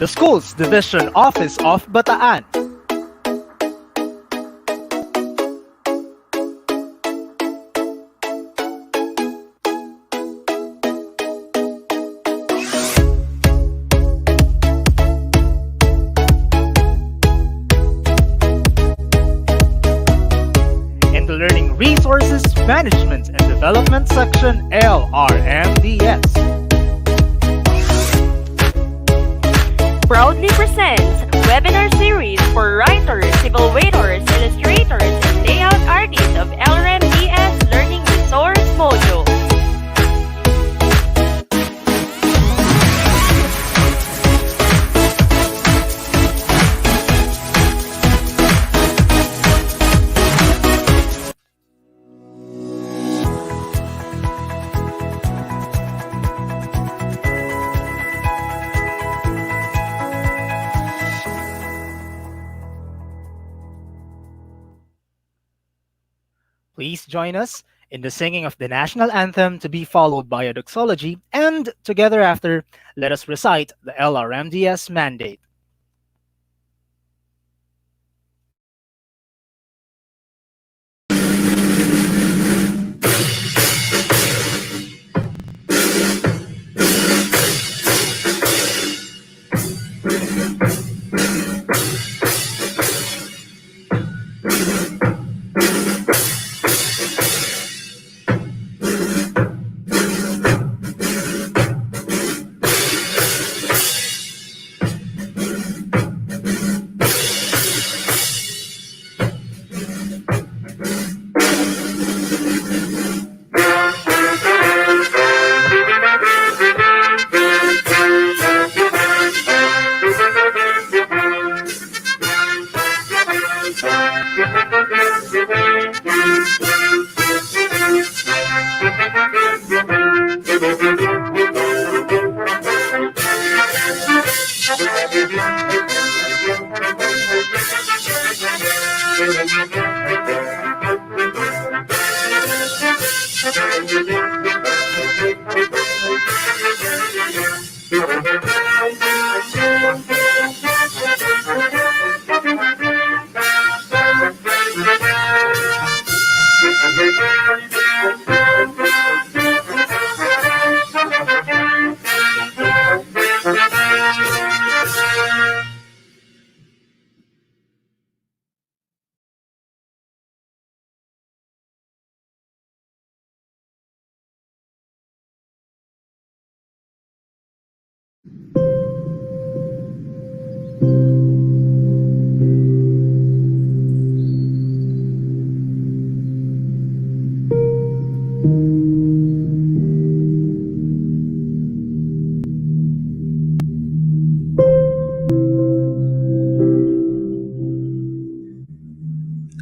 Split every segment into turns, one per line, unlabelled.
the school's Division Office of Bataan. In the Learning Resources Management and Development section, LRMDS
proudly presents webinar series for writers, evaluators, illustrators, and layout artists of LRMDS Learning Resource Module.
Please join us in the singing of the national anthem, to be followed by a doxology, and together after, let us recite the LRMDS mandate.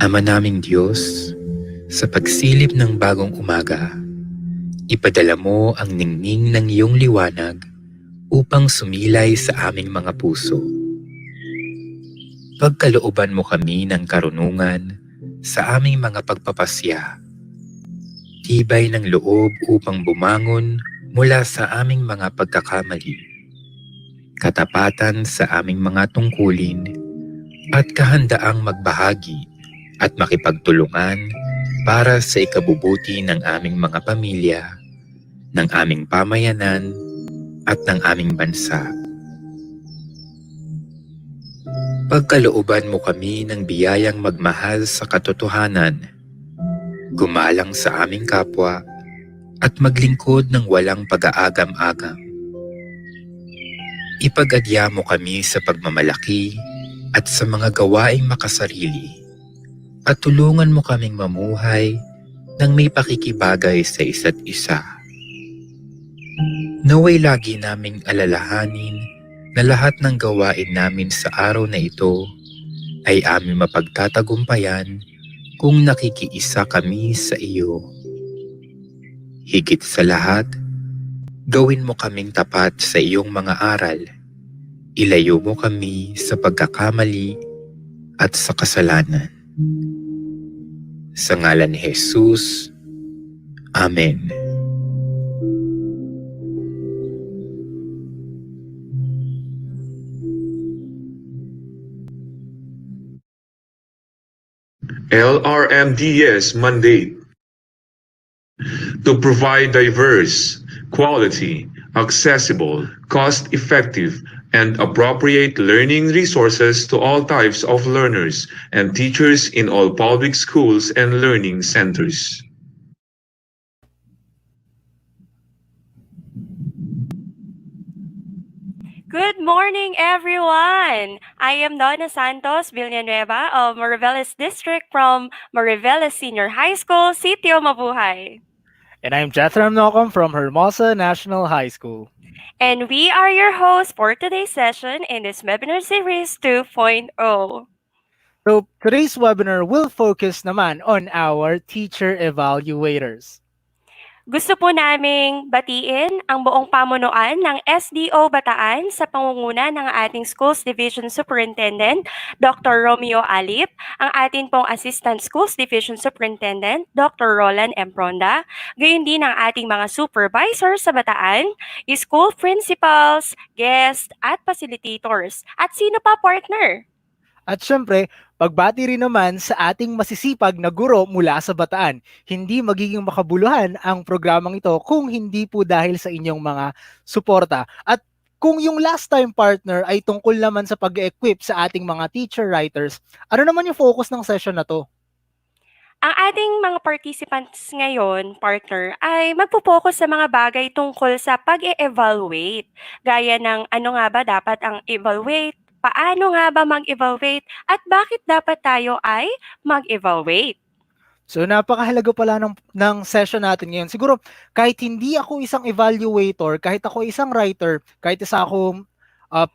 Ama naming Diyos, sa pagsilip ng bagong umaga, ipadala mo ang ningning ng iyong liwanag upang sumilay sa aming mga puso. Pagkalooban mo kami ng karunungan sa aming mga pagpapasya, tibay ng loob upang bumangon mula sa aming mga pagkakamali, katapatan sa aming mga tungkulin, at kahandaang magbahagi at makipagtulungan para sa ikabubuti ng aming mga pamilya, ng aming pamayanan, at ng aming bansa. Pagkalooban mo kami ng biyayang magmahal sa katotohanan, gumalang sa aming kapwa, at maglingkod ng walang pag-aagam-agam. Ipagadya mo kami sa pagmamalaki at sa mga gawaing makasarili, at tulungan mo kaming mamuhay ng may pakikibagay sa isa't isa. Naway lagi naming alalahanin na lahat ng gawain namin sa araw na ito ay aming mapagtatagumpayan kung nakikiisa kami sa iyo. Higit sa lahat, gawin mo kaming tapat sa iyong mga aral. Ilayo mo kami sa pagkakamali at sa kasalanan. Sa ngalan ni Jesus, Amen.
LRMDS mandate to provide diverse, quality, accessible, cost-effective, and appropriate learning resources to all types of learners and teachers in all public schools and learning centers.
Good morning, everyone! I am Donna Santos Villanueva of Mariveles District from Mariveles Senior High School, Sitio Mabuhay.
And I'm Jethro Nocom from Hermosa National High School.
And we are your hosts for today's session in this webinar series 2.0.
So today's webinar will focus naman on our teacher evaluators.
Gusto po naming batiin ang buong pamunuan ng SDO Bataan sa pangunguna ng ating Schools Division Superintendent, Dr. Romeo Alip, ang ating pong Assistant Schools Division Superintendent, Dr. Roland Empronda, gayon din ang ating mga supervisors sa Bataan, school principals, guests, at facilitators. At sino pa, partner?
At syempre, pagbati rin naman sa ating masisipag na guro mula sa Bataan. Hindi magiging makabuluhan ang programang ito kung hindi po dahil sa inyong mga suporta. At kung yung last time partner ay tungkol naman sa pag-equip sa ating mga teacher writers, ano naman yung focus ng session na to?
Ang ating mga participants ngayon, partner, ay magpo-focus sa mga bagay tungkol sa pag-e-evaluate. Gaya ng ano nga ba dapat ang evaluate, paano nga ba mag-evaluate, at bakit dapat tayo ay mag-evaluate.
So napakahalaga pala ng session natin ngayon. Siguro kahit hindi ako isang evaluator, kahit ako isang writer, kahit isa akong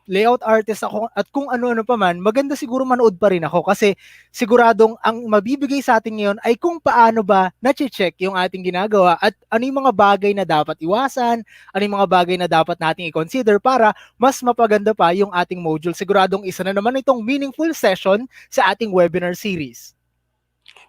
layout artist ako at kung ano-ano pa man, maganda siguro manood pa rin ako kasi siguradong ang mabibigay sa atin ngayon ay kung paano ba na-check yung ating ginagawa at ano yung mga bagay na dapat iwasan, ano yung mga bagay na dapat nating i-consider para mas mapaganda pa yung ating module. Siguradong isa na naman itong meaningful session sa ating webinar series.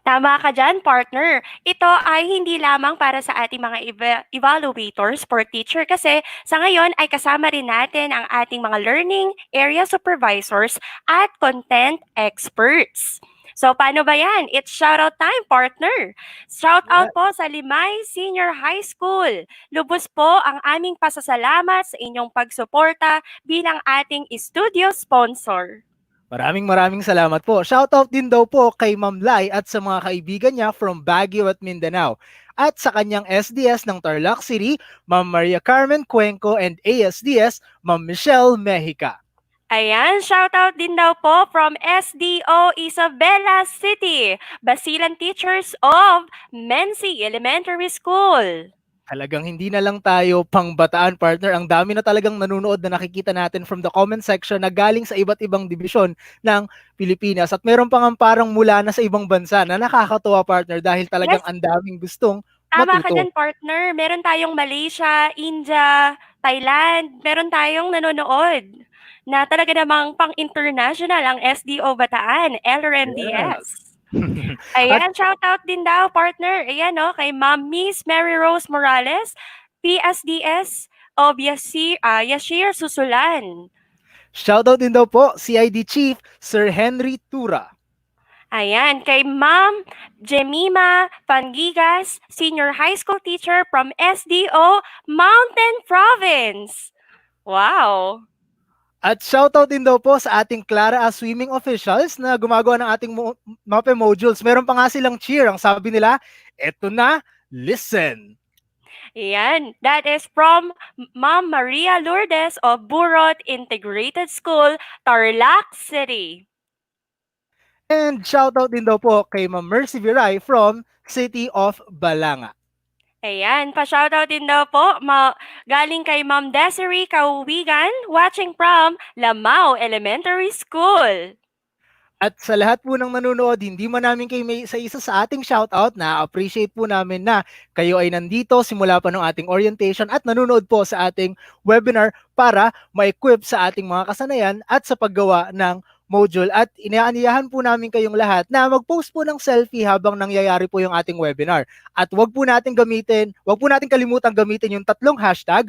Tama ka dyan, partner. Ito ay hindi lamang para sa ating mga evaluators for teacher kasi sa ngayon ay kasama rin natin ang ating mga learning area supervisors at content experts. So, paano ba yan? It's shoutout time, partner. Shoutout po sa Limay Senior High School. Lubos po ang aming pasasalamat sa inyong pagsuporta bilang ating studio sponsor.
Maraming salamat po. Shoutout din daw po kay Ma'am Lai at sa mga kaibigan niya from Baguio at Mindanao. At sa kanyang SDS ng Tarlac City, Ma'am Maria Carmen Cuenco and ASDS, Ma'am Michelle Mejica.
Ayan, shoutout din daw po from SDO Isabela City, Basilan Teachers of Mensi Elementary School.
Talagang hindi na lang tayo pang Bataan, partner. Ang dami na talagang nanonood na nakikita natin from the comment section na galing sa iba't ibang dibisyon ng Pilipinas. At meron pang parang mula na sa ibang bansa na nakakatuwa, partner, dahil talagang
Yes.
ang daming gustong
Tama ka
matuto.
dyan, partner. Meron tayong Malaysia, India, Thailand. Meron tayong nanonood na talaga namang pang-international ang SDO Bataan, LRMDS.
At
Ayan, shoutout din daw, partner. Ayan, no, kay Ma'am Miss Mary Rose Morales, PSDS of Yashir Susulan.
shoutout din daw po CID Chief Sir Henry Tura.
Ayan, kay Ma'am Jemima Pangigas, Senior High School Teacher from SDO Mountain Province. Wow!
At shoutout din daw po sa ating Clara Swimming officials na gumagawa ng ating MAPE modules. Meron pa nga silang cheer. Ang sabi nila, eto na, listen.
Ayan, that is from Ma'am Maria Lourdes of Burot Integrated School, Tarlac City.
And shoutout din daw po kay Ma'am Mercy Viray from City of Balanga.
Ayan, pa-shoutout din daw po galing kay Ma'am Desiree Kauwigan, watching from Lamao Elementary School.
At sa lahat po ng nanonood, hindi man namin kayo may isa-isa sa ating shoutout, na-appreciate po namin na kayo ay nandito simula pa ng ating orientation at nanonood po sa ating webinar para ma-equip sa ating mga kasanayan at sa paggawa ng module. At inaanyayahan po namin kayong lahat na mag-post po ng selfie habang nangyayari po yung ating webinar. At wag po natin kalimutan gamitin yung tatlong hashtag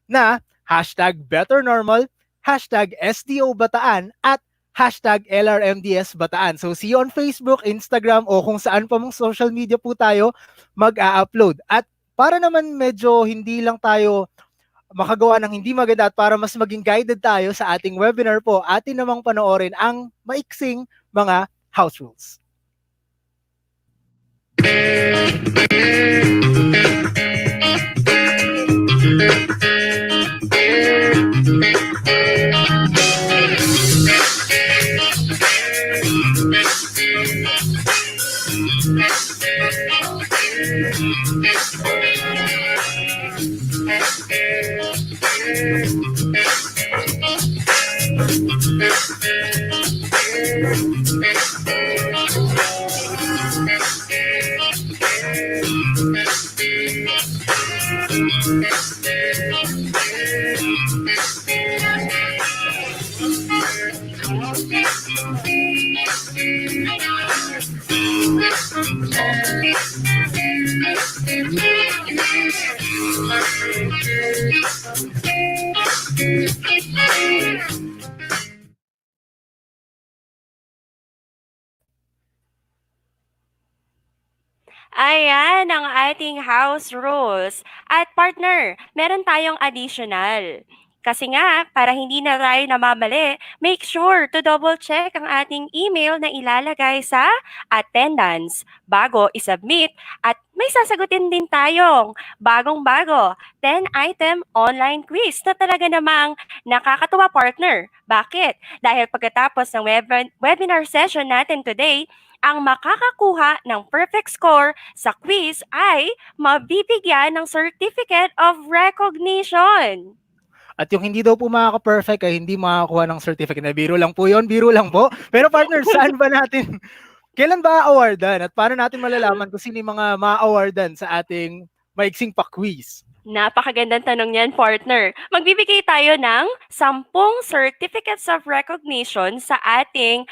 na hashtag BetterNormal, hashtag SDO Bataan, at #LRMDS-Bataan. So see you on Facebook, Instagram, o kung saan pa mong social media po tayo mag-a-upload. At para naman medyo hindi lang tayo makagawa ng hindi maganda at para mas maging guided tayo sa ating webinar po, atin namang panoorin ang maiksing mga house rules.
Ayan ang ating house rules. At partner, meron tayong additional. Kasi nga, para hindi na tayo namamali, make sure to double check ang ating email na ilalagay sa attendance bago isubmit. At may sasagutin din tayong bagong-bago 10-item online quiz na talaga namang nakakatuwa, partner. Bakit? Dahil pagkatapos ng webinar session natin today, ang makakakuha ng perfect score sa quiz ay mabibigyan ng Certificate of Recognition.
At yung hindi daw po makaka-perfect ay hindi makakuha ng certificate. Na biro lang po yun, biro lang po. Pero partner, saan ba natin, kailan ba awardan? At paano natin malalaman kung sino yung mga ma-awardan sa ating maiksing pa-quiz?
Napakagandang tanong yan, partner. Magbibigay tayo ng 10 Certificates of Recognition sa ating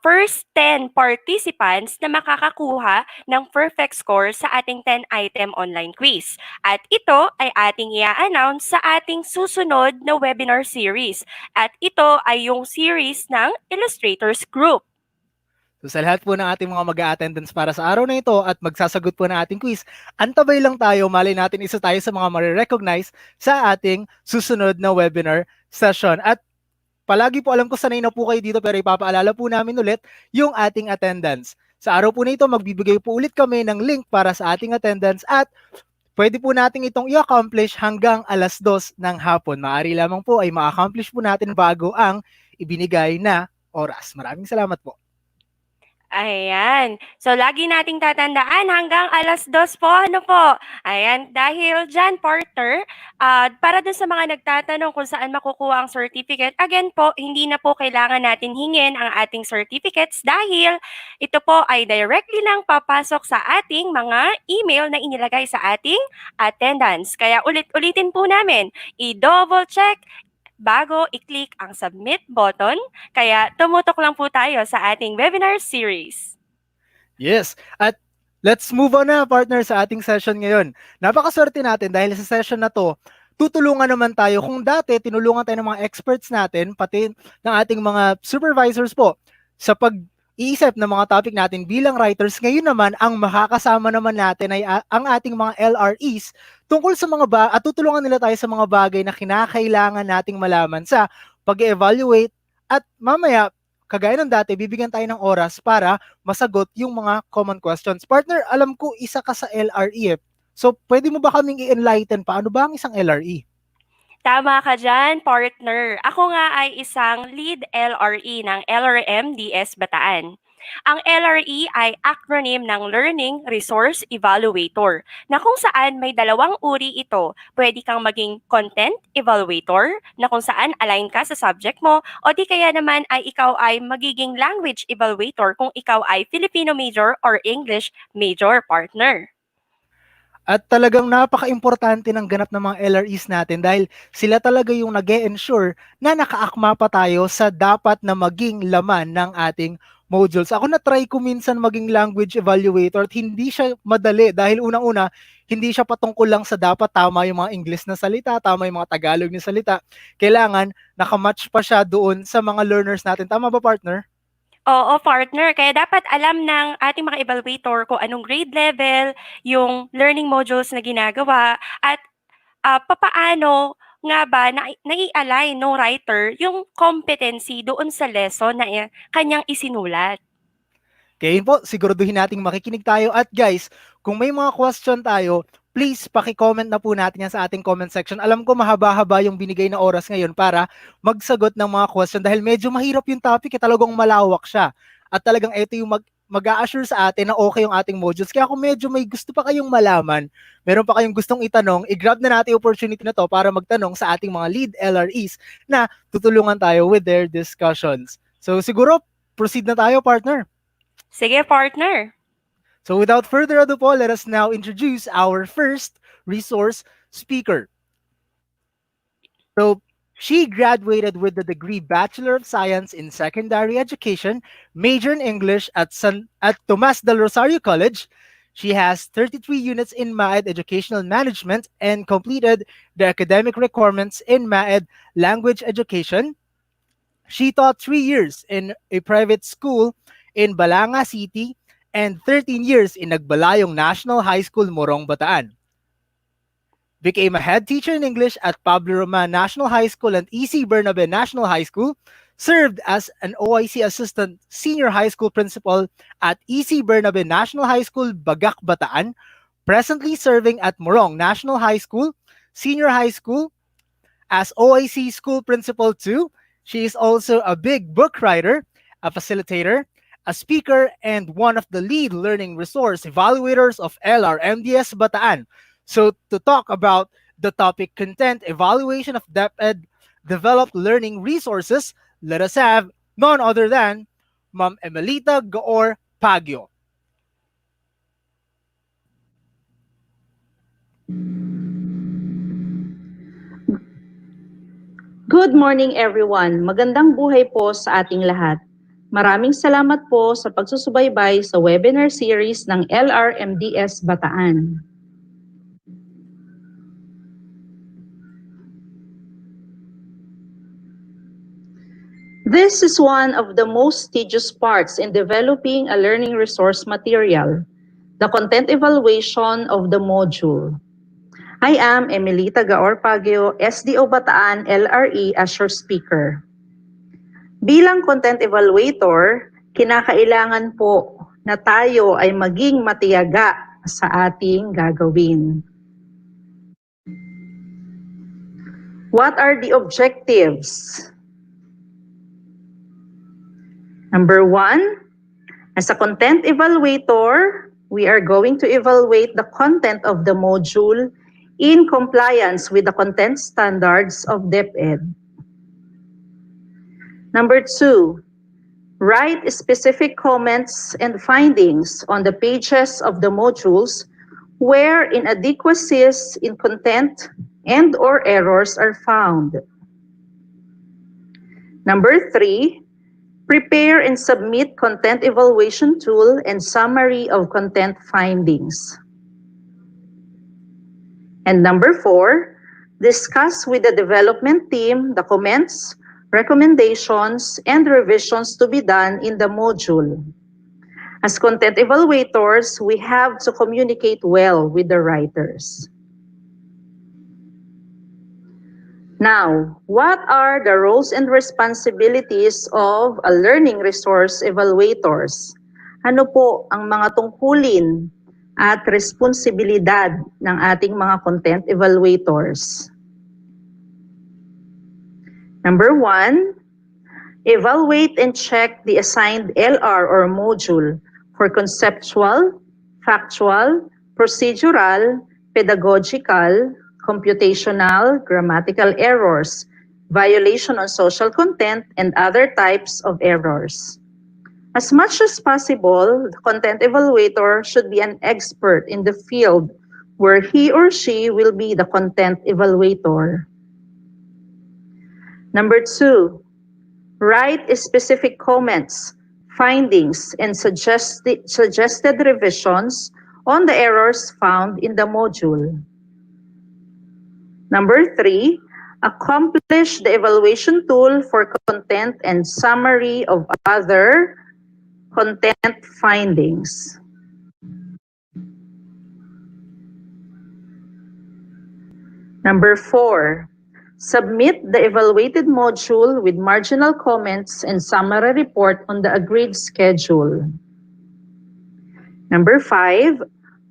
first 10 participants na makakakuha ng perfect score sa ating 10-item online quiz. At ito ay ating i-announce sa ating susunod na webinar series. At ito ay yung series ng Illustrators Group.
So sa lahat po ng ating mga mag-a-attendance para sa araw na ito at magsasagot po ng ating quiz, antabay lang tayo, malay natin isa tayo sa mga marirecognize sa ating susunod na webinar session. At palagi po alam ko sanay na po kayo dito pero ipapaalala po namin ulit yung ating attendance. Sa araw po na ito, magbibigay po ulit kami ng link para sa ating attendance at pwede po natin itong i-accomplish hanggang 2:00 ng hapon. Maaari lamang po ay ma-accomplish po natin bago ang ibinigay na oras. Maraming salamat po.
Ayan. So, lagi nating tatandaan hanggang 2:00 po. Ano po? Ayan. Dahil dyan, partner, para dun sa mga nagtatanong kung saan makukuha ang certificate, again po, hindi na po kailangan natin hingin ang ating certificates dahil ito po ay directly lang papasok sa ating mga email na inilagay sa ating attendance. Kaya ulit-ulitin po namin, i-double check bago i-click ang submit button. Kaya tumutok lang po tayo sa ating webinar series.
Yes, at let's move on na, partner, sa ating session ngayon. Napakaswerte natin dahil sa session na to, tutulungan naman tayo. Kung dati, tinulungan tayo ng mga experts natin, pati ng ating mga supervisors po, sa pag-iisip ng mga topic natin bilang writers. Ngayon naman, ang makakasama naman natin ay ang ating mga LREs tungkol sa mga at tutulungan nila tayo sa mga bagay na kinakailangan nating malaman sa pag-evaluate at mamaya, kagaya ng dati, bibigyan tayo ng oras para masagot yung mga common questions. Partner, alam ko isa ka sa LRE. So, pwede mo ba kaming i-enlighten paano ba ang isang LRE?
Tama ka dyan, partner. Ako nga ay isang lead LRE ng LRMDS-Bataan. Ang LRE ay acronym ng Learning Resource Evaluator, na kung saan may dalawang uri ito. Pwede kang maging Content Evaluator, na kung saan align ka sa subject mo, o di kaya naman ay ikaw ay magiging Language Evaluator kung ikaw ay Filipino major or English major, partner.
At talagang napaka-importante ng ganap ng mga LREs natin dahil sila talaga yung nag-e-ensure na nakaakma pa tayo sa dapat na maging laman ng ating modules. Ako na-try ko minsan maging language evaluator at hindi siya madali dahil unang-una, hindi siya patungkol lang sa dapat tama yung mga English na salita, tama yung mga Tagalog na salita. Kailangan nakamatch pa siya doon sa mga learners natin. Tama ba, partner?
Oo, partner. Kaya dapat alam ng ating mga evaluator kung anong grade level, yung learning modules na ginagawa, at papaano nga ba nai-align no writer yung competency doon sa lesson na kanyang isinulat.
Kaya yun po, siguraduhin nating makikinig tayo. At guys, kung may mga question tayo, please paki-comment na po natin yan sa ating comment section. Alam ko mahaba-haba yung binigay na oras ngayon para magsagot ng mga question dahil medyo mahirap yung topic, talagang malawak siya. At talagang ito yung mag-a-assure sa atin na okay yung ating modules. Kaya kung medyo may gusto pa kayong malaman, meron pa kayong gustong itanong, i-grab na natin yung opportunity na to para magtanong sa ating mga lead LREs na tutulungan tayo with their discussions. So siguro, proceed na tayo, partner.
Sige, partner.
So without further ado po, let us now introduce our first resource speaker. So she graduated with the degree Bachelor of Science in Secondary Education, major in English at Tomas del Rosario College. She has 33 units in MAED Educational Management and completed the academic requirements in MAED Language Education. She taught 3 years in a private school in Balanga City and 13 years in Nagbalayong National High School, Morong, Bataan. Became a head teacher in English at Pablo Roman National High School and E.C. Bernabe National High School. Served as an OIC Assistant Senior High School Principal at E.C. Bernabe National High School, Bagak, Bataan. Presently serving at Morong National High School, Senior High School as OIC School Principal too. She is also a big book writer, a facilitator, a speaker, and one of the lead learning resource evaluators of LRMDS-Bataan. So to talk about the topic content evaluation of DepEd developed learning resources, let us have none other than Ma'am Emelita Gaor Pagyo.
Good morning everyone. Magandang buhay po sa ating lahat. Maraming salamat po sa pagsusubaybay sa webinar series ng LRMDS Bataan. This is one of the most tedious parts in developing a learning resource material, the content evaluation of the module. I am Emelita Gaor Pagyo, SDO Bataan LRE as your speaker. Bilang content evaluator, kinakailangan po na tayo ay maging matiyaga sa ating gagawin. What are the objectives? Number 1, as a content evaluator, we are going to evaluate the content of the module in compliance with the content standards of DepEd. Number 2, write specific comments and findings on the pages of the modules where inadequacies in content and or errors are found. Number 3, prepare and submit content evaluation tool and summary of content findings. And number 4, discuss with the development team the comments, recommendations, and revisions to be done in the module. As content evaluators, we have to communicate well with the writers. Now, what are the roles and responsibilities of a learning resource evaluators? Ano po ang mga tungkulin at responsibilidad ng ating mga content evaluators? Number 1, evaluate and check the assigned LR or module for conceptual, factual, procedural, pedagogical, computational, grammatical errors, violation on social content, and other types of errors. As much as possible, the content evaluator should be an expert in the field where he or she will be the content evaluator. Number 2, write specific comments, findings, and suggested revisions on the errors found in the module. Number 3, accomplish the evaluation tool for content and summary of other content findings. Number 4, submit the evaluated module with marginal comments and summary report on the agreed schedule. Number 5,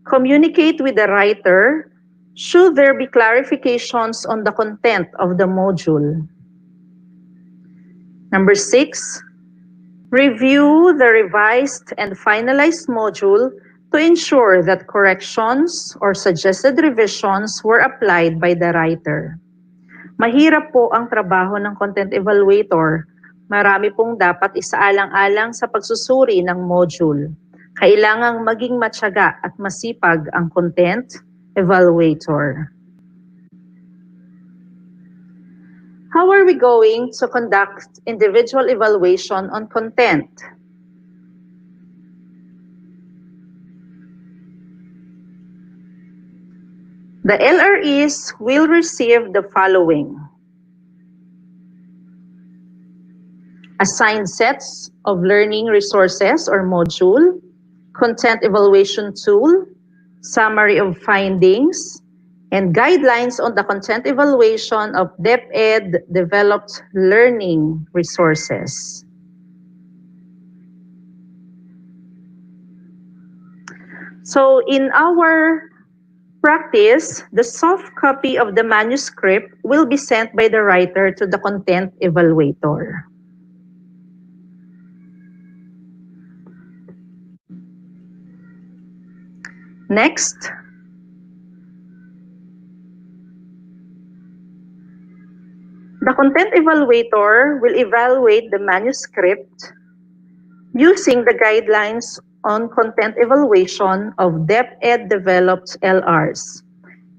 communicate with the writer should there be clarifications on the content of the module. Number 6, review the revised and finalized module to ensure that corrections or suggested revisions were applied by the writer. Mahirap po ang trabaho ng content evaluator. Marami pong dapat isaalang-alang sa pagsusuri ng module. Kailangang maging matyaga at masipag ang content evaluator. How are we going to conduct individual evaluation on content? The LREs will receive the following: assigned sets of learning resources or module, content evaluation tool, summary of findings, and guidelines on the content evaluation of DepEd developed learning resources. So in our practice, the soft copy of the manuscript will be sent by the writer to the content evaluator. Next, the content evaluator will evaluate the manuscript using the guidelines on content evaluation of DepEd developed LRs.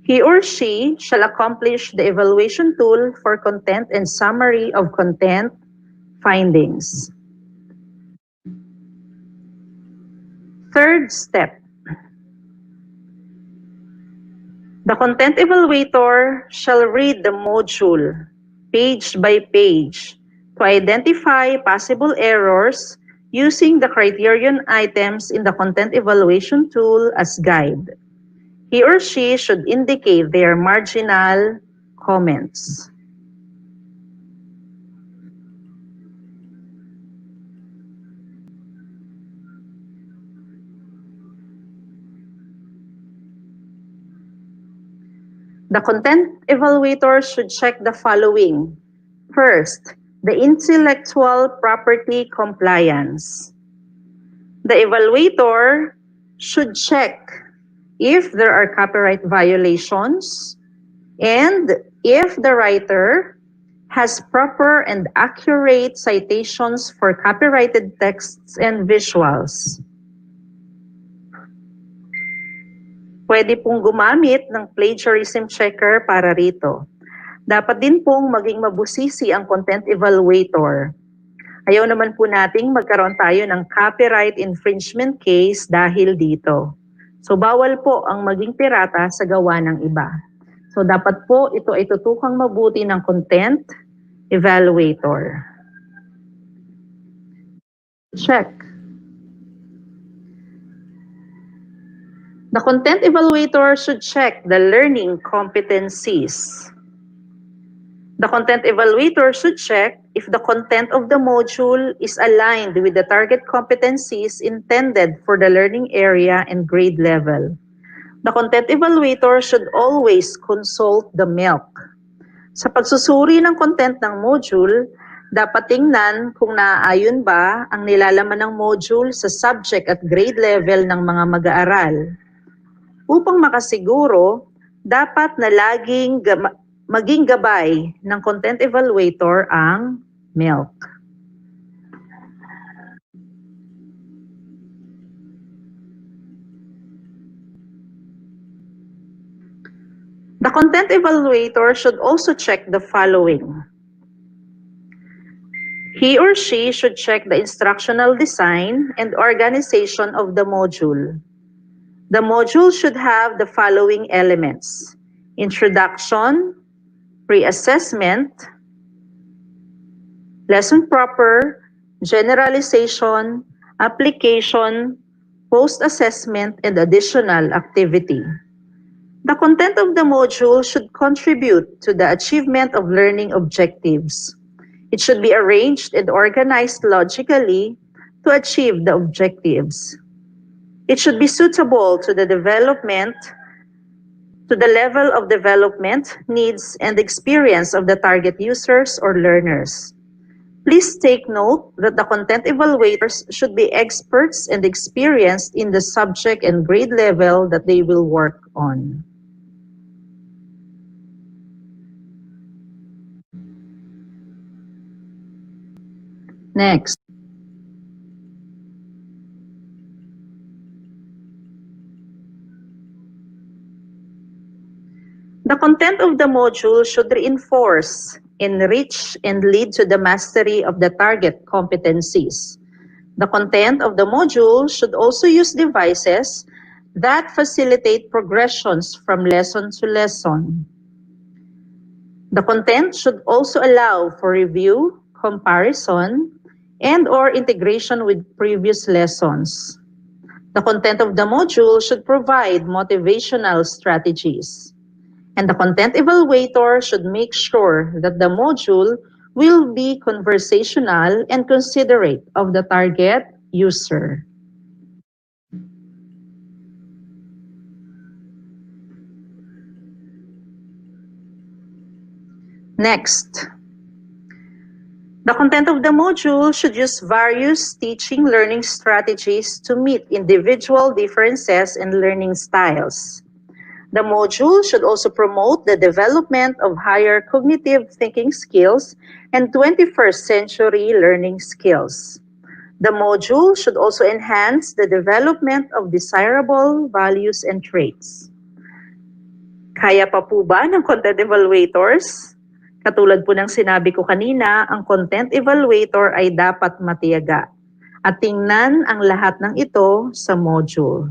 He or she shall accomplish the evaluation tool for content and summary of content findings. Third step, the content evaluator shall read the module page by page to identify possible errors using the criterion items in the content evaluation tool as guide. He or she should indicate their marginal comments. The content evaluator should check the following. First, the intellectual property compliance. The evaluator should check if there are copyright violations and if the writer has proper and accurate citations for copyrighted texts and visuals. Pwede pong gumamit ng plagiarism checker para rito. Dapat din pong maging mabusisi ang content evaluator. Ayaw naman po nating magkaroon tayo ng copyright infringement case dahil dito. So bawal po ang maging pirata sa gawa ng iba. So dapat po ito ay tutukang mabuti ng content evaluator. Check. The content evaluator should check the learning competencies. The content evaluator should check if the content of the module is aligned with the target competencies intended for the learning area and grade level. The content evaluator should always consult the MELC. Sa pagsusuri ng content ng module, dapat tingnan kung naaayon ba ang nilalaman ng module sa subject at grade level ng mga mag-aaral. Upang makasiguro, dapat na laging maging gabay ng content evaluator ang MELC. The content evaluator should also check the following. He or she should check the instructional design and organization of the module. The module should have the following elements: introduction, pre-assessment, lesson proper, generalization, application, post-assessment, and additional activity. The content of the module should contribute to the achievement of learning objectives. It should be arranged and organized logically to achieve the objectives. It should be suitable to the level of development, needs, and experience of the target users or learners. Please take note that the content evaluators should be experts and experienced in the subject and grade level that they will work on. Next. The content of the module should reinforce, enrich, and lead to the mastery of the target competencies. The content of the module should also use devices that facilitate progressions from lesson to lesson. The content should also allow for review, comparison, and/or integration with previous lessons. The content of the module should provide motivational strategies. And the content evaluator should make sure that the module will be conversational and considerate of the target user. Next, the content of the module should use various teaching learning strategies to meet individual differences in learning styles. The module should also promote the development of higher cognitive thinking skills and 21st century learning skills. The module should also enhance the development of desirable values and traits. Kaya pa po ba ng content evaluators? Katulad po ng sinabi ko kanina, ang content evaluator ay dapat matiyaga. At tingnan ang lahat ng ito sa module.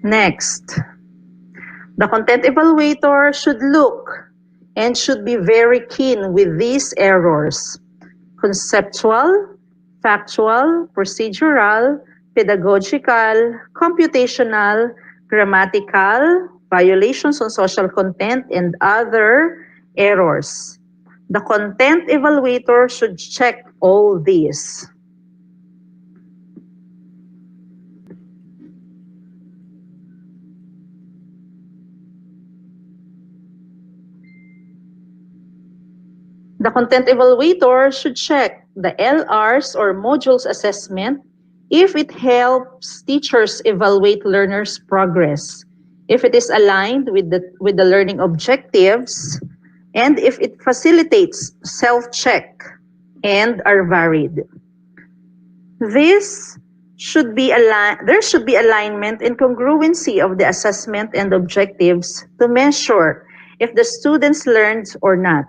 Next, the content evaluator should look and should be very keen with these errors: conceptual, factual, procedural, pedagogical, computational, grammatical, violations on social content, and other errors. The content evaluator should check all these. The content evaluator should check the LRs or modules assessment if it helps teachers evaluate learners' progress, if it is aligned with the learning objectives, and if it facilitates self-check and are varied. There should be alignment and congruency of the assessment and objectives to measure if the students learned or not.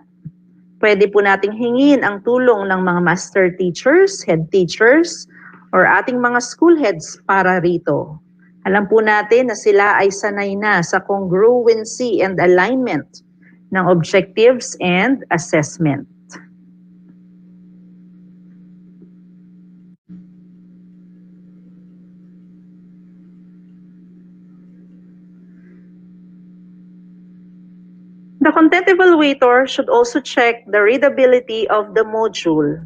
Pwede po nating hingin ang tulong ng mga master teachers, head teachers, or ating mga school heads para rito. Alam po natin na sila ay sanay na sa congruency and alignment ng objectives and assessment. The content evaluator should also check the readability of the module.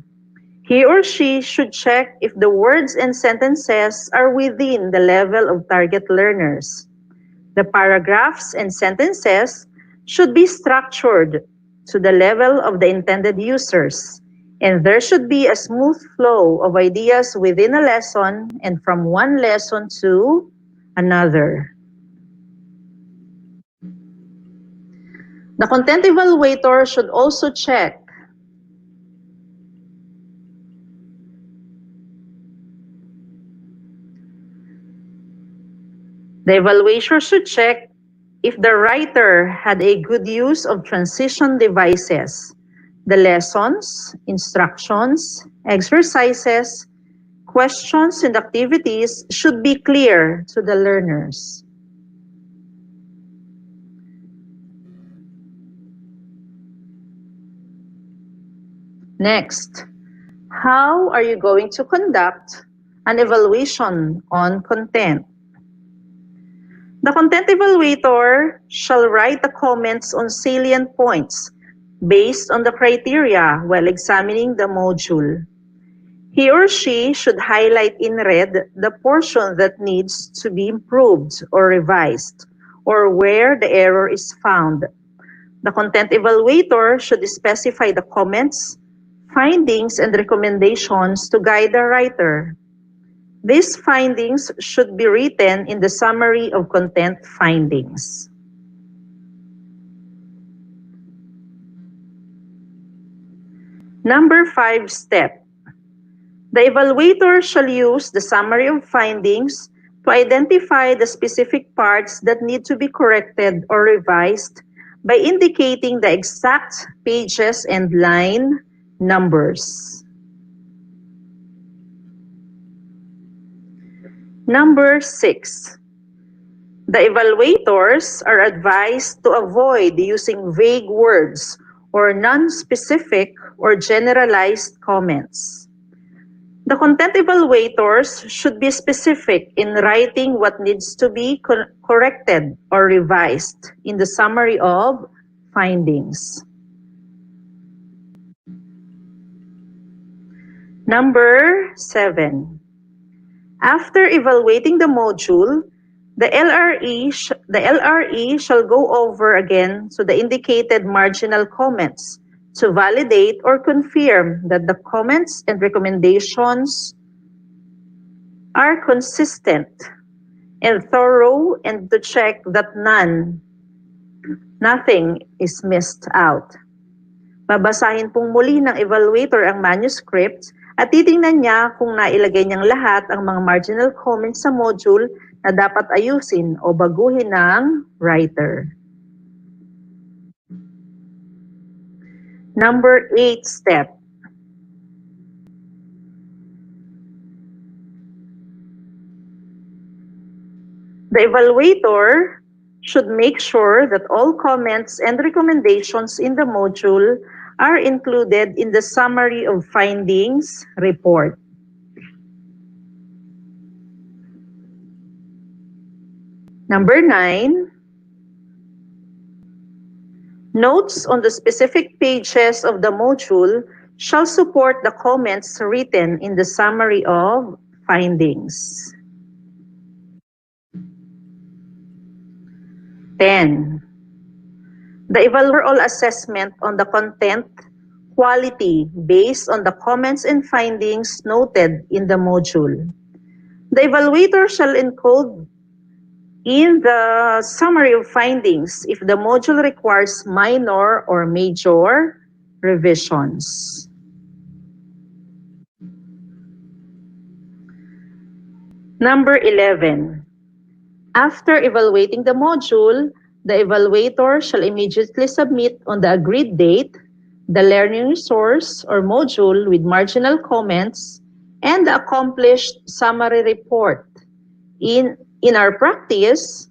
He or she should check if the words and sentences are within the level of target learners. The paragraphs and sentences should be structured to the level of the intended users, and there should be a smooth flow of ideas within a lesson and from one lesson to another. The content evaluator should also check The evaluator should check if the writer had a good use of transition devices. The lessons, instructions, exercises, questions, and activities should be clear to the learners. Next, how are you going to conduct an evaluation on content? The content evaluator shall write the comments on salient points based on the criteria while examining the module. He or she should highlight in red the portion that needs to be improved or revised, or where the error is found. The content evaluator should specify the comments, findings, and recommendations to guide the writer. These findings should be written in the summary of content findings. Number 5 step. The evaluator shall use the summary of findings to identify the specific parts that need to be corrected or revised by indicating the exact pages and line numbers. Number 6. The evaluators are advised to avoid using vague words or non-specific or generalized comments. The content evaluators should be specific in writing what needs to be corrected or revised in the summary of findings. Number 7. After evaluating the module, the LRE shall go over again to the indicated marginal comments to validate or confirm that the comments and recommendations are consistent and thorough, and to check that nothing is missed out. Babasahin pong muli ng evaluator ang manuscript at titingnan niya kung nailagay niyang lahat ang mga marginal comments sa module na dapat ayusin o baguhin ng writer. Number 8 step. The evaluator should make sure that all comments and recommendations in the module are included in the summary of findings report. Number 9. Notes on the specific pages of the module shall support the comments written in the summary of findings. 10. The overall assessment on the content quality based on the comments and findings noted in the module. The evaluator shall encode in the summary of findings if the module requires minor or major revisions. Number 11. After evaluating the module, the evaluator shall immediately submit on the agreed date the learning resource or module with marginal comments and the accomplished summary report. In our practice,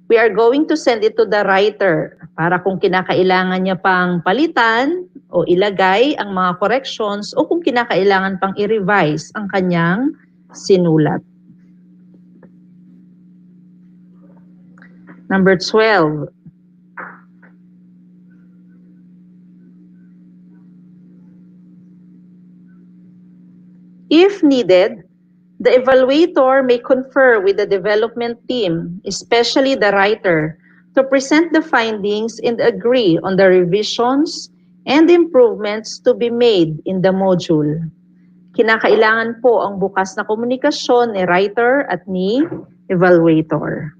we are going to send it to the writer para kung kinakailangan niya pang palitan o ilagay ang mga corrections o kung kinakailangan pang i-revise ang kanyang sinulat. Number 12. If needed, the evaluator may confer with the development team, especially the writer, to present the findings and agree on the revisions and improvements to be made in the module. Kinakailangan po ang bukas na komunikasyon ni writer at ni evaluator.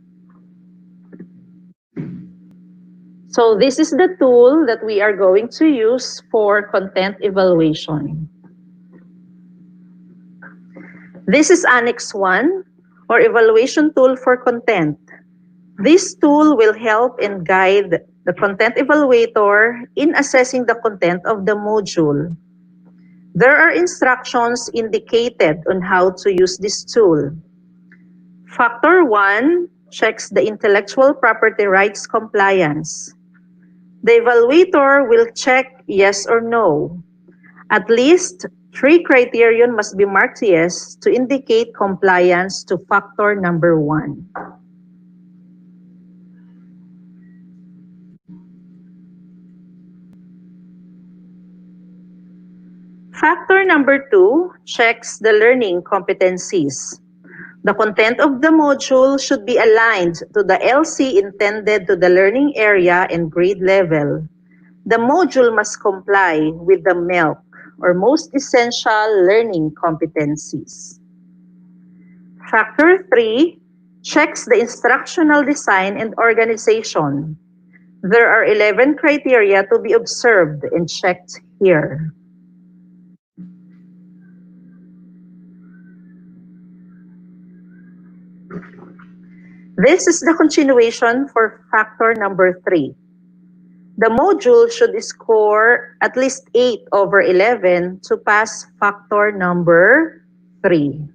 So this is the tool that we are going to use for content evaluation. This is Annex 1, or Evaluation Tool for Content. This tool will help and guide the content evaluator in assessing the content of the module. There are instructions indicated on how to use this tool. Factor 1 checks the intellectual property rights compliance. The evaluator will check yes or no. At least 3 criterion must be marked yes to indicate compliance to factor number 1. Factor number 2 checks the learning competencies. The content of the module should be aligned to the LC intended to the learning area and grade level. The module must comply with the MELC, or most essential learning competencies. Factor 3 checks the instructional design and organization. There are 11 criteria to be observed and checked here. This is the continuation for factor number 3. The module should score at least 8 over 11 to pass factor number 3.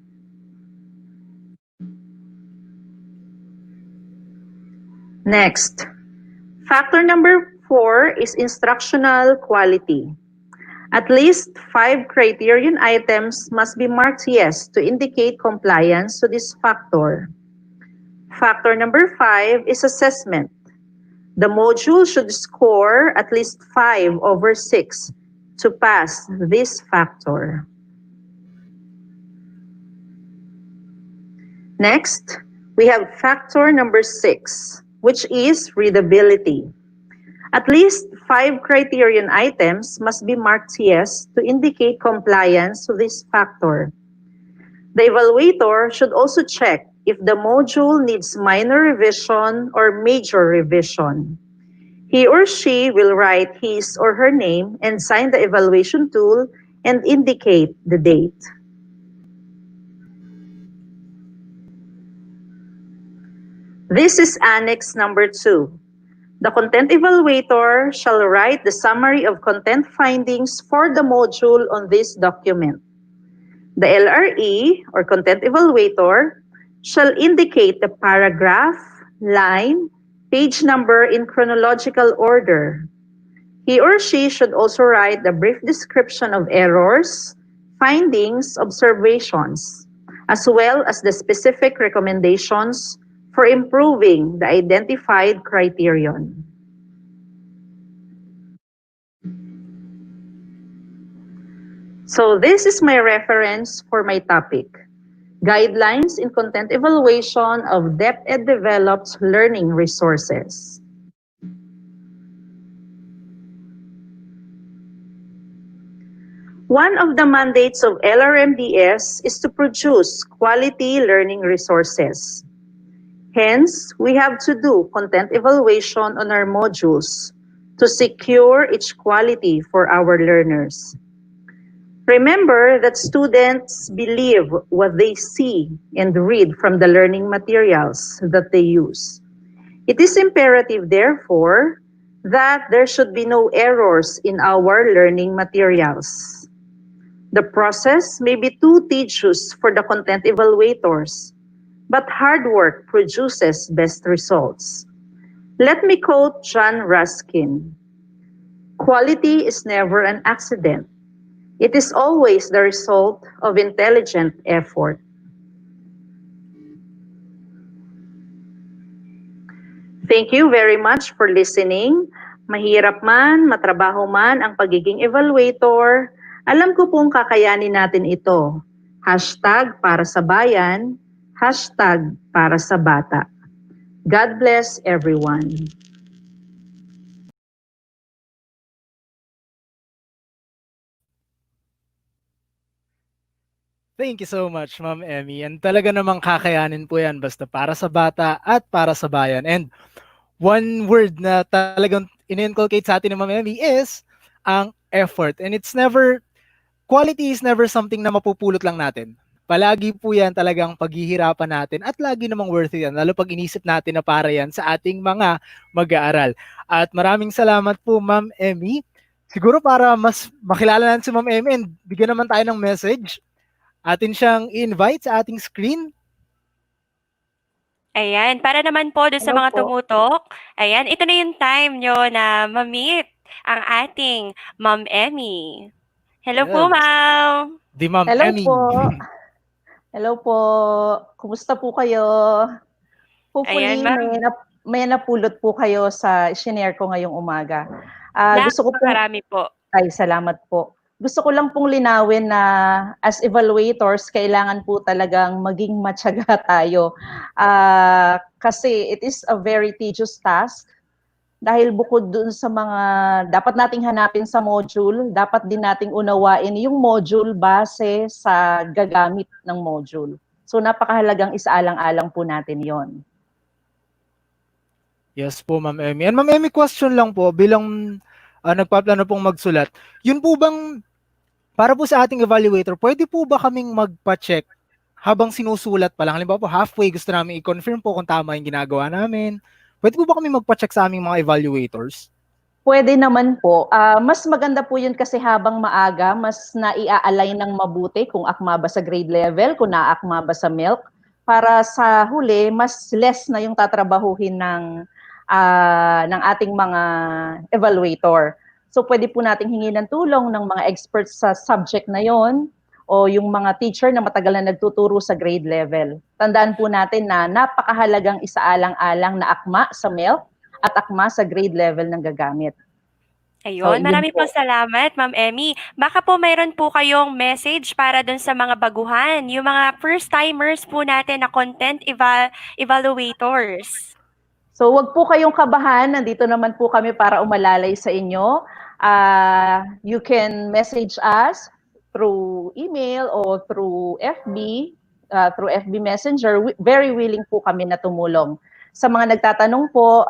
Next, factor number 4 is instructional quality. At least 5 criterion items must be marked yes to indicate compliance to this factor. Factor number 5 is assessment. The module should score at least 5 over 6 to pass this factor. Next, we have factor number 6, which is readability. At least 5 criterion items must be marked yes to indicate compliance to this factor. The evaluator should also check if the module needs minor revision or major revision. He or she will write his or her name and sign the evaluation tool and indicate the date. This is Annex number 2. The content evaluator shall write the summary of content findings for the module on this document. The LRE, or content evaluator, shall indicate the paragraph, line, page number in chronological order. He or she should also write the brief description of errors, findings, observations, as well as the specific recommendations for improving the identified criterion. So this is my reference for my topic, Guidelines in Content Evaluation of DepEd Developed Learning Resources. One of the mandates of LRMDS is to produce quality learning resources. Hence, we have to do content evaluation on our modules to secure its quality for our learners. Remember that students believe what they see and read from the learning materials that they use. It is imperative, therefore, that there should be no errors in our learning materials. The process may be too tedious for the content evaluators, but hard work produces best results. Let me quote John Ruskin. Quality is never an accident. It is always the result of intelligent effort. Thank you very much for listening. Mahirap man, matrabaho man ang pagiging evaluator, alam ko pong kakayanin natin ito. Hashtag para sa bayan, hashtag para sa bata. God bless everyone.
Thank you so much, Ma'am Emmy. And talaga namang kakayanin po yan basta para sa bata at para sa bayan. And one word na talagang in-inculcate sa atin ni Ma'am Emmy is ang effort. And it's never, quality is never something na mapupulot lang natin. palagi po yan talagang paghihirapan natin at lagi namang worth it yan, lalo pag inisip natin na para yan sa ating mga mag-aaral. At maraming salamat po, Ma'am Emmy. Siguro para mas makilala natin si Ma'am Emmy and bigyan naman tayo ng message, atin siyang i-invite sa ating screen.
Ayan, para naman po dun sa
Hello
mga
po.
tumutok, ayan, ito na yung time nyo na ma-meet ang ating Ma'am Emmy. Hello po,
Yes.
ma'am.
Di Ma'am
Hello
Emmy.
po. Hello po. Kumusta po kayo? Hopefully,
Ayan, ma'am.
may napulot po kayo sa shinare ko ngayong umaga. Gusto ko pong,
Napakarami po.
ay salamat po. Gusto ko lang pong linawin na as evaluators, kailangan po talagang maging matyaga tayo. Kasi it is a very tedious task. Dahil bukod dun sa mga dapat nating hanapin sa module, dapat din nating unawain yung module base sa gagamit ng module. So napakahalagang isaalang-alang po natin yon.
Yes po, Ma'am Emmy. And Ma'am Emmy, question lang po, bilang nagpaplano pong magsulat, yun po bang, para po sa ating evaluator, pwede po ba kaming magpa-check habang sinusulat pa lang? Halimbawa po, halfway gusto namin i-confirm po kung tama yung ginagawa namin. Pwede po ba kami magpa-check sa aming mga evaluators?
Pwede naman po. Mas maganda po yun kasi habang maaga, mas naia-align ng mabuti kung akma ba sa grade level, kung naakma ba sa milk. Para sa huli, mas less na yung tatrabahuhin ng ating mga evaluator. So pwede po nating hingi ng tulong ng mga experts sa subject na yon o yung mga teacher na matagal na nagtuturo sa grade level. Tandaan po natin na napakahalagang isaalang-alang na akma sa milk at akma sa grade level ng gagamit. So,
Ayun,
yun
marami
po.
po salamat, Ma'am Emmy. Baka po mayroon po kayong message para dun sa mga baguhan, yung mga first-timers po natin na content evaluators.
So, wag po kayong kabahan. Nandito naman po kami para umalalay sa inyo. You can message us through email or through FB Messenger. Very willing po kami na tumulong. Sa mga nagtatanong po,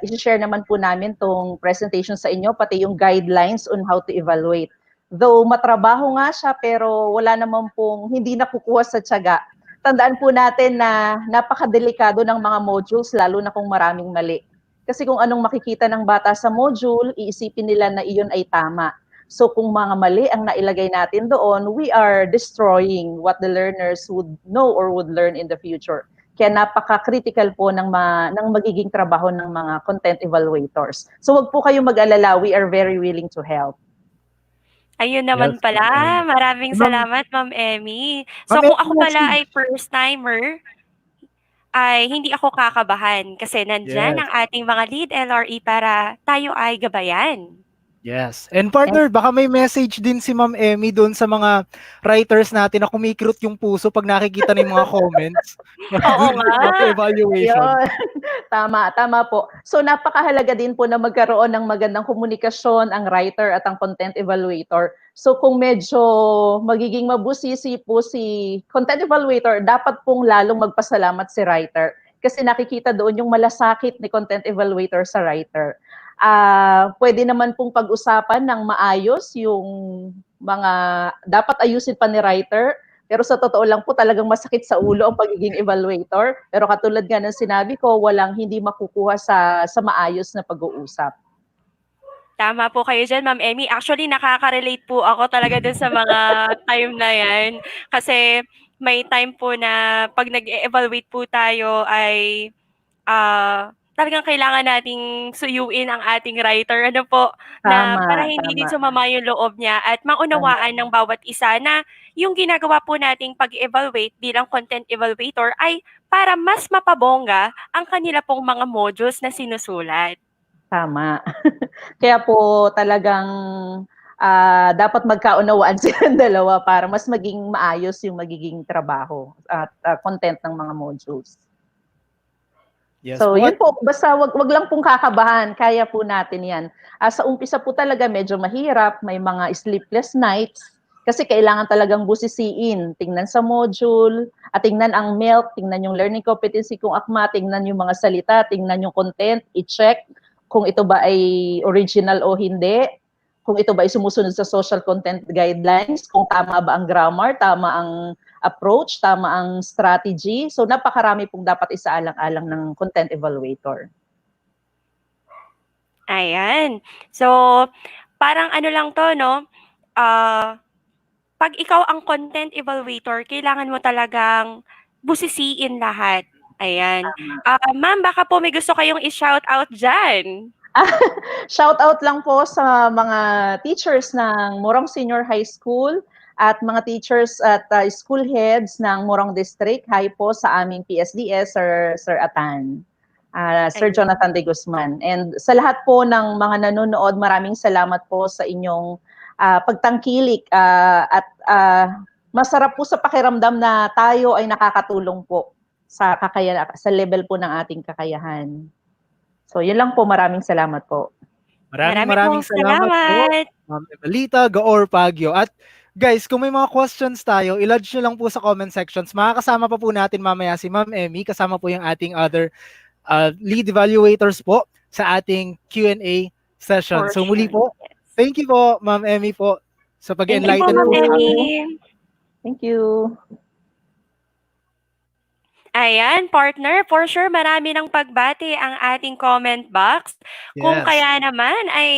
i-share naman po namin tong presentation sa inyo, pati yung guidelines on how to evaluate. Though matrabaho nga siya, pero wala naman pong hindi nakukuha sa tiyaga. Tandaan po natin na napakadelikado ng mga modules, lalo na kung maraming mali. Kasi kung anong makikita ng bata sa module, iisipin nila na iyon ay tama. So kung mga mali ang nailagay natin doon, we are destroying what the learners would know or would learn in the future. Kaya napaka-critical po ng magiging trabaho ng mga content evaluators. So wag po kayong mag-alala, we are very willing to help.
Ayun naman
Yes,
pala,
Ma'am Emmy.
maraming
Ma'am-
salamat, Ma'am Emmy. So
Ma'am
kung
Emmy,
ako pala ay first-timer, ay hindi ako kakabahan kasi nandyan
yes.
ang ating mga lead LRE para tayo ay gabayan.
Yes. And partner, baka may message din si Ma'am Emmy doon sa mga writers natin na kumikirot yung puso pag nakikita na yung mga comments.
Oo nga.
About the evaluation.
Ayun. Tama po. So napakahalaga din po na magkaroon ng magandang komunikasyon ang writer at ang content evaluator. So kung medyo magiging mabusisi po si content evaluator, dapat pong lalong magpasalamat si writer kasi nakikita doon yung malasakit ni content evaluator sa writer. Pwede naman pong pag-usapan ng maayos yung mga dapat ayusin pa ni writer. Pero sa totoo lang po, talagang masakit sa ulo ang pagiging evaluator. Pero katulad nga ng sinabi ko, walang hindi makukuha sa maayos na pag-uusap.
Tama po kayo dyan, Ma'am Emmy. Actually, nakaka-relate po ako talaga dun sa mga time na yan. Kasi may time po na pag nag-evaluate po tayo ay talagang kailangan nating suyuin ang ating writer. Ano po, na para hindi din
Tama.
sumama yung loob niya at maunawaan ng bawat isa na yung ginagawa po nating pag-evaluate bilang content evaluator ay para mas mapabongga ang kanila pong mga modules na sinusulat.
Tama. Kaya po talagang dapat magkaunawaan silang dalawa para mas maging maayos yung magiging trabaho at content ng mga modules.
Yes
So,
po.
yun po, basta wag lang pong kakabahan, kaya po natin yan. Sa umpisa po talaga medyo mahirap, may mga sleepless nights, kasi kailangan talagang busisiin, tingnan sa module, at tingnan ang milk, tingnan yung learning competency kung akma, tingnan yung mga salita, tingnan yung content, i-check kung ito ba ay original o hindi, kung ito ba ay sumusunod sa social content guidelines, kung tama ba ang grammar, tama ang approach, tama ang strategy. So napakarami pong dapat isaalang-alang ng content evaluator.
Ayan. So, parang ano lang to, no? Pag ikaw ang content evaluator, kailangan mo talagang busisiin lahat. Ayan. Ma'am, baka po may gusto kayong i-shout out dyan.
Shout out lang po sa mga teachers ng Morong Senior High School at mga teachers at school heads ng Morong District. Hi po sa aming PSDS, Sir Atan. Sir
Ayun.
Jonathan de Guzman. And sa lahat po ng mga nanonood, maraming salamat po sa inyong pagtangkilik at masarap po sa pakiramdam na tayo ay nakakatulong po sa level po ng ating kakayahan. So, yun lang po. Maraming salamat po.
Maraming salamat po, Ma'am Emelita, Gaor Pagyo. At guys, kung may mga questions tayo, ilodge nyo lang po sa comment sections. Makakasama pa po natin mamaya si Ma'am Emmy, kasama po yung ating other lead evaluators po sa ating Q&A session. So muli po, thank you po, Ma'am Emmy po, sa pag-enlighten po sa amin.
Thank you.
Ayan, partner, for sure marami ng pagbati ang ating comment box. Kung kaya naman ay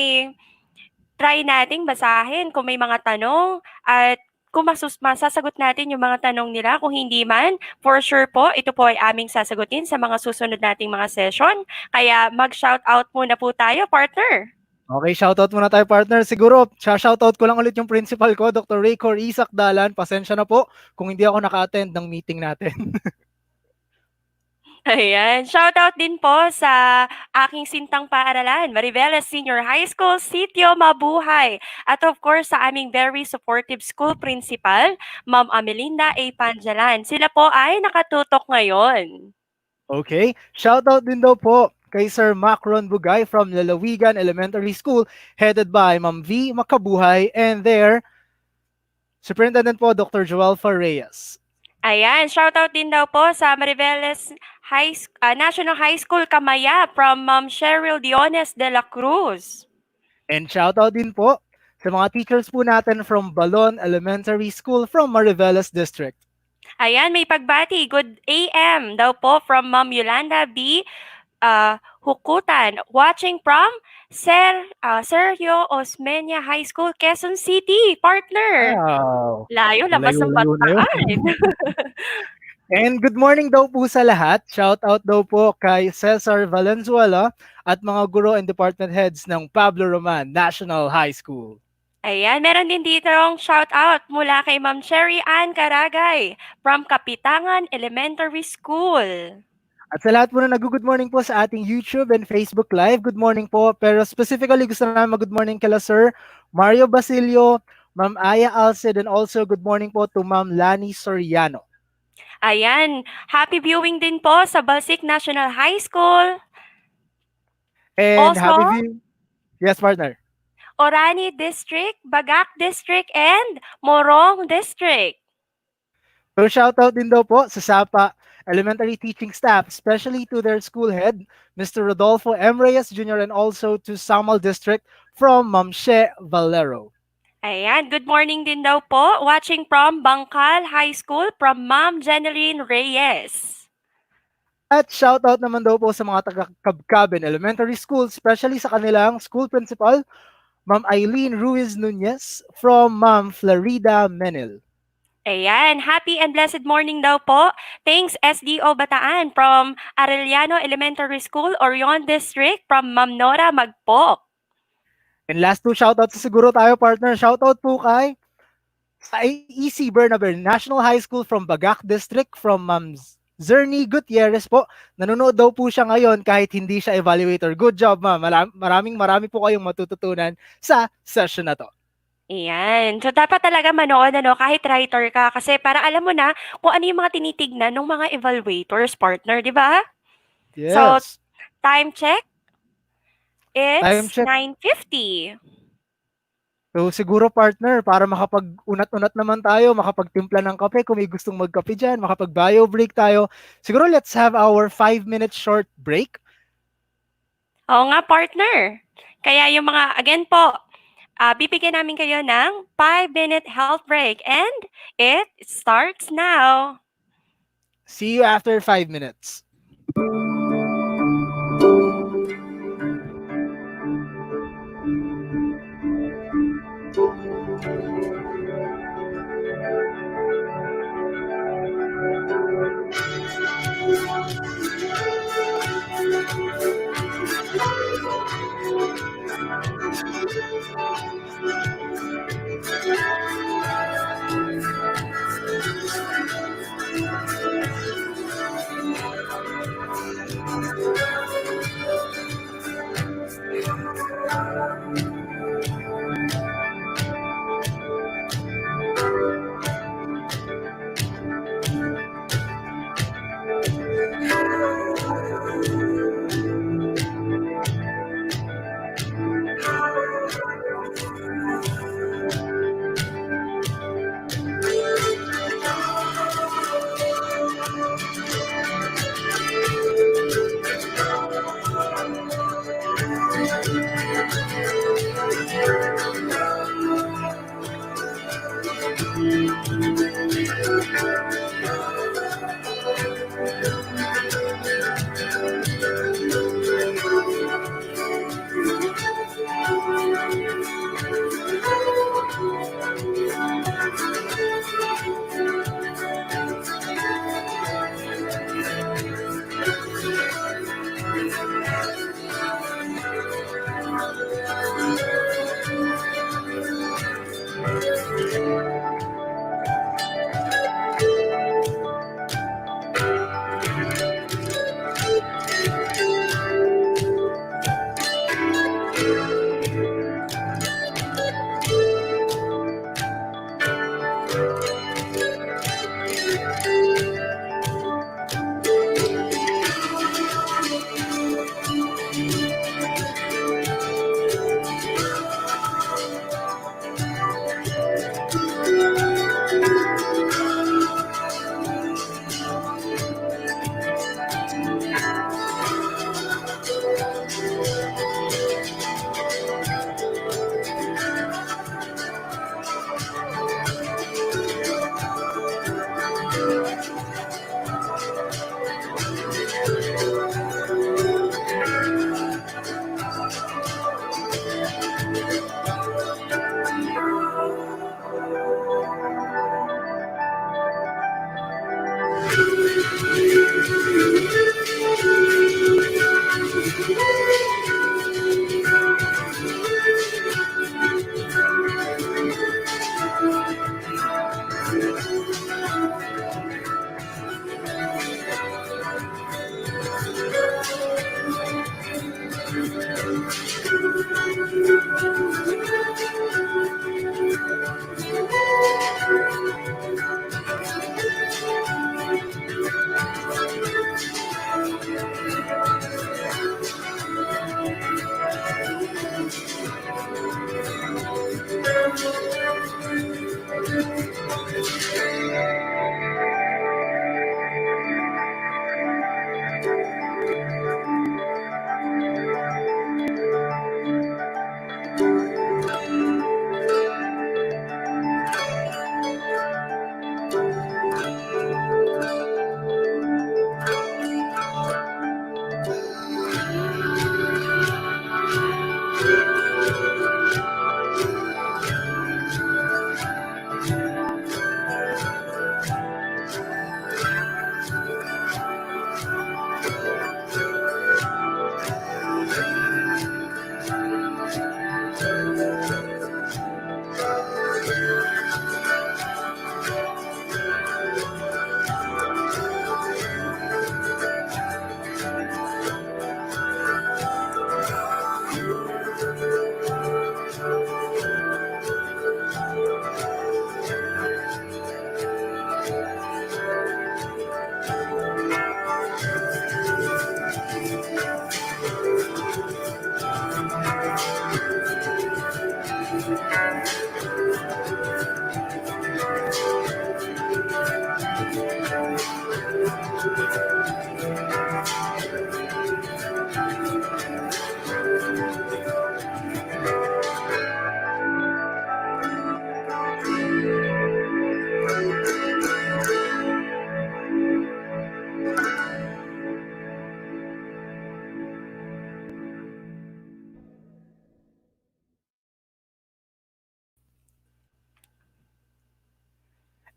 try nating basahin kung may mga tanong at kung masasagot natin yung mga tanong nila. Kung hindi man, for sure po, ito po ay aming sasagutin sa mga susunod nating mga session. Kaya mag-shoutout muna po tayo, partner.
Okay, shoutout muna tayo, partner. Siguro, shoutout ko lang ulit yung principal ko, Dr. Raycor Isak Dalan. Pasensya na po kung hindi ako naka-attend ng meeting natin.
Ayan. Shoutout din po sa aking sintang paaralan, Mariveles Senior High School, Sitio Mabuhay. At of course, sa aming very supportive school principal, Ma'am Amelinda A. Panjalan. Sila po ay nakatutok ngayon.
Okay. Shoutout din daw po kay Sir Macron Bugay from Lalawigan Elementary School, headed by Ma'am V. Makabuhay, and their Superintendent po, Dr. Joel Reyes.
Ayan, shoutout din daw po sa Mariveles National High School Kamaya from Ma'am Cheryl Diones de la Cruz.
And shoutout din po sa mga teachers po natin from Balon Elementary School from Mariveles District.
Ayan, may pagbati. Good AM daw po from Ma'am Yolanda B. Hukutan. Watching from Sergio Osmeña High School, Quezon City. Partner.
Wow.
Layo, labas ng Bataan.
And good morning daw po sa lahat. Shout out daw po kay Cesar Valenzuela at mga guro and department heads ng Pablo Roman National High School.
Ayan, meron din dito yung shout out mula kay Ma'am Sherry Ann Caragay from Kapitangan Elementary School.
At sa lahat po na nag-good morning po sa ating YouTube and Facebook Live, good morning po. Pero specifically gusto namin mag-good morning kila Sir Mario Basilio, Ma'am Aya Alcid, and also good morning po to Ma'am Lani Soriano.
Ayan, happy viewing din po sa Balsik National High School.
And
also,
happy viewing. Yes, partner.
Orani District, Bagak District, and Morong District.
So shoutout din daw po sa Sapa Elementary Teaching Staff, especially to their school head, Mr. Rodolfo M. Reyes Jr. and also to Samal District from Ma'am She Valero.
Ayan, good morning din daw po. Watching from Bangkal High School from Ma'am Jeneline Reyes.
At shoutout naman daw po sa mga taga-Kabkaben Elementary School, especially sa kanilang school principal, Ma'am Eileen Ruiz Nunez from Ma'am Florida Menil.
Ayan, happy and blessed morning daw po. Thanks SDO Bataan from Arellano Elementary School, Orion District from Ma'am Nora Magpok.
And last two shoutouts siguro tayo, partner. Shoutout po kay EC Bernabe National High School from Bagak District from Ma'am Zerny Gutierrez po. Nanonood daw po siya ngayon kahit hindi siya evaluator. Good job, ma'am. Marami po kayong matututunan sa session na to.
Ayan. So, dapat talaga manood, kahit writer ka. Kasi para alam mo na kung ano yung mga tinitignan ng mga evaluators, partner, di ba?
Yes.
So, time check. It's 9:50.
So, siguro, partner, para makapag-unat-unat naman tayo, makapagtimpla ng kape, kung may gustong magkape dyan, makapag-bio break tayo, siguro let's have our 5-minute short break.
Oo nga, partner. Kaya yung mga, again po, Bibigyan namin kayo ng 5-minute health break and it starts now.
See you after 5 minutes.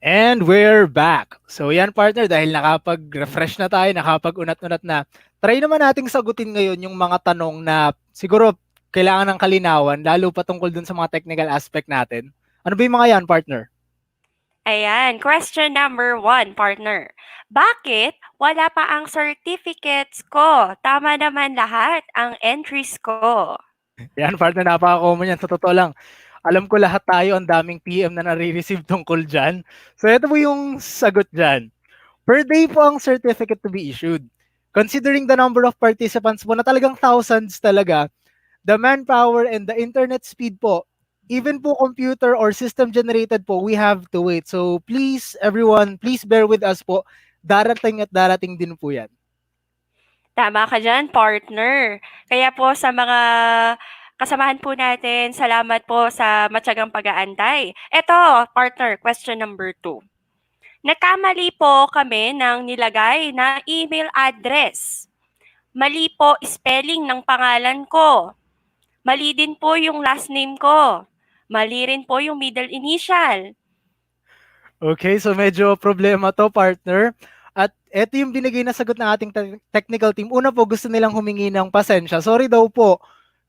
And we're back. So yan partner, dahil nakapag-refresh na tayo, nakapag-unat-unat na, try naman nating sagutin ngayon yung mga tanong na siguro kailangan ng kalinawan, lalo pa tungkol dun sa mga technical aspect natin. Ano ba yung mga yan, partner?
Ayan, question number 1, partner. Bakit wala pa ang certificates ko? Tama naman lahat ang entries ko.
Yan, partner, napaka-common yan. Sa totoo lang, alam ko lahat tayo, ang daming PM na nare-receive tungkol dyan. So ito po yung sagot dyan. Per day po ang certificate to be issued. Considering the number of participants po na talagang thousands talaga, the manpower and the internet speed po, even po computer or system generated po, we have to wait. So please, everyone, please bear with us po. Darating at darating din po yan.
Tama ka dyan, partner. Kaya po sa mga kasamahan po natin, salamat po sa matyagang pag-aantay. Eto, partner, question number 2. Nagkamali po kami ng nilagay na email address. Mali po spelling ng pangalan ko. Mali din po yung last name ko. Mali rin po yung middle initial.
Okay, so medyo problema to, partner. At eto yung binigay na sagot ng ating technical team. Una po, gusto nilang humingi ng pasensya. Sorry daw po,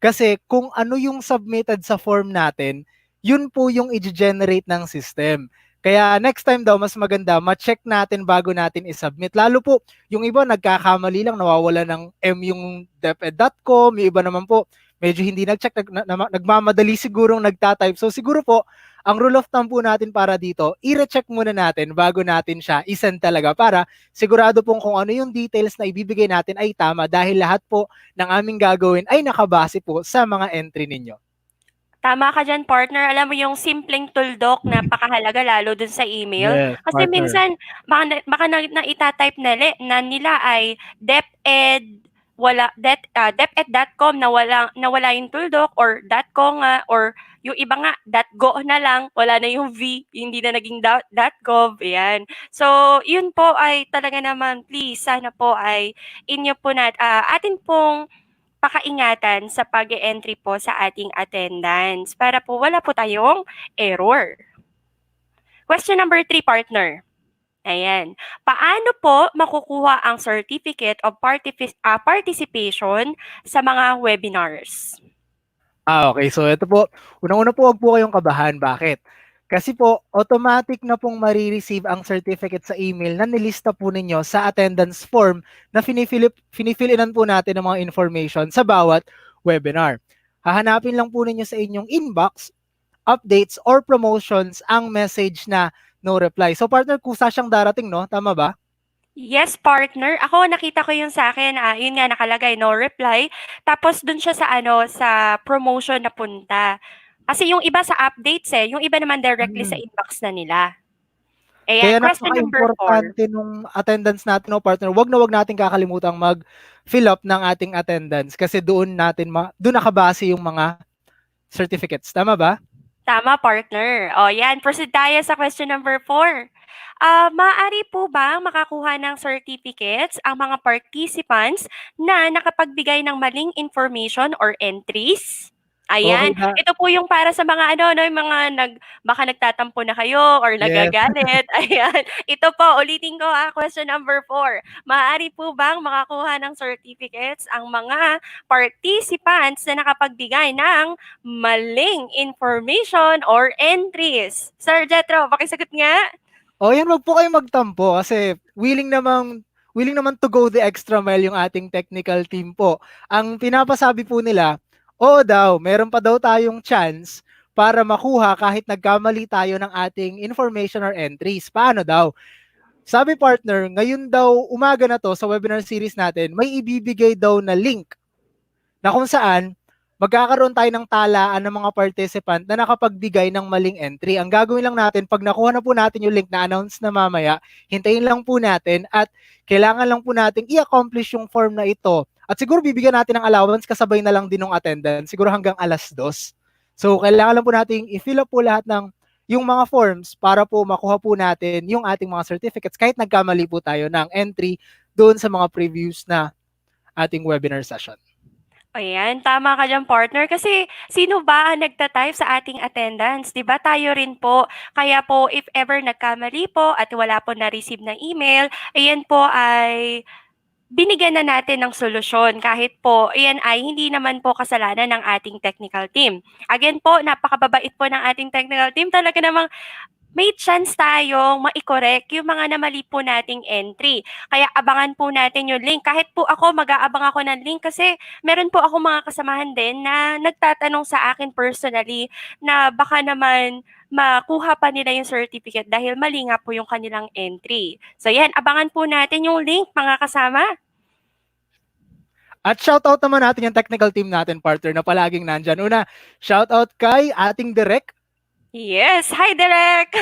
kasi kung ano yung submitted sa form natin, yun po yung i-generate ng system. Kaya next time daw, mas maganda, ma-check natin bago natin i-submit. Lalo po, yung iba nagkakamali lang, nawawala ng M yung deped.com, yung iba naman po, medyo hindi nag-check, nagmamadali sigurong nagtatype. So siguro po, ang rule of thumb po natin para dito, i-recheck muna natin bago natin siya isend talaga para sigurado pong kung ano yung details na ibibigay natin ay tama dahil lahat po ng aming gagawin ay nakabase po sa mga entry ninyo.
Tama ka dyan, partner. Alam mo yung simpleng tuldok, napakahalaga lalo dun sa email.
Yes,
Kasi
partner.
minsan, baka na itatype na nila ay deped, deped.com na wala yung tuldok or .co nga or yung iba nga .go na lang, wala na yung V, hindi na naging .gov, ayan. So, yun po ay talaga naman, please, sana po ay inyo po atin pong pakaingatan sa pag-e-entry po sa ating attendance para po wala po tayong error. Question number 3, partner. Ayan. Paano po makukuha ang Certificate of Participation sa mga webinars?
Okay. So ito po, unang-una po, wag po kayong kabahan. Bakit? Kasi po, automatic na pong marireceive ang certificate sa email na nilista po ninyo sa attendance form na finifill-inan po natin ng mga information sa bawat webinar. Hahanapin lang po ninyo sa inyong inbox, updates, or promotions ang message na no reply. So partner, kusa siyang darating, no? Tama ba?
Yes, partner. Ako nakita ko yung sa akin, yun nga nakalagay no reply. Tapos dun siya sa promotion na punta. Kasi yung iba sa updates yung iba naman directly sa inbox na nila. Ayan,
Kaya
question number 4.
napaka-importante nung attendance natin, no, partner. Wag na wag natin kakalimutang mag-fill up ng ating attendance kasi doon doon nakabase yung mga certificates. Tama ba?
Tama, partner. O yan, proceed tayo sa question number 4. Maaari po ba makakuha ng certificates ang mga participants na nakapagbigay ng maling information or entries?
Okay
Ayan,
na.
ito po yung para sa mga yung mga baka nagtatampo na kayo or
Yes.
nagagalit. Ayan, ito po, ulitin ko question number 4. Maaari po bang makakuha ng certificates ang mga participants na nakapagbigay ng maling information or entries? Sir Jetro, pakisagot nga.
O yan, wag po kayong magtampo kasi willing naman to go the extra mile yung ating technical team po. Ang pinapasabi po nila, oo daw, meron pa daw tayong chance para makuha kahit nagkamali tayo ng ating information or entries. Paano daw? Sabi partner, ngayon daw umaga na to sa webinar series natin, may ibibigay daw na link na kung saan magkakaroon tayo ng talaan ng mga participant na nakapagbigay ng maling entry. Ang gagawin lang natin, pag nakuha na po natin yung link na announce na mamaya, hintayin lang po natin at kailangan lang po natin i-accomplish yung form na ito. At siguro bibigyan natin ng allowance kasabay na lang din ng attendance, siguro hanggang 2:00. So kailangan lang po natin i-fill up po lahat ng yung mga forms para po makuha po natin yung ating mga certificates kahit nagkamali po tayo ng entry doon sa mga previews na ating webinar session.
Ayan, tama ka diyan partner kasi sino ba ang nagta-type sa ating attendance, 'di ba tayo rin po. Kaya po if ever nagkamali po at wala po na-receive na email, ayan po ay binigyan na natin ng solusyon kahit po ayan ay hindi naman po kasalanan ng ating technical team. Again po, napakababait po ng ating technical team. Talaga namang may chance tayong mai-correct yung mga namali po nating entry. Kaya abangan po natin yung link. Kahit po ako, mag-aabang ako ng link kasi meron po ako mga kasamahan din na nagtatanong sa akin personally na baka naman makuha pa nila yung certificate dahil mali nga po yung kanilang entry. So yan, abangan po natin yung link mga kasama.
At shoutout naman natin yung technical team natin, partner, na palaging nandyan. Una, shoutout kay ating direct.
Yes, hi Derek!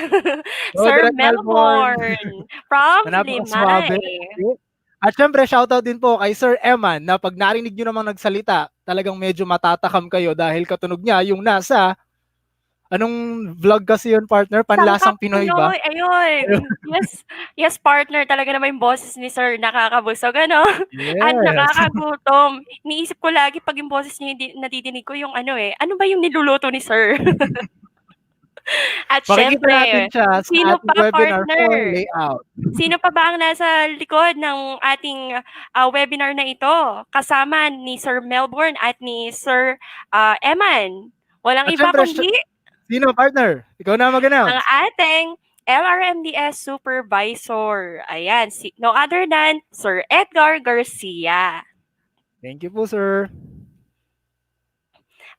Oh,
Sir
Direct Melbourne.
Melbourne from
Na
Limay.
napakaswabe. At syempre, shoutout din po kay Sir Eman na pag narinig nyo namang nagsalita, talagang medyo matatakam kayo dahil katunog niya yung nasa, anong vlog kasi yun, partner?
Sangkap
Panlasang Pinoy ba?
Pinoy, ayun. Yes, yes partner, talaga naman yung boses ni Sir nakakabusog ano, at
Yes.
nakakagutom. Iniisip ko lagi 'pag yung boses niya nadidinig ko yung ano, ano ba yung niluluto ni Sir? At
Makikita natin
siyempre,
siya sa
sino
ating
pa
webinar for
partner?
layout.
Sino pa ba ang nasa likod ng ating, webinar na ito? Kasama ni Sir Melbourne at ni Sir, Eman. Walang
At
iba
syempre,
kundi
sino, partner? Ikaw na
ang
mag-announce.
ating LRMDS Supervisor. Ayan, no other than Sir Edgar Garcia.
Thank you po, sir.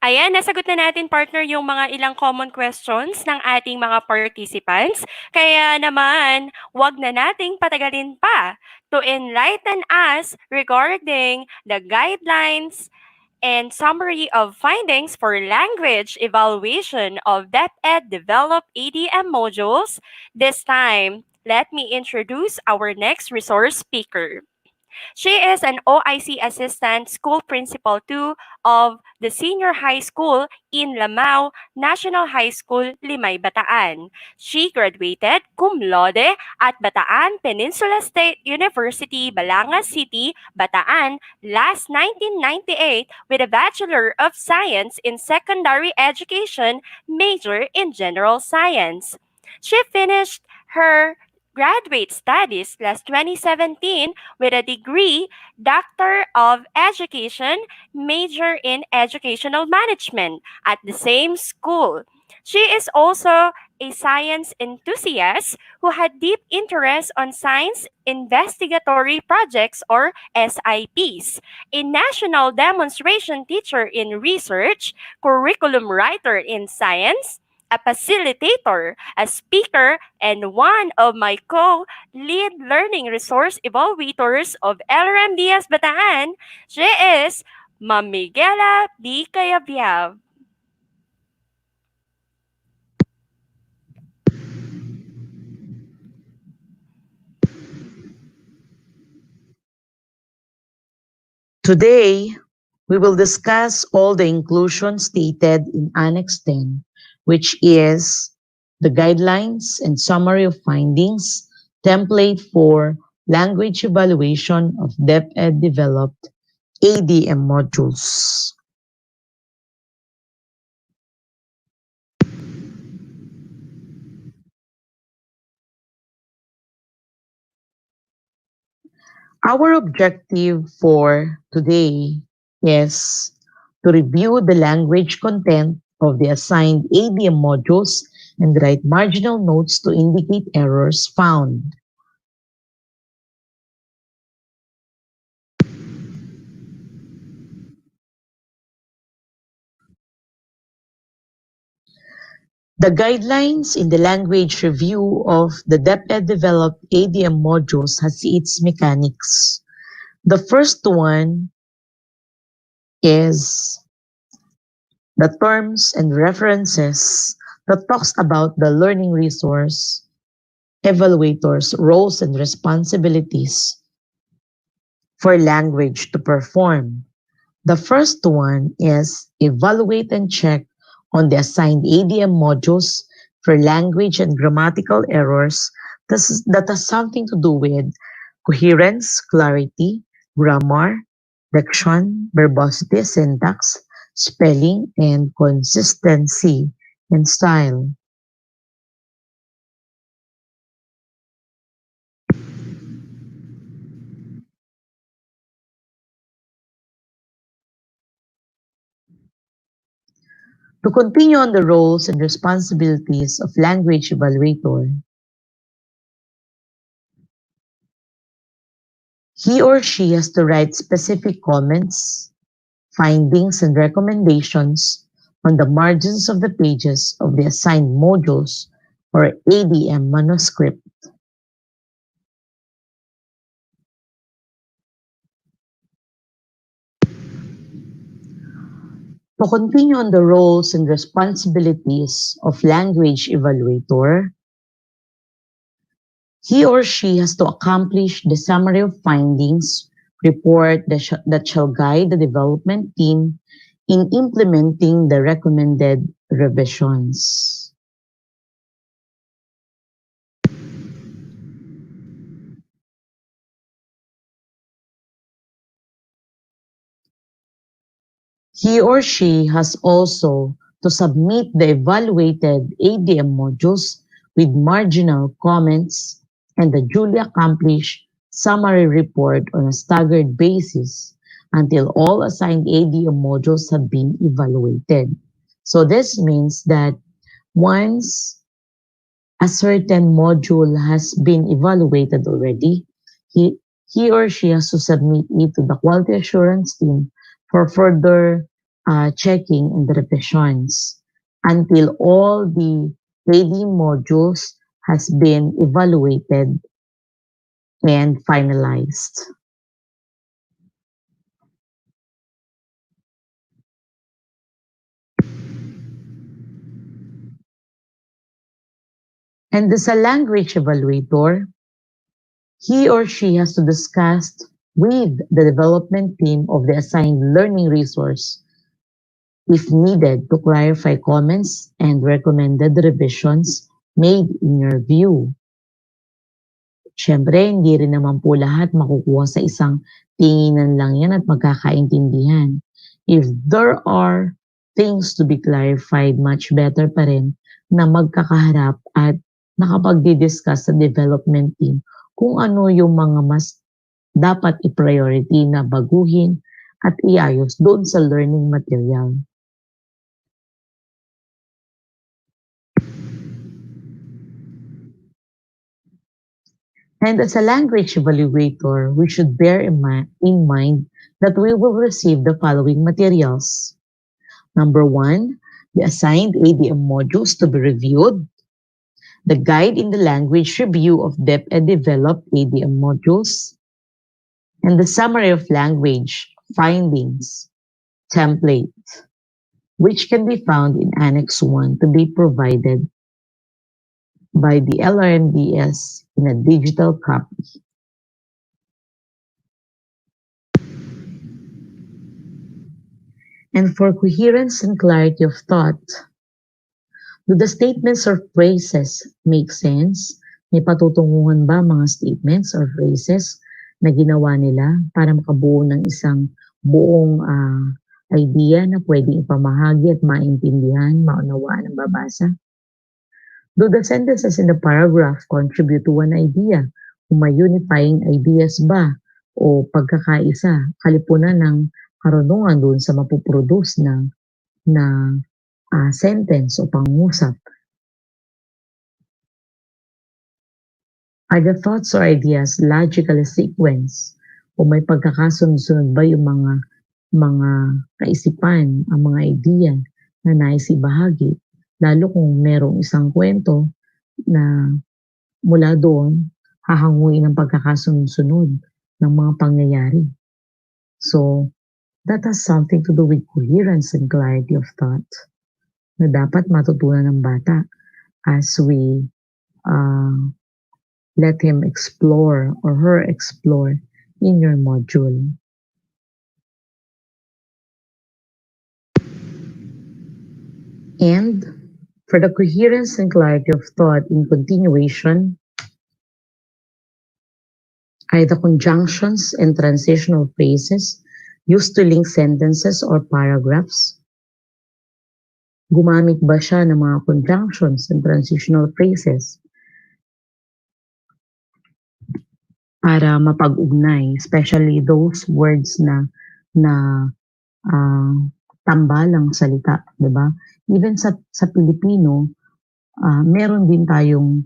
Ayan, nasagot na natin partner yung mga ilang common questions ng ating mga participants. Kaya naman, wag na nating patagalin pa to enlighten us regarding the guidelines and summary of findings for language evaluation of DepEd developed ADM modules. This time, let me introduce our next resource speaker. She is an OIC Assistant School Principal 2 of the Senior High School in Lamau National High School, Limay, Bataan. She graduated cum laude at Bataan Peninsula State University, Balanga City, Bataan last 1998 with a Bachelor of Science in Secondary Education, major in General Science. She finished her graduate studies last 2017 with a degree Doctor of Education, major in Educational Management at the same school. She is also a science enthusiast who had deep interest on science investigatory projects or SIPs, a national demonstration teacher in research, curriculum writer in science, a facilitator, a speaker, and one of my co-lead learning resource evaluators of LRMDS-Bataan. She is Ma'am Miguela B. Cayabyab.
Today, we will discuss all the inclusions stated in Annex 10, which is the guidelines and summary of findings, template for language evaluation of DepEd developed ADM modules. Our objective for today is to review the language content of the assigned ADM modules and write marginal notes to indicate errors found. The guidelines in the language review of the DepEd developed ADM modules has its mechanics. The first one is the terms and references that talks about the learning resource, evaluators, roles and responsibilities for language to perform. The first one is evaluate and check on the assigned ADM modules for language and grammatical errors that has something to do with coherence, clarity, grammar, diction, verbosity, syntax, spelling, and consistency in style. To continue on the roles and responsibilities of language evaluator, he or she has to write specific comments, findings, and recommendations on the margins of the pages of the assigned modules or ADM manuscript. To continue on the roles and responsibilities of language evaluator, he or she has to accomplish the summary of findings report that shall guide the development team in implementing the recommended revisions. He or she has also to submit the evaluated ADM modules with marginal comments and the duly accomplished summary report on a staggered basis until all assigned ADM modules have been evaluated. So this means that once a certain module has been evaluated already, he or she has to submit it to the quality assurance team for further checking and revisions until all the AD modules has been evaluated and finalized. And as a language evaluator, he or she has to discuss with the development team of the assigned learning resource if needed to clarify comments and recommended revisions made in your view. Siyempre, hindi rin naman po lahat makukuha sa isang tinginan lang yan at magkakaintindihan. If there are things to be clarified, much better pa rin na magkakaharap at nakapagdi-discuss sa development team kung ano yung mga mas dapat i-priority na baguhin at iayos doon sa learning material. And as a language evaluator, we should bear in mind that we will receive the following materials. Number 1, the assigned ADM modules to be reviewed, the guide in the language review of depth and developed ADM modules, and the summary of language findings template, which can be found in Annex 1 to be provided by the LRMDS in a digital copy. And for coherence and clarity of thought, do the statements or phrases make sense? May patutunguhan ba mga statements or phrases na ginawa nila para makabuo ng isang buong idea na pwedeng ipamahagi at maintindihan, maunawaan ng babasa? Do the sentences in the paragraph contribute to one idea? O may unifying ideas ba? O pagkakaisa, kalipunan ng karunungan doon sa mapuproduce na sentence o pangusap? Are the thoughts or ideas logically sequenced? O may pagkakasunod-sunod ba yung mga kaisipan, ang mga idea na nais ibahagi? Lalo kung merong isang kwento na mula doon, hahanguin ang pagkakasunod-sunod ng mga pangyayari. So, that has something to do with coherence and clarity of thought na dapat matutunan ng bata as we let him explore or her explore in your module. And for the coherence and clarity of thought in continuation are the conjunctions and transitional phrases Used to link sentences or paragraphs? Gumamit ba siya ng mga conjunctions and transitional phrases para mapag-ugnay, especially those words na tambalang salita, 'di ba? Even sa Pilipino, meron din tayong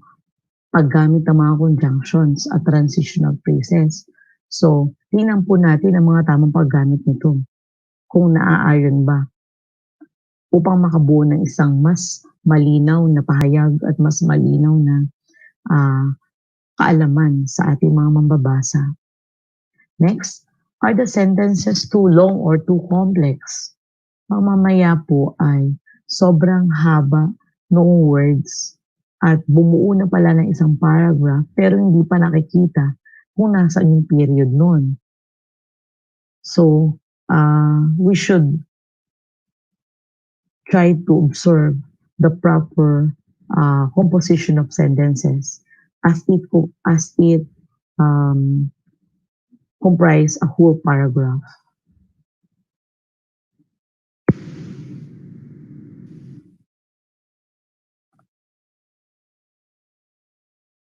paggamit ng mga conjunctions at transitional phrases. So, tingnan po natin ang mga tamang paggamit nito, kung naaayon ba upang makabuo ng isang mas malinaw na pahayag at mas malinaw na kaalaman sa ating mga mambabasa. Next, are the sentences too long or too complex? Mamamaya po ay sobrang haba ng words at bumuo na pala ng isang paragraph pero hindi pa nakikita kung nasaan yung period nun. So, we should try to observe the proper composition of sentences as it comprise a whole paragraph.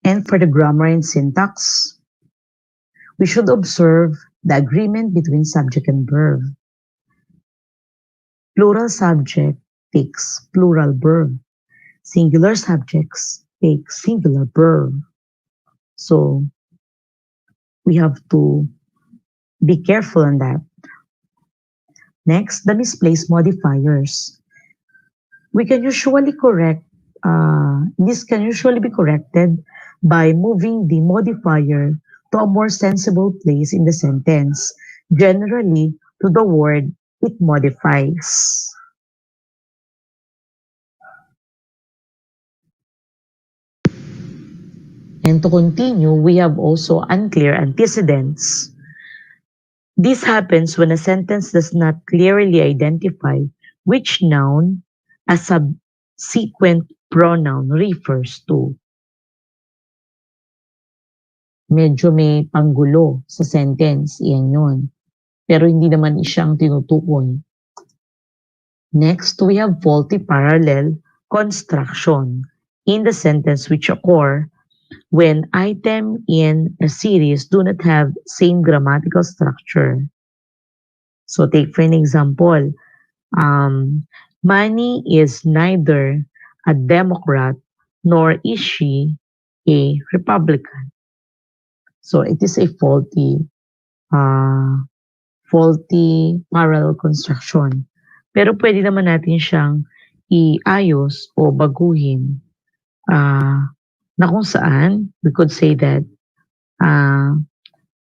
And for the grammar and syntax, we should observe the agreement between subject and verb. Plural subject takes plural verb. Singular subjects take singular verb. So we have to be careful on that. Next, the misplaced modifiers. This can usually be corrected by moving the modifier to a more sensible place in the sentence, generally to the word it modifies. And to continue, we have also unclear antecedents. This happens when a sentence does not clearly identify which noun a subsequent pronoun refers to. Medyo may panggulo sa sentence, iyan yun. Pero hindi naman siyang tinutukoy. Next, we have faulty parallel construction in the sentence which occur when items in a series do not have same grammatical structure. So take for an example, Manny is neither a Democrat nor is she a Republican. So it is a faulty parallel construction. Pero pwede naman natin siyang iayos o baguhin na kung saan we could say that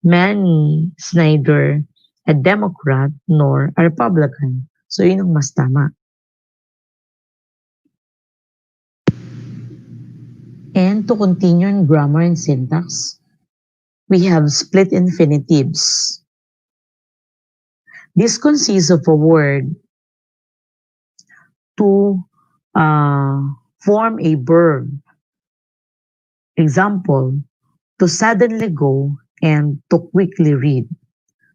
Manny is neither a Democrat nor a Republican. So yun ang mas tama. And to continue in grammar and syntax, we have split infinitives. This consists of a word to form a verb. Example, to suddenly go and to quickly read.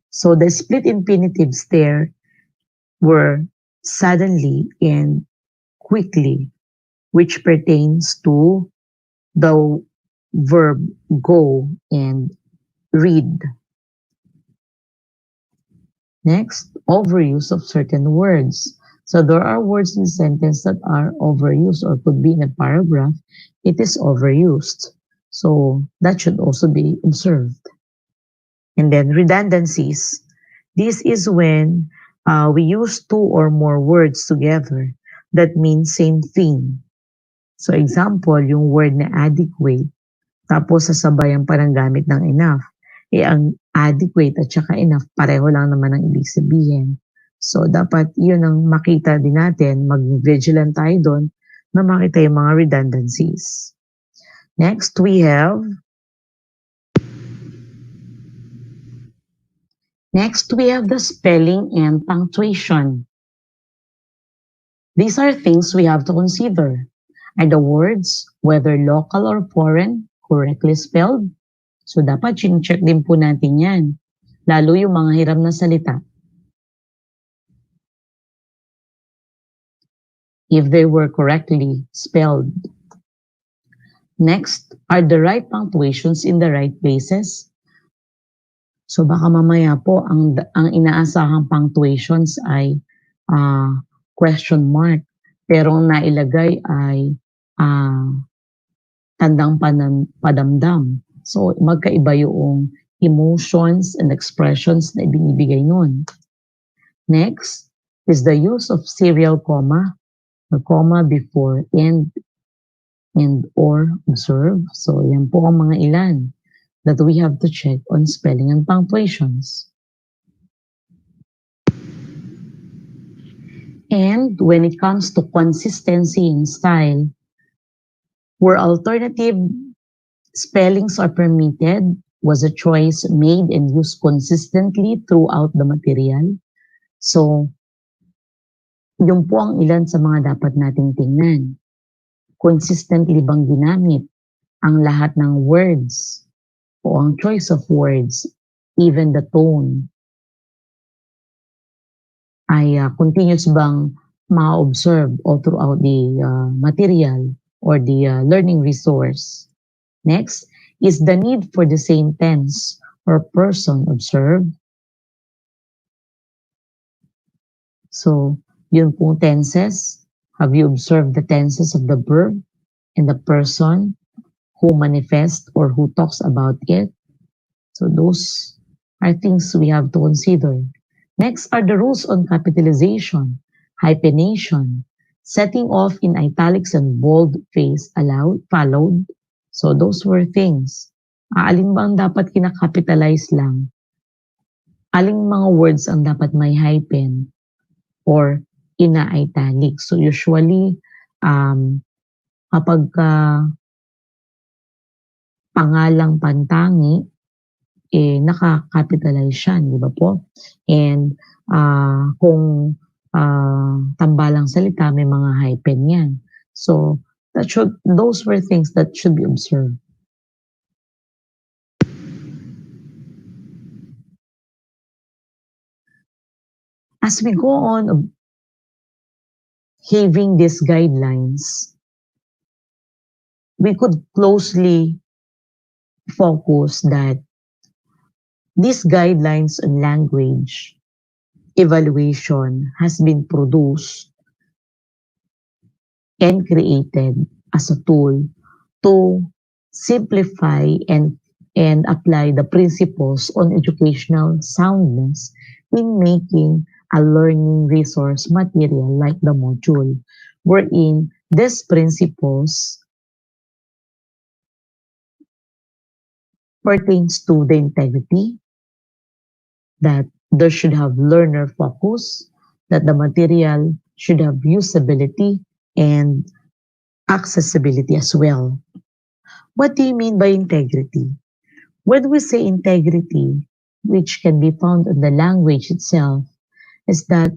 So the split infinitives there were suddenly and quickly, which pertains to the verb go and read. Next, overuse of certain words. So there are words in a sentence that are overused or could be in a paragraph. It is overused. So that should also be observed. And then redundancies. This is when we use two or more words together that mean same thing. So example, yung word na adequate, tapos sasabayan pa ng gamit ng enough. Ang adequate at saka enough, pareho lang naman ang ibig sabihin. So dapat yun ang makita din natin, mag-vigilant tayo doon na makita yung mga redundancies. Next, we have the spelling and punctuation. These are things we have to consider. Are the words, whether local or foreign, correctly spelled? So dapat check din po natin yan. Lalo yung mga hiram na salita. if they were correctly spelled. Next, are the right punctuations in the right places? So baka mamaya po ang inaasahang punctuations ay question mark, pero ang nailagay ay tandang padamdam. So magkaiba yung emotions and expressions na ibinibigay nun. Next is the use of serial comma, the comma before and or observe. So yan po ang mga ilan that we have to check on spelling and punctuations. And when it comes to consistency in style, where alternative spellings are permitted, was a choice made and used consistently throughout the material. So, yun po ang ilan sa mga dapat nating tingnan. Consistently bang ginamit ang lahat ng words o ang choice of words, even the tone, ay continuous bang ma-observe all throughout the material or the learning resource. Next is the need for the same tense or person observed. So, yun pong tenses. Have you observed the tenses of the verb and the person who manifests or who talks about it? So those are things we have to consider. Next are the rules on capitalization, hyphenation, setting off in italics and bold face followed. So those were things. Alin ba ang dapat kinakapitalize lang? Aling mga words ang dapat may hyphen or ina-italic. So usually, kapag pangalang pantangi, naka-capitalize siya, di ba po? And kung tambalang salita, may mga hyphen yan. So those were things that should be observed. As we go on having these guidelines, we could closely focus that these guidelines on language evaluation has been produced and created as a tool to simplify and apply the principles on educational soundness in making a learning resource material like the module, wherein these principles pertains to the integrity, that there should have learner focus, that the material should have usability and accessibility as well. What do you mean by integrity? When we say integrity, which can be found in the language itself, is that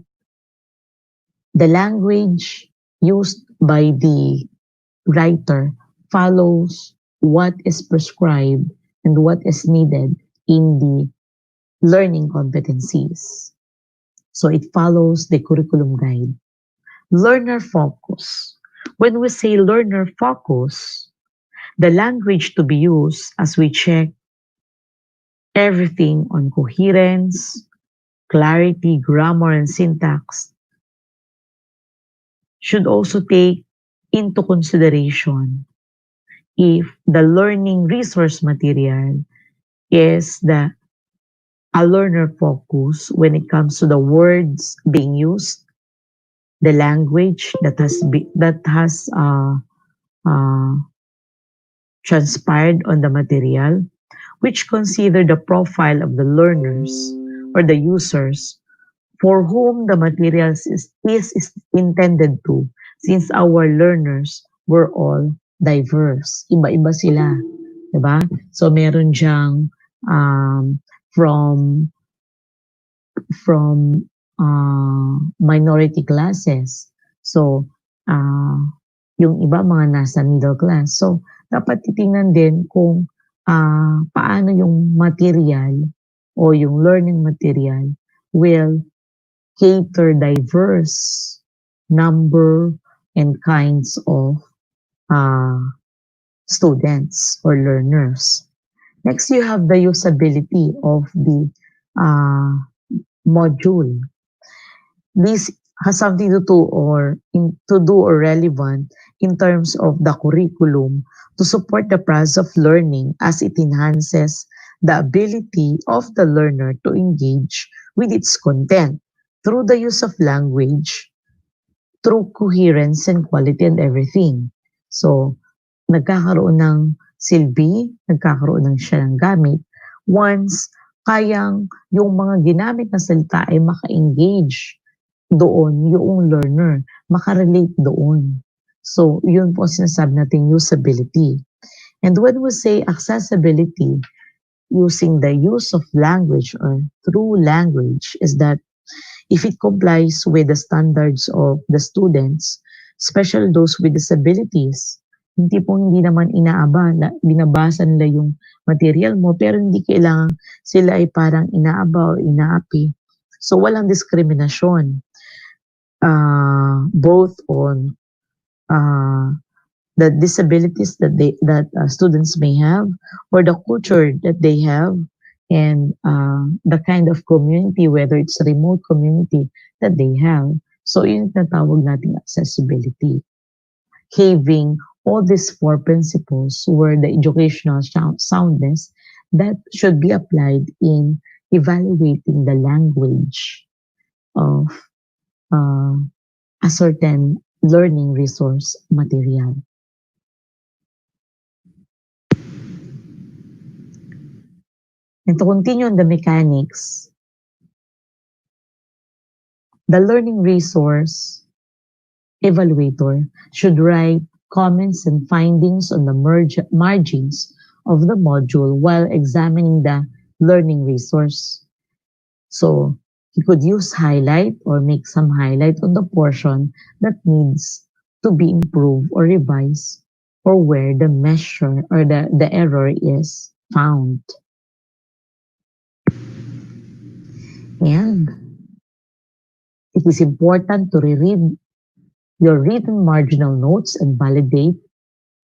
the language used by the writer follows what is prescribed and what is needed in the learning competencies. So it follows the curriculum guide. Learner focus. When we say learner focus, the language to be used as we check everything on coherence, clarity, grammar, and syntax should also take into consideration if the learning resource material is a learner focus when it comes to the words being used, the language that has transpired on the material, which consider the profile of the learners or the users for whom the materials is intended to, since our learners were all diverse. Iba-iba sila, diba? So meron diyang from minority classes. So yung iba mga nasa middle class. So dapat titingnan din kung paano yung material o yung learning material will cater diverse number and kinds of students or learners. Next, you have the usability of the module. This has something to do or relevant in terms of the curriculum to support the process of learning as it enhances the ability of the learner to engage with its content through the use of language, through coherence and quality and everything. So, nagkakaroon ng silbi, nagkakaroon ng siya ng gamit once kayang yung mga ginamit na salita ay maka-engage doon yung learner, makarelate doon. So, yun po sinasabi natin usability. And when we say accessibility, using the use of language or through language is that if it complies with the standards of the students, especially those with disabilities, hindi naman inaaba, binabasa nila yung material mo, pero hindi kailangan sila ay parang inaaba o inaapi. So, walang diskriminasyon. Both on the disabilities that students may have or the culture that they have and the kind of community, whether it's a remote community that they have. So yun yung tawag nating accessibility. Having all these four principles were the educational soundness that should be applied in evaluating the language of a certain learning resource material. And to continue on the mechanics, the learning resource evaluator should write comments and findings on the margins of the module while examining the learning resource. So he could use highlight or make some highlight on the portion that needs to be improved or revised or where the measure or the error is found. And it is important to reread your written marginal notes and validate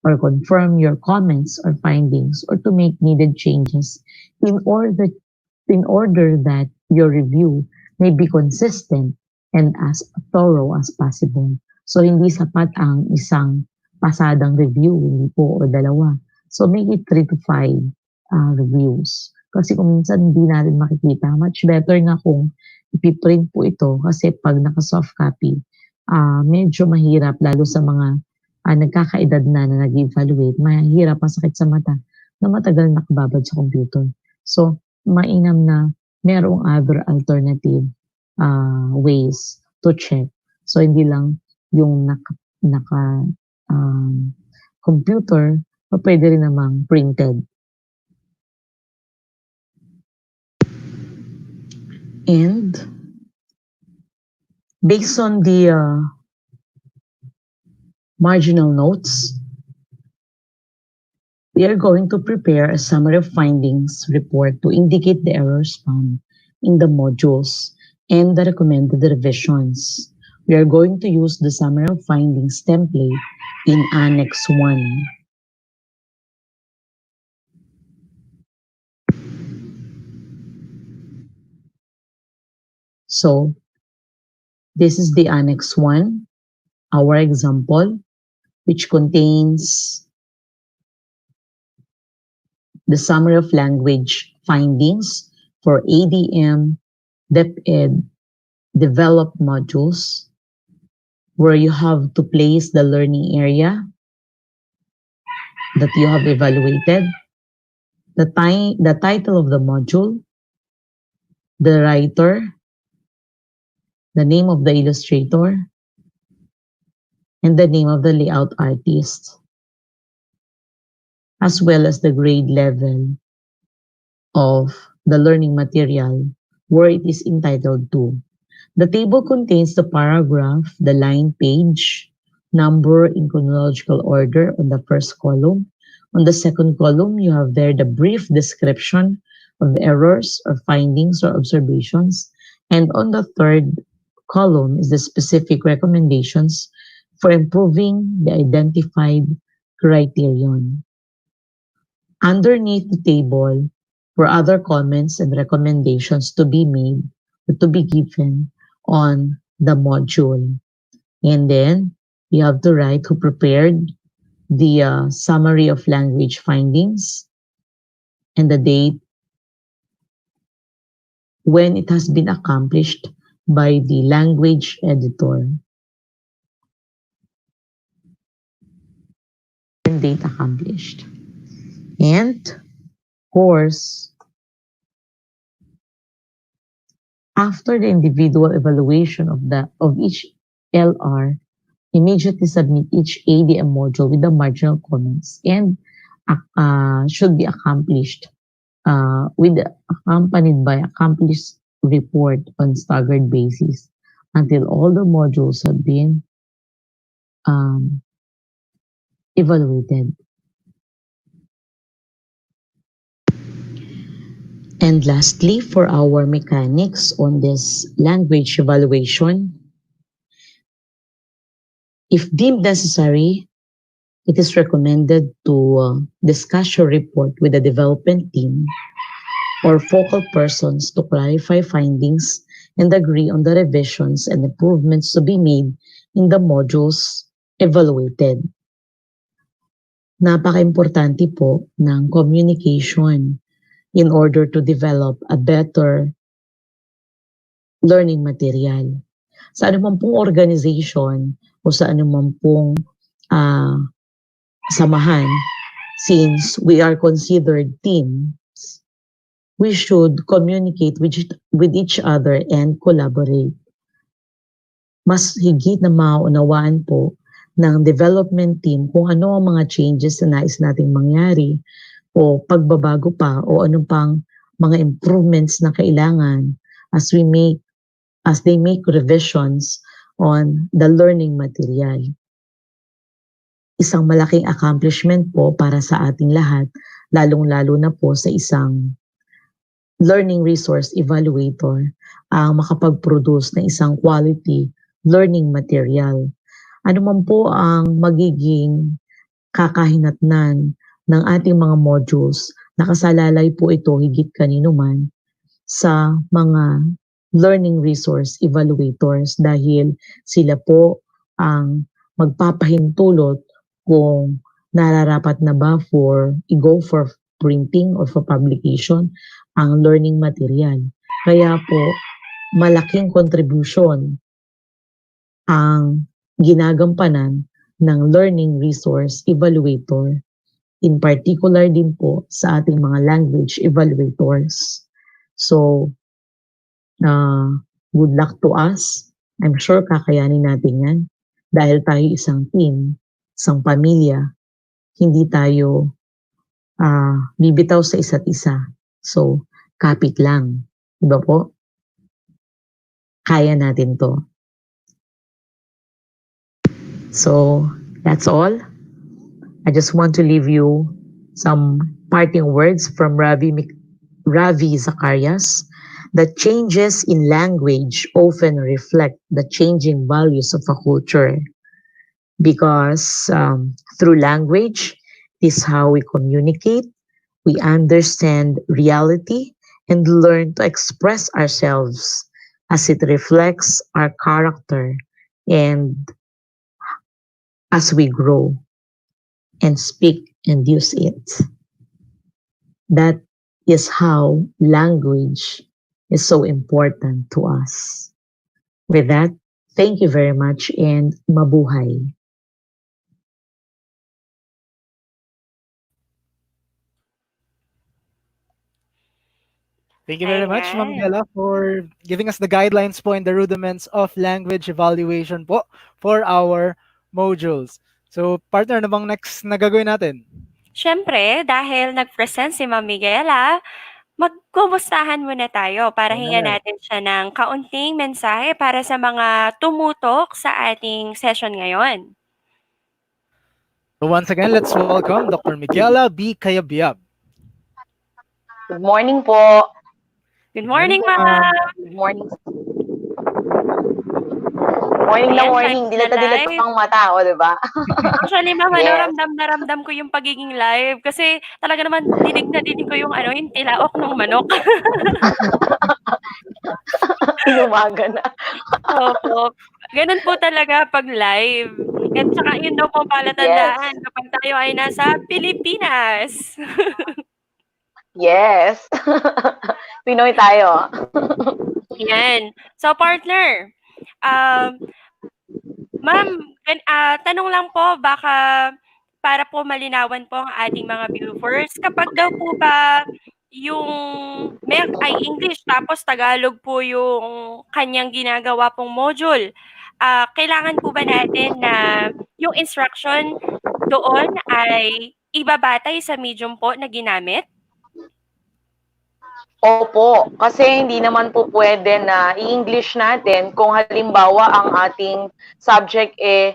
or confirm your comments or findings or to make needed changes in order that your review may be consistent and as thorough as possible. So, hindi sapat ang isang pasadang review, hindi po, o dalawa. So, make it 3 to 5 reviews. Kasi kung minsan hindi natin makikita, much better na kung ipiprint po ito kasi pag naka-soft copy, medyo mahirap lalo sa mga nagkakaedad na nag-evaluate, mahirap, masakit sa mata na matagal nakababad sa computer. So, mainam na merong other alternative ways to check. So, hindi lang yung computer, o pwede rin namang printed. And based on the marginal notes, we are going to prepare a summary of findings report to indicate the errors found in the modules and the recommended revisions. We are going to use the summary of findings template in Annex 1. So, this is the Annex 1, our example, which contains the summary of language findings for ADM, DepEd, developed modules, where you have to place the learning area that you have evaluated, the title of the module, the writer, the name of the illustrator, and the name of the layout artist, as well as the grade level of the learning material where it is entitled to. The table contains the paragraph, the line page, number in chronological order on the first column. On the second column, you have there the brief description of the errors or findings or observations. And on the third column is the specific recommendations for improving the identified criterion. Underneath the table were other comments and recommendations to be made or to be given on the module. And then you have to write who prepared the summary of language findings and the date when it has been accomplished by the language editor. And date accomplished. And of course, after the individual evaluation of each LR, immediately submit each ADM module with the marginal comments and should be accomplished with accompanied by accomplished report on staggered basis until all the modules have been evaluated. And lastly, for our mechanics on this language evaluation, if deemed necessary, it is recommended to discuss your report with the development team or focal persons to clarify findings and agree on the revisions and improvements to be made in the modules evaluated. Napaka-importante po ng communication in order to develop a better learning material. Sa anumang pong organization o sa anumang pong samahan, since we are considered teams, we should communicate with each other and collaborate. Mas higit na maunawaan po ng development team kung ano ang mga changes na nais nating mangyari o pagbabago pa o anong pang mga improvements na kailangan as they make revisions on the learning material. Isang malaking accomplishment po para sa ating lahat, lalong-lalo na po sa isang learning resource evaluator ang makapag-produce ng isang quality learning material. Ano man po ang magiging kakahinatnan ng ating mga modules, nakasalalay po ito higit kanino man sa mga learning resource evaluators dahil sila po ang magpapahintulot kung nararapat na ba i-go for printing or for publication ang learning material. Kaya po, malaking contribution ang ginagampanan ng learning resource evaluator, in particular din po sa ating mga language evaluators. So, good luck to us. I'm sure kakayanin natin yan dahil tayo isang team, isang pamilya, hindi tayo bibitaw sa isa't isa. So, kapit lang. Diba po? Kaya natin to. So, that's all. I just want to leave you some parting words from Ravi Zacharias. The changes in language often reflect the changing values of a culture because through language is how we communicate, we understand reality, and learn to express ourselves as it reflects our character and as we grow and speak and use it. That is how language is so important to us. With that, thank you very much and mabuhay.
Thank you very much, Ma'am
Ayan.
Bella, for giving us the guidelines po and the rudiments of language evaluation po for our modules. So, partner, ano bang next na gagawin natin?
Siyempre, dahil nag-present si Ma'am Miguela, magkumustahan muna tayo para hingan natin siya ng kaunting mensahe para sa mga tumutok sa ating session ngayon.
So once again, let's welcome Dr. Miguela B. Kayabyab.
Good morning po.
Good morning,
po,
Ma'am.
Good morning. Morning na
Ayan,
morning,
live na
dilat-dilat
live.
pang mata, o, diba?
Actually, ma'am,
Yes.
ramdam na ramdam ko yung pagiging live kasi talaga naman dinig na dinig ko yung yung tilaok ng manok.
Inumaga na.
Opo. Ganun po talaga 'pag live. At saka yun daw po
Yes.
palatandaan kapag tayo ay nasa Pilipinas.
Yes. Pinoy tayo.
Yan. So partner, um, ma'am, tanong lang po baka para po malinawan po ang ating mga viewers, kapag daw po ba yung ay English tapos Tagalog po yung kanyang ginagawa pong module, kailangan po ba natin na yung instruction doon ay ibabatay sa medium po na ginamit?
Opo, kasi hindi naman po pwede na i-English natin kung halimbawa ang ating subject in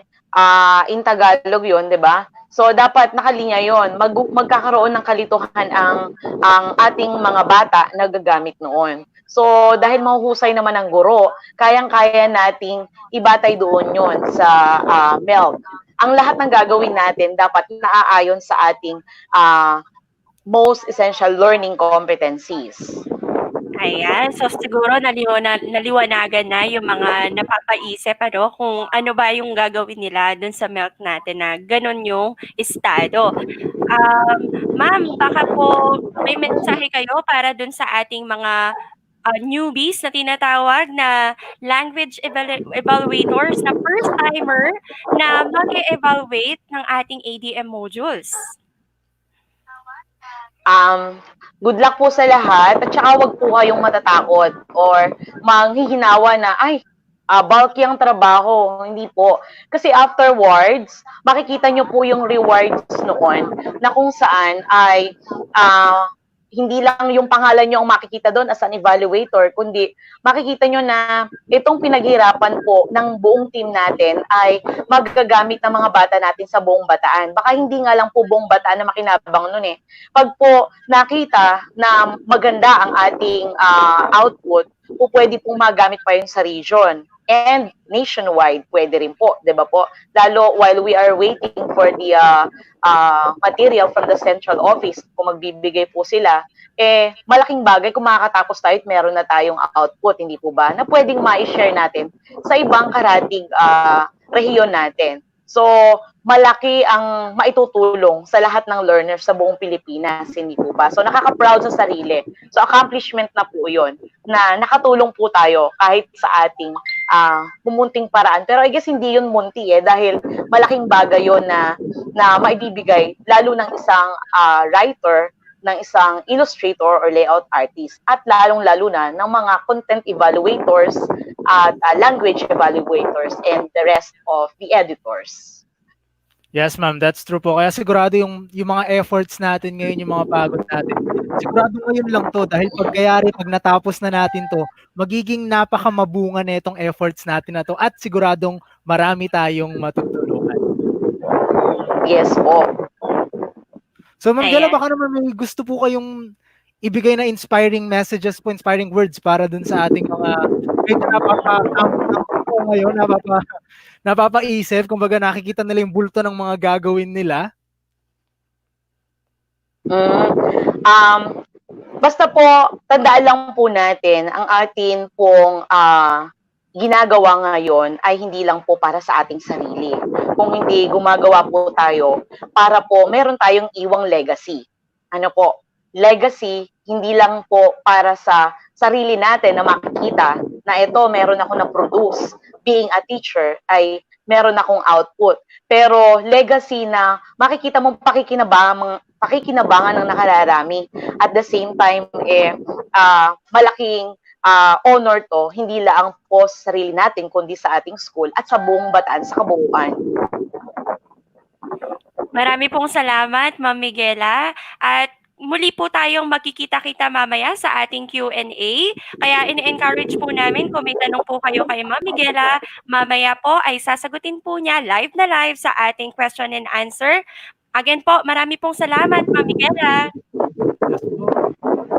Tagalog 'yon, 'di ba? So dapat nakalinya 'yon. Magkakaroon ng kalituhan ang ating mga bata na gagamit noon. So dahil mahuhusay naman ang guro, kayang-kaya nating ibatay doon 'yon sa MELD. Ang lahat ng gagawin natin dapat naaayon sa ating most essential learning competencies.
Ayan, so siguro naliwanagan na yung mga napapaisip kung ano ba yung gagawin nila dun sa milk natin na ganun yung estado. Ma'am, baka po may mensahe kayo para dun sa ating mga newbies na tinatawag na language evaluators na first timer na mag-evaluate ng ating ADM modules.
Good luck po sa lahat at saka wag po kayong matatakot or manghihinawa na, ay, bulky ang trabaho. Hindi po. Kasi afterwards, makikita nyo po yung rewards noon na kung saan ay hindi lang yung pangalan nyo ang makikita doon as an evaluator, kundi makikita nyo na itong pinaghirapan po ng buong team natin ay magagamit ng mga bata natin sa buong Bataan. Baka hindi nga lang po buong Bataan na makinabang nun eh. Pag po nakita na maganda ang ating output, po pwede pong magamit pa yun sa region. And nationwide, pwede rin po, di ba po? Lalo while we are waiting for the material from the central office, kung magbibigay po sila, malaking bagay kung makakatapos tayo at meron na tayong output, hindi po ba? Na pwedeng ma-share natin sa ibang karatig rehiyon natin. So, malaki ang maitutulong sa lahat ng learners sa buong Pilipinas, hindi po ba? So, nakaka-proud sa sarili. So, accomplishment na po yun, na nakatulong po tayo kahit sa ating mumunting paraan. Pero I guess hindi yun munti dahil malaking bagay yun na maibibigay, lalo ng isang writer, ng isang illustrator or layout artist, at lalong-lalo na ng mga content evaluators at language evaluators and the rest of the editors.
Yes, ma'am, that's true po. Kaya sigurado yung mga efforts natin ngayon, yung mga pagod natin, sigurado ngayon lang to dahil pag natapos na natin to, magiging napakamabunga na itong efforts natin na to at siguradong marami tayong matutulungan.
Yes po.
So, Ma'am Gela, baka naman may gusto po kayong ibigay na inspiring messages po, inspiring words para dun sa ating mga medyo napapa-camp po ngayon, napapaisip, kumbaga nakikita nila yung bulto ng mga gagawin nila.
Basta po, tandaan lang po natin, ang atin pong ginagawa ngayon ay hindi lang po para sa ating sarili. Kung hindi gumagawa po tayo para po meron tayong iwang legacy. Ano po? Legacy, hindi lang po para sa sarili natin na makikita na ito, meron ako na-produce. Being a teacher ay meron akong output. Pero legacy na makikita mo pakikinabangan ng nakararami. At the same time, malaking honor to, hindi lang po sa sarili natin, kundi sa ating school at sa buong Bataan, sa kabuuan.
Marami pong salamat, Ma'am Miguela. At muli po tayong magkikita-kita mamaya sa ating Q&A. Kaya in-encourage po namin kung may tanong po kayo kay Ma'am Miguela, mamaya po ay sasagutin po niya live na live sa ating question and answer. Again po, marami pong salamat, Ma'am Miguela.
Yes po.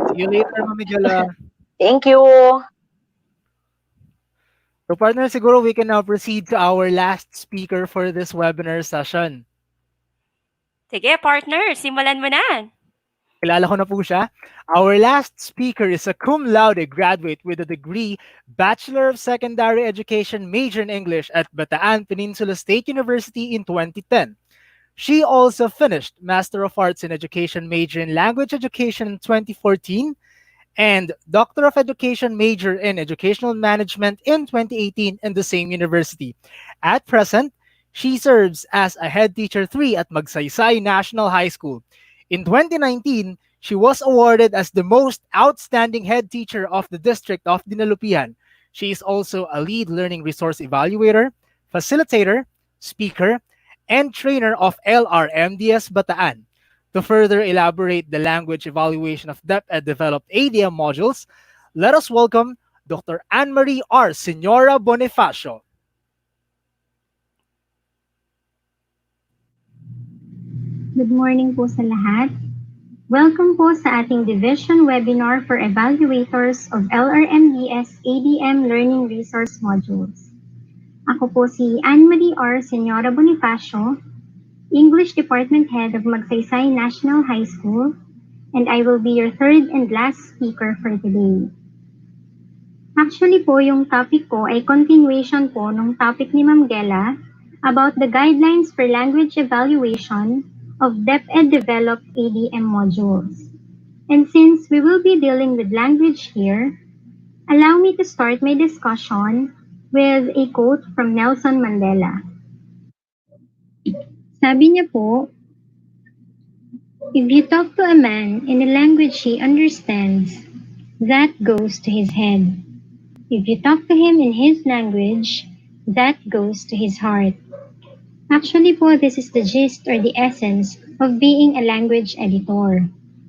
See you later, Ma'am Miguela.
Thank you.
So partner, siguro we can now proceed to our last speaker for this webinar session.
Sige, partner, simulan mo na.
Kilala ko na po siya. Our last speaker is a cum laude graduate with a degree, Bachelor of Secondary Education major in English at Bataan Peninsula State University in 2010. She also finished Master of Arts in Education major in Language Education in 2014 and Doctor of Education major in Educational Management in 2018 in the same university. At present, she serves as a head teacher 3 at Magsaysay National High School. In 2019, she was awarded as the most outstanding head teacher of the district of Dinalupian. She is also a lead learning resource evaluator, facilitator, speaker, and trainer of LRMDS-Bataan. To further elaborate the language evaluation of DepEd developed ADM modules, let us welcome Dr. Anne-Marie R. Senora Bonifacio.
Good morning po sa lahat. Welcome po sa ating division webinar for evaluators of LRMDS-ADM Learning Resource Modules. Ako po si Anne-Marie R. Senora Bonifacio, English Department Head of Magsaysay National High School, and I will be your third and last speaker for today. Actually po, yung topic ko ay continuation po nung topic ni Ma'am Gela about the guidelines for language evaluation of DepEd developed ADM modules. And since we will be dealing with language here, allow me to start my discussion with a quote from Nelson Mandela. Sabi niya po, "If you talk to a man in a language he understands, that goes to his head. If you talk to him in his language, that goes to his heart." Actually po, this is the gist or the essence of being a language editor.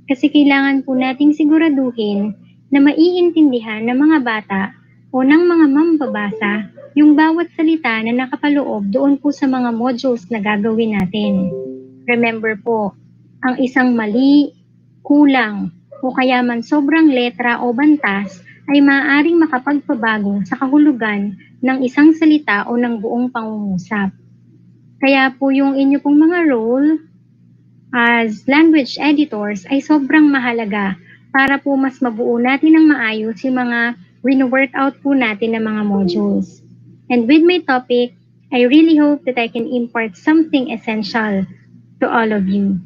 Kasi kailangan po nating siguraduhin na maiintindihan ng mga bata o ng mga mambabasa yung bawat salita na nakapaloob doon po sa mga modules na gagawin natin. Remember po, ang isang mali, kulang, o kaya man sobrang letra o bantas ay maaaring makapagpabago sa kahulugan ng isang salita o ng buong pangungusap. Kaya po yung inyo pong mga role as language editors ay sobrang mahalaga para po mas mabuo natin ng maayos yung mga workout po natin ng mga modules. And with my topic, I really hope that I can impart something essential to all of you.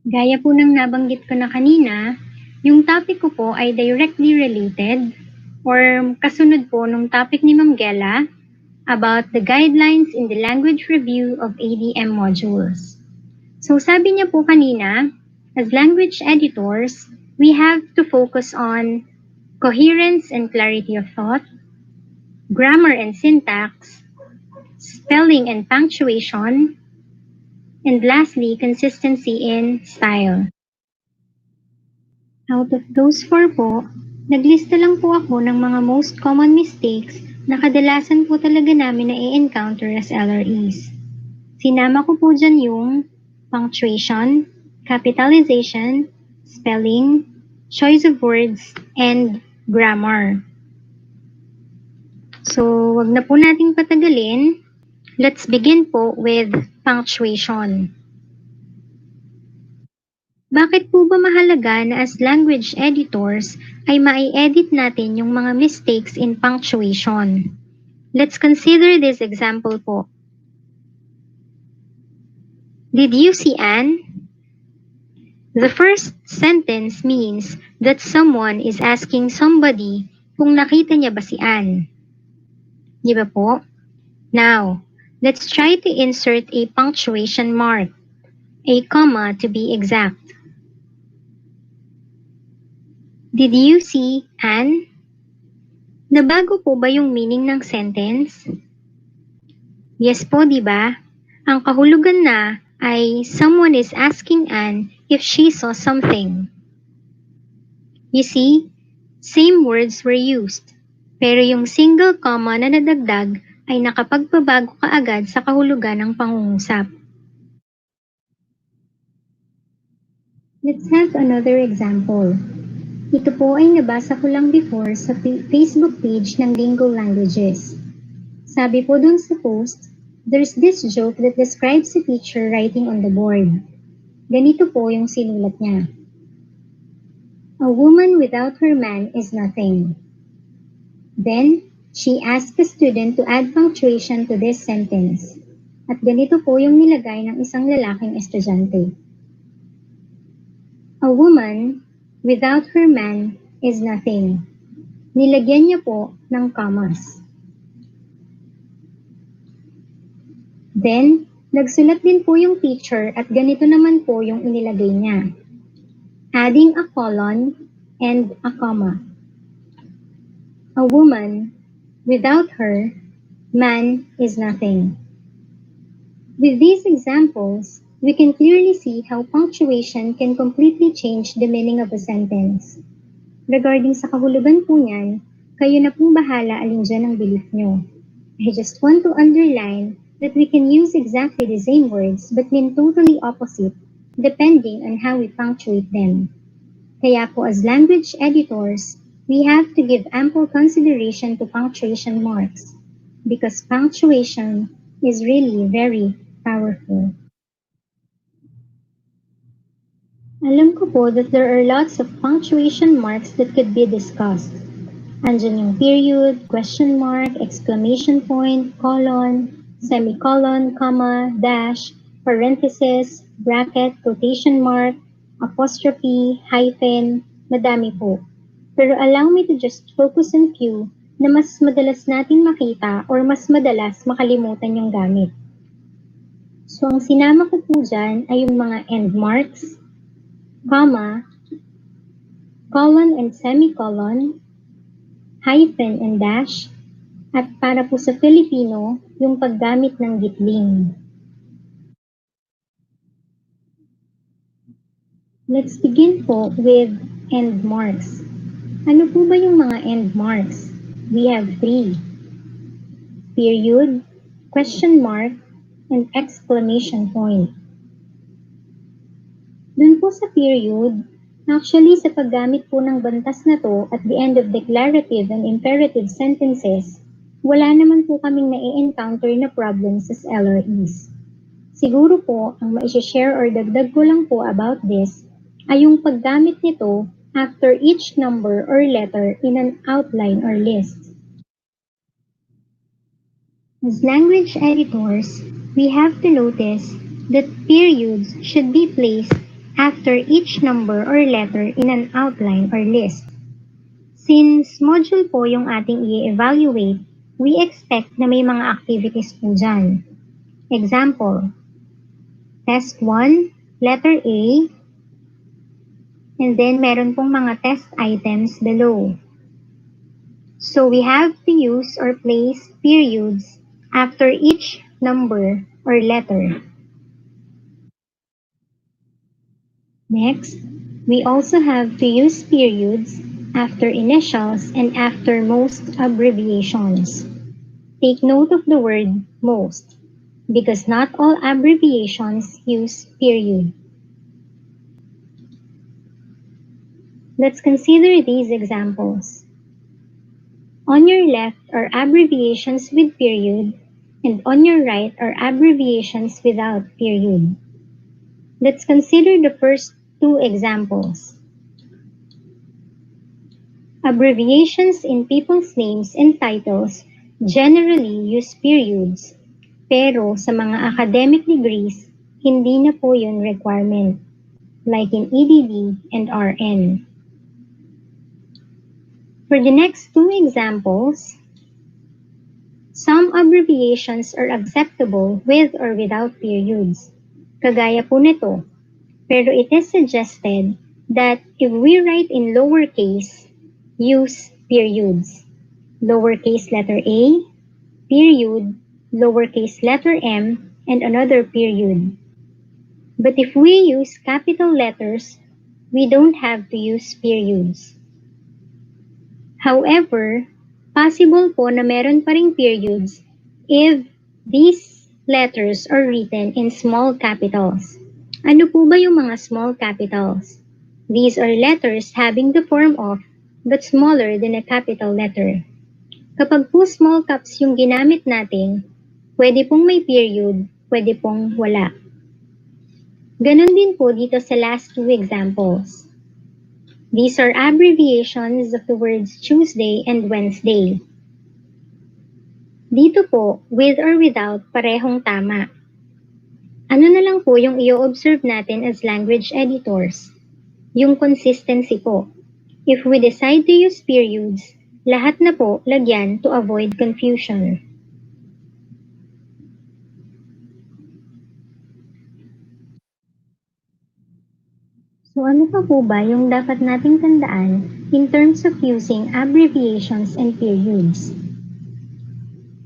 Gaya po ng nabanggit ko na kanina, yung topic ko po ay directly related or kasunod po nung topic ni Ma'am Gela about the guidelines in the language review of ADM modules. So sabi niya po kanina, as language editors, we have to focus on coherence and clarity of thought, grammar and syntax, spelling and punctuation, and lastly, consistency in style. Out of those 4 po, naglista lang po ako ng mga most common mistakes na kadalasan po talaga namin na i-encounter as LREs. Sinama ko po dyan yung punctuation, capitalization, spelling, choice of words, and grammar. So, wag na po nating patagalin. Let's begin po with punctuation. Bakit po ba mahalaga na as language editors ay mai-edit natin yung mga mistakes in punctuation? Let's consider this example po. Did you see Anne? The first sentence means that someone is asking somebody kung nakita niya ba si Anne. Di ba po? Now, let's try to insert a punctuation mark, a comma to be exact. Did you see Anne? Nabago po ba yung meaning ng sentence? Yes po, di ba? Ang kahulugan na ay someone is asking Anne if she saw something. You see, same words were used, pero yung single comma na nadagdag ay nakapagpabago kaagad sa kahulugan ng pangungusap. Let's have another example. Ito po ay nabasa ko lang before sa Facebook page ng Lingo Languages. Sabi po dun sa post, there's this joke that describes a teacher writing on the board. Ganito po yung sinulat niya. A woman without her man is nothing. Then, she asked the student to add punctuation to this sentence. At ganito po yung nilagay ng isang lalaking estudyante. A woman without her man is nothing. Nilagyan niya po ng commas. Then, nagsulat din po yung teacher at ganito naman po yung inilagay niya. Adding a colon and a comma. A woman without her man is nothing. With these examples, we can clearly see how punctuation can completely change the meaning of a sentence. Regarding sa kahulugan po niyan, kayo na pong bahala alin dyan ang belief nyo. I just want to underline that we can use exactly the same words but mean totally opposite depending on how we punctuate them. Kaya po as language editors, we have to give ample consideration to punctuation marks because punctuation is really very powerful. Alam ko po that there are lots of punctuation marks that could be discussed. Andyan yung period, question mark, exclamation point, colon, semicolon, comma, dash, parenthesis, bracket, quotation mark, apostrophe, hyphen, madami po. Pero allow me to just focus on few na mas madalas natin makita or mas madalas makalimutan yung gamit. So, ang sinama ko po dyan ay yung mga end marks, comma, colon and semicolon, hyphen and dash, at para po sa Filipino, yung paggamit ng gitling. Let's begin po with end marks. Ano po ba yung mga end marks? We have three. Period, question mark, and exclamation point. Dun po sa period, actually sa paggamit po ng bantas na to at the end of declarative and imperative sentences, wala naman po kaming nai-encounter na problems sa LREs. Siguro po, ang ma-share or dagdag ko lang po about this ay yung paggamit nito after each number or letter in an outline or list. As language editors, we have to notice that periods should be placed after each number or letter in an outline or list. Since module po yung ating i-evaluate, we expect na may mga activities po dyan. Example, test 1, letter A, and then meron pong mga test items below. So we have to use or place periods after each number or letter. Next, we also have to use periods after initials and after most abbreviations. Take note of the word most, because not all abbreviations use period. Let's consider these examples. On your left are abbreviations with period, and on your right are abbreviations without period. Let's consider the first two examples. Abbreviations in people's names and titles generally use periods, pero sa mga academic degrees, hindi na po yun requirement, like in EDD and RN. For the next two examples, some abbreviations are acceptable with or without periods, kagaya po nito, pero it is suggested that if we write in lowercase, use periods. Lowercase letter A, period, lowercase letter M, and another period. But if we use capital letters, we don't have to use periods. However, possible po na meron pa ring periods if these letters are written in small capitals. Ano po ba yung mga small capitals? These are letters having the form of but smaller than a capital letter. Kapag po small caps yung ginamit natin, pwede pong may period, pwede pong wala. Ganon din po dito sa last two examples. These are abbreviations of the words Tuesday and Wednesday. Dito po, with or without, parehong tama. Ano na lang po yung i-observe natin as language editors? Yung consistency po. If we decide to use periods, lahat na po lagyan to avoid confusion. So ano pa po ba yung dapat nating tandaan in terms of using abbreviations and periods?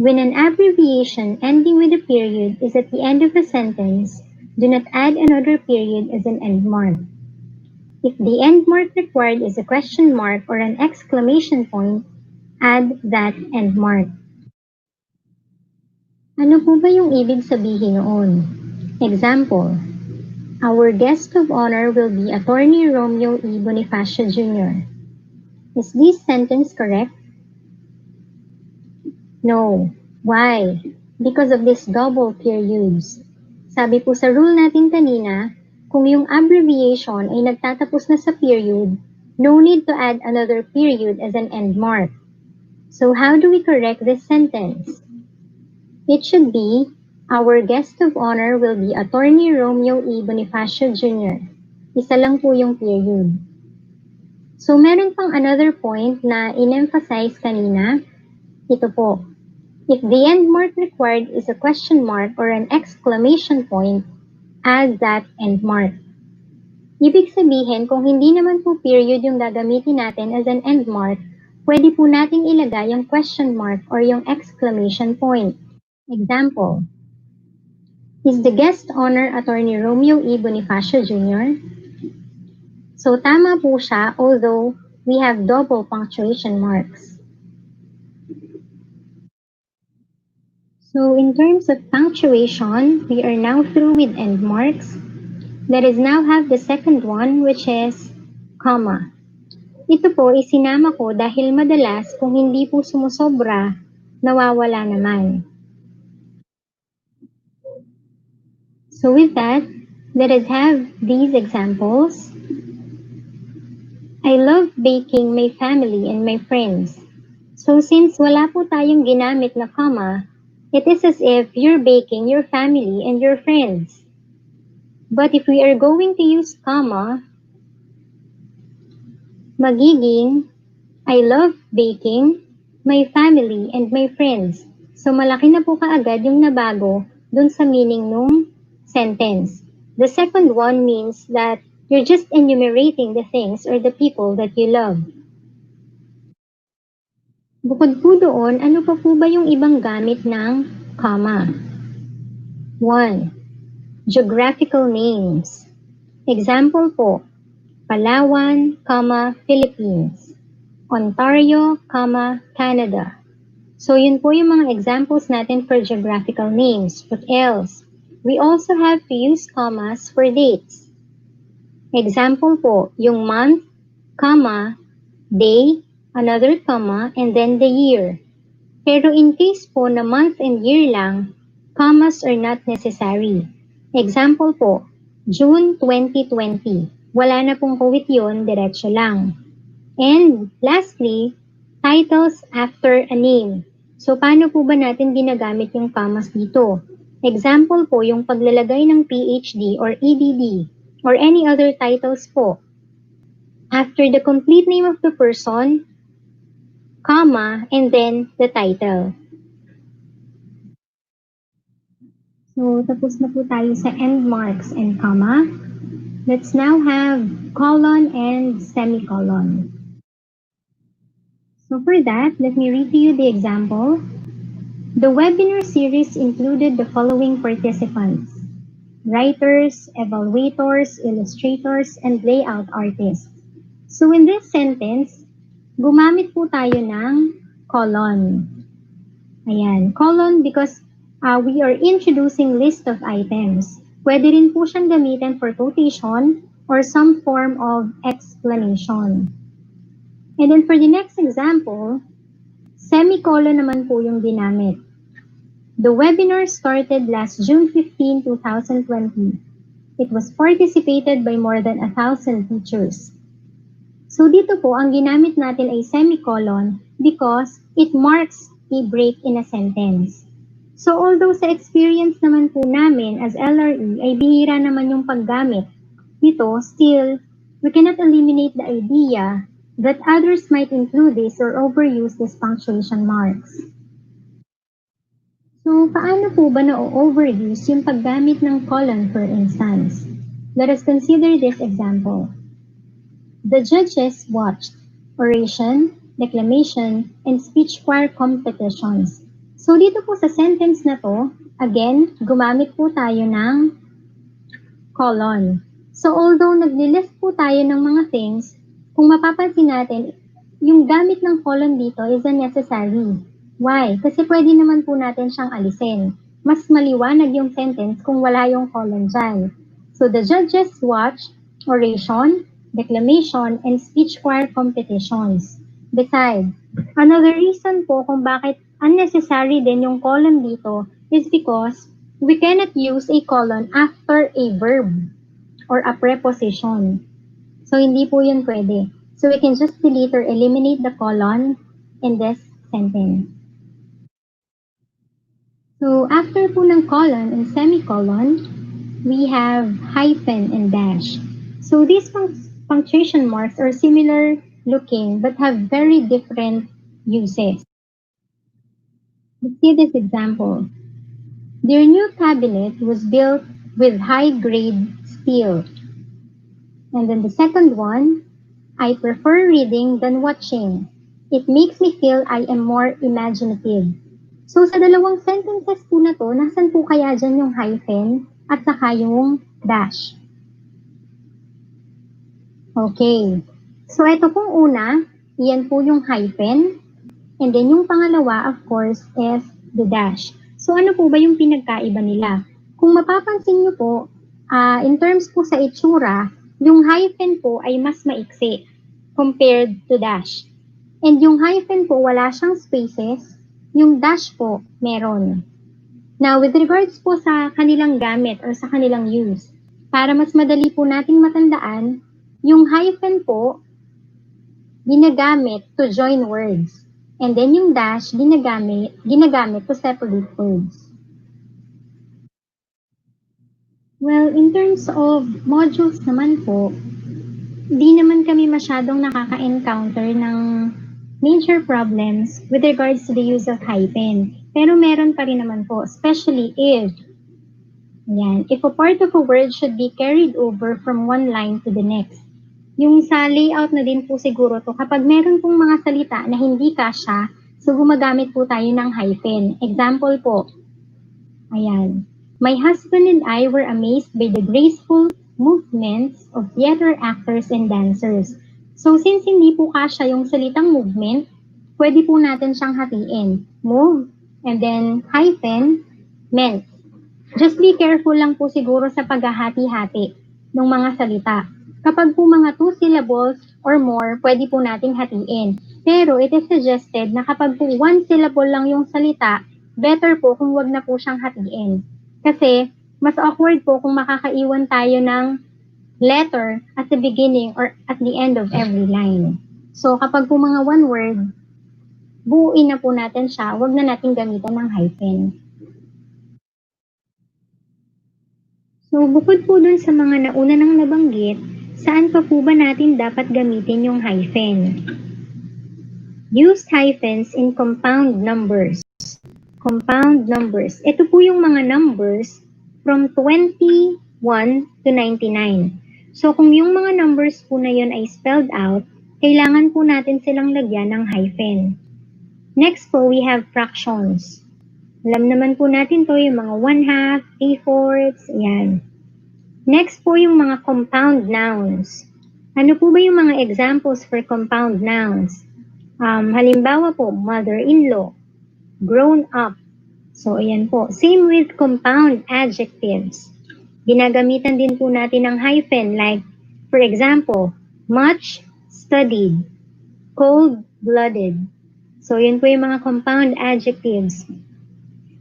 When an abbreviation ending with a period is at the end of a sentence, do not add another period as an end mark. If the end mark required is a question mark or an exclamation point, add that end mark. Ano po ba yung ibig sabihin noon? Example, our guest of honor will be Attorney Romeo E. Bonifacio Jr. Is this sentence correct? No. Why? Because of these double periods. Sabi po sa rule natin kanina, kung yung abbreviation ay nagtatapos na sa period, no need to add another period as an end mark. So how do we correct this sentence? It should be, our guest of honor will be Attorney Romeo E. Bonifacio Jr. Isa lang po yung period. So meron pang another point na in-emphasize kanina. Ito po. If the end mark required is a question mark or an exclamation point, add that end mark. Ibig sabihin, kung hindi naman po period yung gagamitin natin as an end mark, pwede po nating ilagay yung question mark or yung exclamation point. Example, is the guest honor Attorney Romeo E. Bonifacio Jr.? So tama po siya, although we have double punctuation marks. So in terms of punctuation, we are now through with end marks. Let us now have the second one, which is comma. Ito po isinama ko dahil madalas kung hindi po sumusobra, nawawala naman. So with that, let us have these examples. I love baking my family and my friends. So since wala po tayong ginamit na comma, it is as if you're baking your family and your friends. But if we are going to use comma, magiging, I love baking, my family, and my friends. So malaki na po kaagad yung nabago dun sa meaning nung sentence. The second one means that you're just enumerating the things or the people that you love. Bukod po doon, ano pa po ba yung ibang gamit ng comma? 1. Geographical names. Example po, Palawan, Philippines. Ontario, Canada. So yun po yung mga examples natin for geographical names. What else? We also have to use commas for dates. Example po, yung month, day, another comma, and then the year. Pero in case po na month and year lang, commas are not necessary. Example po, June 2020. Wala na pong kuwit yun, diretso lang. And lastly, titles after a name. So paano po ba natin ginagamit yung commas dito? Example po, yung paglalagay ng PhD or EDD or any other titles po. After the complete name of the person, comma, and then the title. So, tapos na po tayo sa end marks and comma. Let's now have colon and semicolon. So for that, let me read to you the example. The webinar series included the following participants: writers, evaluators, illustrators, and layout artists. So in this sentence, gumamit po tayo ng colon. Ayan, colon because we are introducing list of items. Pwede rin po siyang gamitin for quotation or some form of explanation. And then for the next example, semicolon naman po yung ginamit. The webinar started last June 15, 2020. It was participated by more than 1,000 teachers. So dito po, ang ginamit natin ay semicolon because it marks a break in a sentence. So although sa experience naman po namin as LRE ay bihira naman yung paggamit nito, still, we cannot eliminate the idea that others might include this or overuse these punctuation marks. So paano po ba na-overuse yung paggamit ng colon for instance? Let us consider this example. The judges watched oration, declamation, and speech choir competitions. So dito po sa sentence na to, again, gumamit po tayo ng colon. So although nag-list po tayo ng mga things, kung mapapansin natin, yung gamit ng colon dito is unnecessary. Why? Kasi pwede naman po natin siyang alisin. Mas maliwanag yung sentence kung wala yung colon dyan. So the judges watched oration, declamation, and speech choir competitions. Besides, another reason po kung bakit unnecessary din yung colon dito is because we cannot use a colon after a verb or a preposition. So, hindi po yun pwede. So, we can just delete or eliminate the colon in this sentence. So, after po ng colon and semicolon, we have hyphen and dash. So, these punctuation marks are similar looking but have very different uses. Let's see this example. Their new cabinet was built with high-grade steel. And then the second one, I prefer reading than watching. It makes me feel I am more imaginative. So sa dalawang sentences po na to, nasan po kaya dyan yung hyphen at saka yung dash? Okay. So ito pong una, iyan po yung hyphen. And then yung pangalawa, of course, is the dash. So ano po ba yung pinagkaiba nila? Kung mapapansin nyo po, in terms po sa itsura, yung hyphen po ay mas maiksi compared to dash. And yung hyphen po, wala siyang spaces. Yung dash po, meron. Now, with regards po sa kanilang gamit or sa kanilang use, para mas madali po nating matandaan, yung hyphen po, ginagamit to join words. And then yung dash, ginagamit to separate words. Well, in terms of modules naman po, di naman kami masyadong nakaka-encounter ng major problems with regards to the use of hyphen. Pero meron pa rin naman po, especially if a part of a word should be carried over from one line to the next. Yung sa layout na din po siguro to, kapag meron pong mga salita na hindi kasya, so gumagamit po tayo ng hyphen. Example po, ayan. My husband and I were amazed by the graceful movements of theater actors and dancers. So since hindi po kasya yung salitang movement, pwede po natin siyang hatiin. Move, and then hyphen, ment. Just be careful lang po siguro sa paghahati-hati ng mga salita. Kapag po mga 2 syllables or more, pwede po nating hatiin. Pero it is suggested na kapag po 1 syllable lang yung salita, better po kung wag na po siyang hatiin. Kasi mas awkward po kung makakaiwan tayo ng letter at the beginning or at the end of every line. So kapag po mga one word, buuin na po natin siya, wag na natin gamitan ng hyphen. So bukod po dun sa mga nauna nang nabanggit, saan pa po ba natin dapat gamitin yung hyphen? Use hyphens in compound numbers. Compound numbers. Ito po yung mga numbers from 21 to 99. So kung yung mga numbers po na yun ay spelled out, kailangan po natin silang lagyan ng hyphen. Next po, we have fractions. Alam naman po natin to yung mga 1/2, 3/4, yan. Next po yung mga compound nouns. Ano po ba yung mga examples for compound nouns? Halimbawa po, mother-in-law, grown up. So, ayan po. Same with compound adjectives. Ginagamitan din po natin ng hyphen like For example, much studied, cold-blooded. So, yun po yung mga compound adjectives.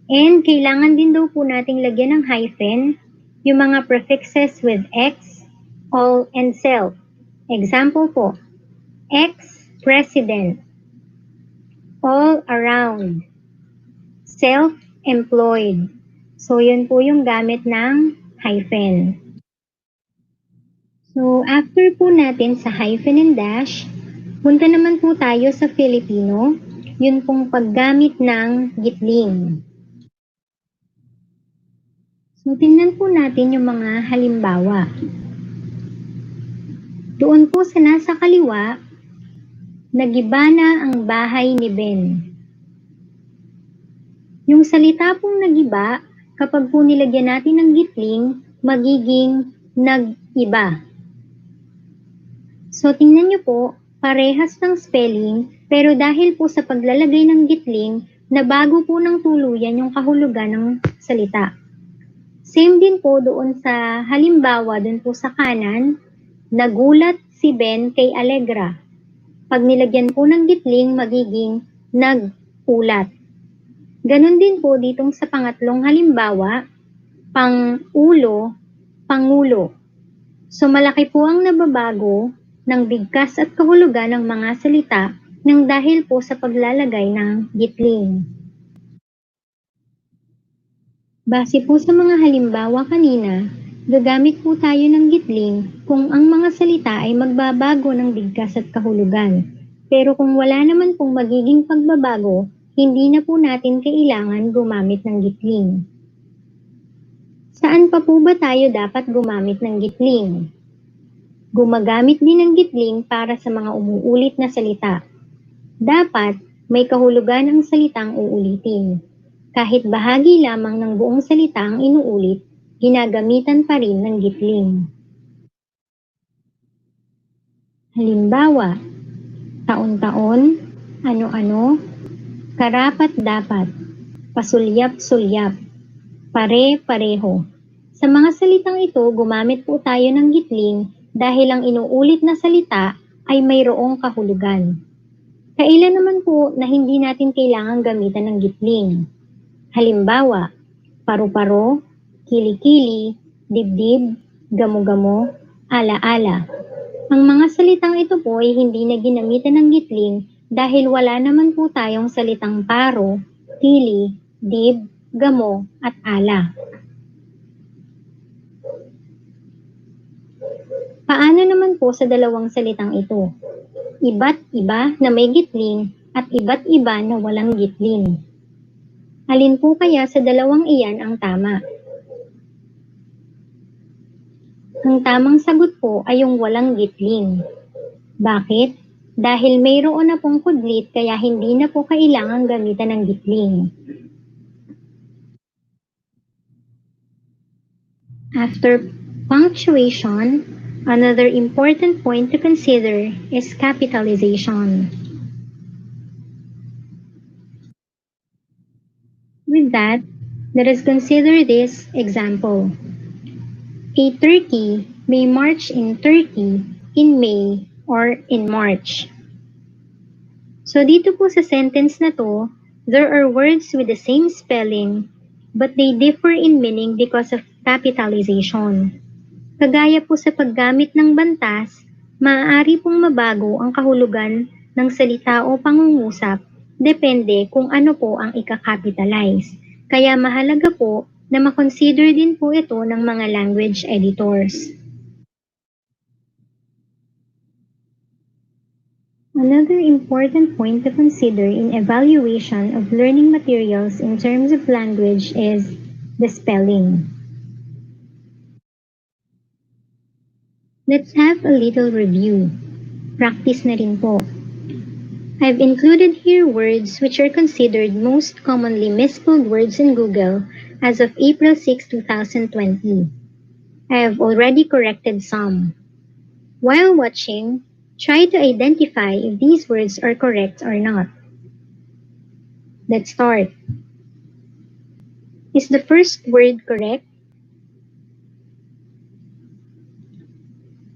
And kailangan din daw po nating lagyan ng hyphen yung mga prefixes with X, all, and self. Example po, ex-president, all around, self-employed. So, yun po yung gamit ng hyphen. So, after po natin sa hyphen and dash, punta naman po tayo sa Filipino, yun pong paggamit ng gitling. So, tingnan po natin yung mga halimbawa. Doon po sa nasa kaliwa, nagiba na ang bahay ni Ben. Yung salita pong nagiba, kapag po nilagyan natin ng gitling, magiging nag-iba. So, tingnan nyo po, parehas ng spelling, pero dahil po sa paglalagay ng gitling, nabago po ng tuluyan yung kahulugan ng salita. Same din po doon sa halimbawa doon po sa kanan, nagulat si Ben kay Allegra. Pag nilagyan po ng gitling, magiging nag-ulat. Ganon din po ditong sa pangatlong halimbawa, pang-ulo, pangulo. So malaki po ang nababago ng bigkas at kahulugan ng mga salita nang dahil po sa paglalagay ng gitling. Base po sa mga halimbawa kanina, gagamit po tayo ng gitling kung ang mga salita ay magbabago ng bigkas at kahulugan. Pero kung wala naman pong magiging pagbabago, hindi na po natin kailangan gumamit ng gitling. Saan pa po ba tayo dapat gumamit ng gitling? Gumagamit din ng gitling para sa mga umuulit na salita. Dapat may kahulugan ang salitang uulitin. Kahit bahagi lamang ng buong salita ang inuulit, ginagamitan pa rin ng gitling. Halimbawa, taon-taon, ano-ano, karapat-dapat, pasulyap-sulyap, pare-pareho. Sa mga salitang ito, gumamit po tayo ng gitling dahil ang inuulit na salita ay mayroong kahulugan. Kailan naman po na hindi natin kailangang gamitan ng gitling? Halimbawa, paru-paro, kili-kili, dibdib, gamo-gamo, ala-ala. Ang mga salitang ito po ay hindi na ginamitan ng gitling dahil wala naman po tayong salitang paro, kili, dib, gamo, at ala. Paano naman po sa dalawang salitang ito? Iba't iba na may gitling at iba't iba na walang gitling. Alin po kaya sa dalawang iyan ang tama? Ang tamang sagot po ay yung walang gitling. Bakit? Dahil mayroon na pong kudlit kaya hindi na po kailangang gamitan ng gitling. After punctuation, another important point to consider is capitalization. With that, let us consider this example. A turkey may march in Turkey in May or in March. So dito po sa sentence na to, there are words with the same spelling but they differ in meaning because of capitalization. Kagaya po sa paggamit ng bantas, maaari pong mabago ang kahulugan ng salita o pangungusap depende kung ano po ang ika-capitalize. Kaya mahalaga po na makonsider din po ito ng mga language editors. Another important point to consider in evaluation of learning materials in terms of language is the spelling. Let's have a little review. Practice na rin po. I've included here words which are considered most commonly misspelled words in Google as of April 6, 2020. I have already corrected some. While watching, try to identify if these words are correct or not. Let's start. Is the first word correct?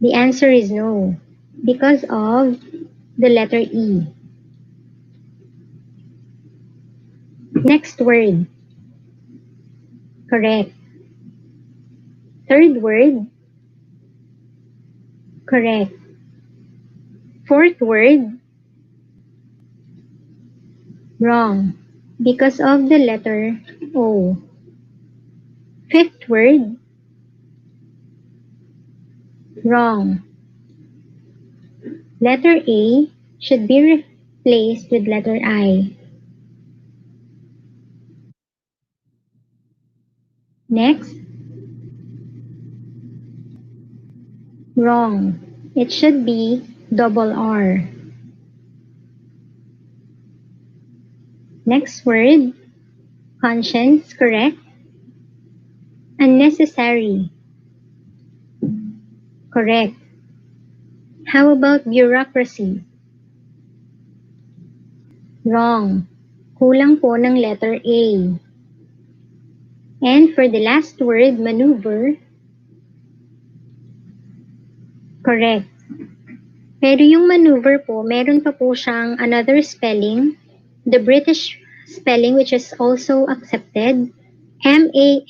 The answer is no, because of the letter E. Next word. Correct. Third word. Correct. Fourth word. Wrong, because of the letter O. Fifth word. Wrong. Letter A should be replaced with letter I. Next. Wrong. It should be double R. Next word. Conscience, correct. Unnecessary. Correct. How about bureaucracy? Wrong. Kulang po ng letter A. And for the last word, maneuver, correct. Pero yung maneuver po, meron pa po siyang another spelling, the British spelling which is also accepted, maneuver.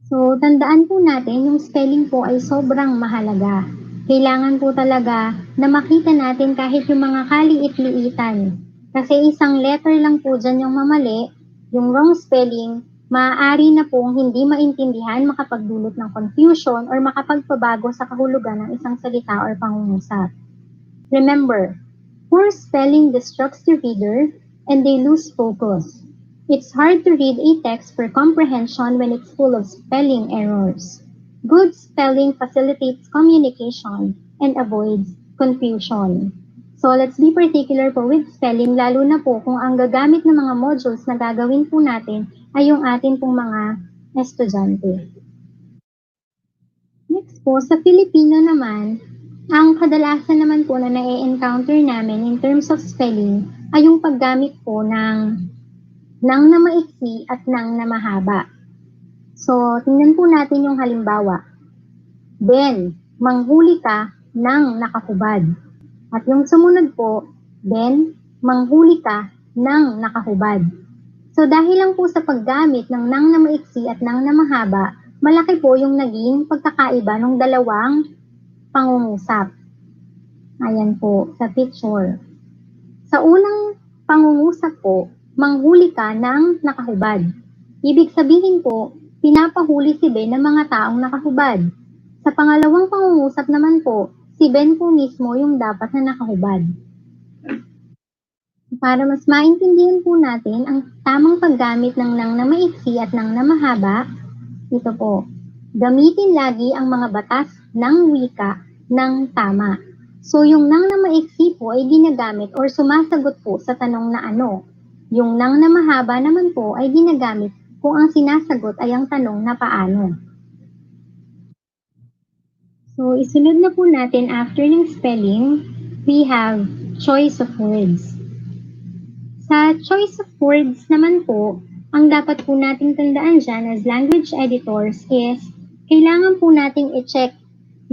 So, tandaan po natin, yung spelling po ay sobrang mahalaga. Kailangan po talaga na makita natin kahit yung mga kaliit-liitan. Kasi isang letter lang po dyan yung mamali, yung wrong spelling, maaari na pong hindi maintindihan, makapagdulot ng confusion, or makapagpabago sa kahulugan ng isang salita or pangungusap. Remember, poor spelling distracts the reader and they lose focus. It's hard to read a text for comprehension when it's full of spelling errors. Good spelling facilitates communication and avoids confusion. So let's be particular po with spelling, lalo na po kung ang gagamit ng mga modules na gagawin po natin ay yung atin pong mga estudyante. Next po, sa Filipino naman, ang kadalasan naman po na na-encounter namin in terms of spelling ay yung paggamit po ng na maiksi at ng na mahaba. So, tingnan po natin yung halimbawa. Ben, manghuli ka ng nakahubad. At yung sumunod po, Ben, manghuli ka ng nakahubad. So, dahil lang po sa paggamit ng nang na maiksi at nang na mahaba, malaki po yung naging pagkakaiba ng dalawang pangungusap. Ayan po, sa picture. Sa unang pangungusap po, manghuli ka ng nakahubad. Ibig sabihin po, pinapahuli si Ben ng mga taong nakahubad. Sa pangalawang pangungusap naman po, si Ben po mismo yung dapat na nakahubad. Para mas maintindihan po natin ang tamang paggamit ng nang na maiksi at nang na mahaba, ito po, gamitin lagi ang mga batas ng wika ng tama. So, yung nang na maiksi po ay ginagamit or sumasagot po sa tanong na ano. Yung nang na mahaba naman po ay ginagamit kung ang sinasagot ay ang tanong na paano. So, isunod na po natin after ng spelling, we have choice of words. Sa choice of words naman po, ang dapat po nating tandaan dyan as language editors is kailangan po nating i-check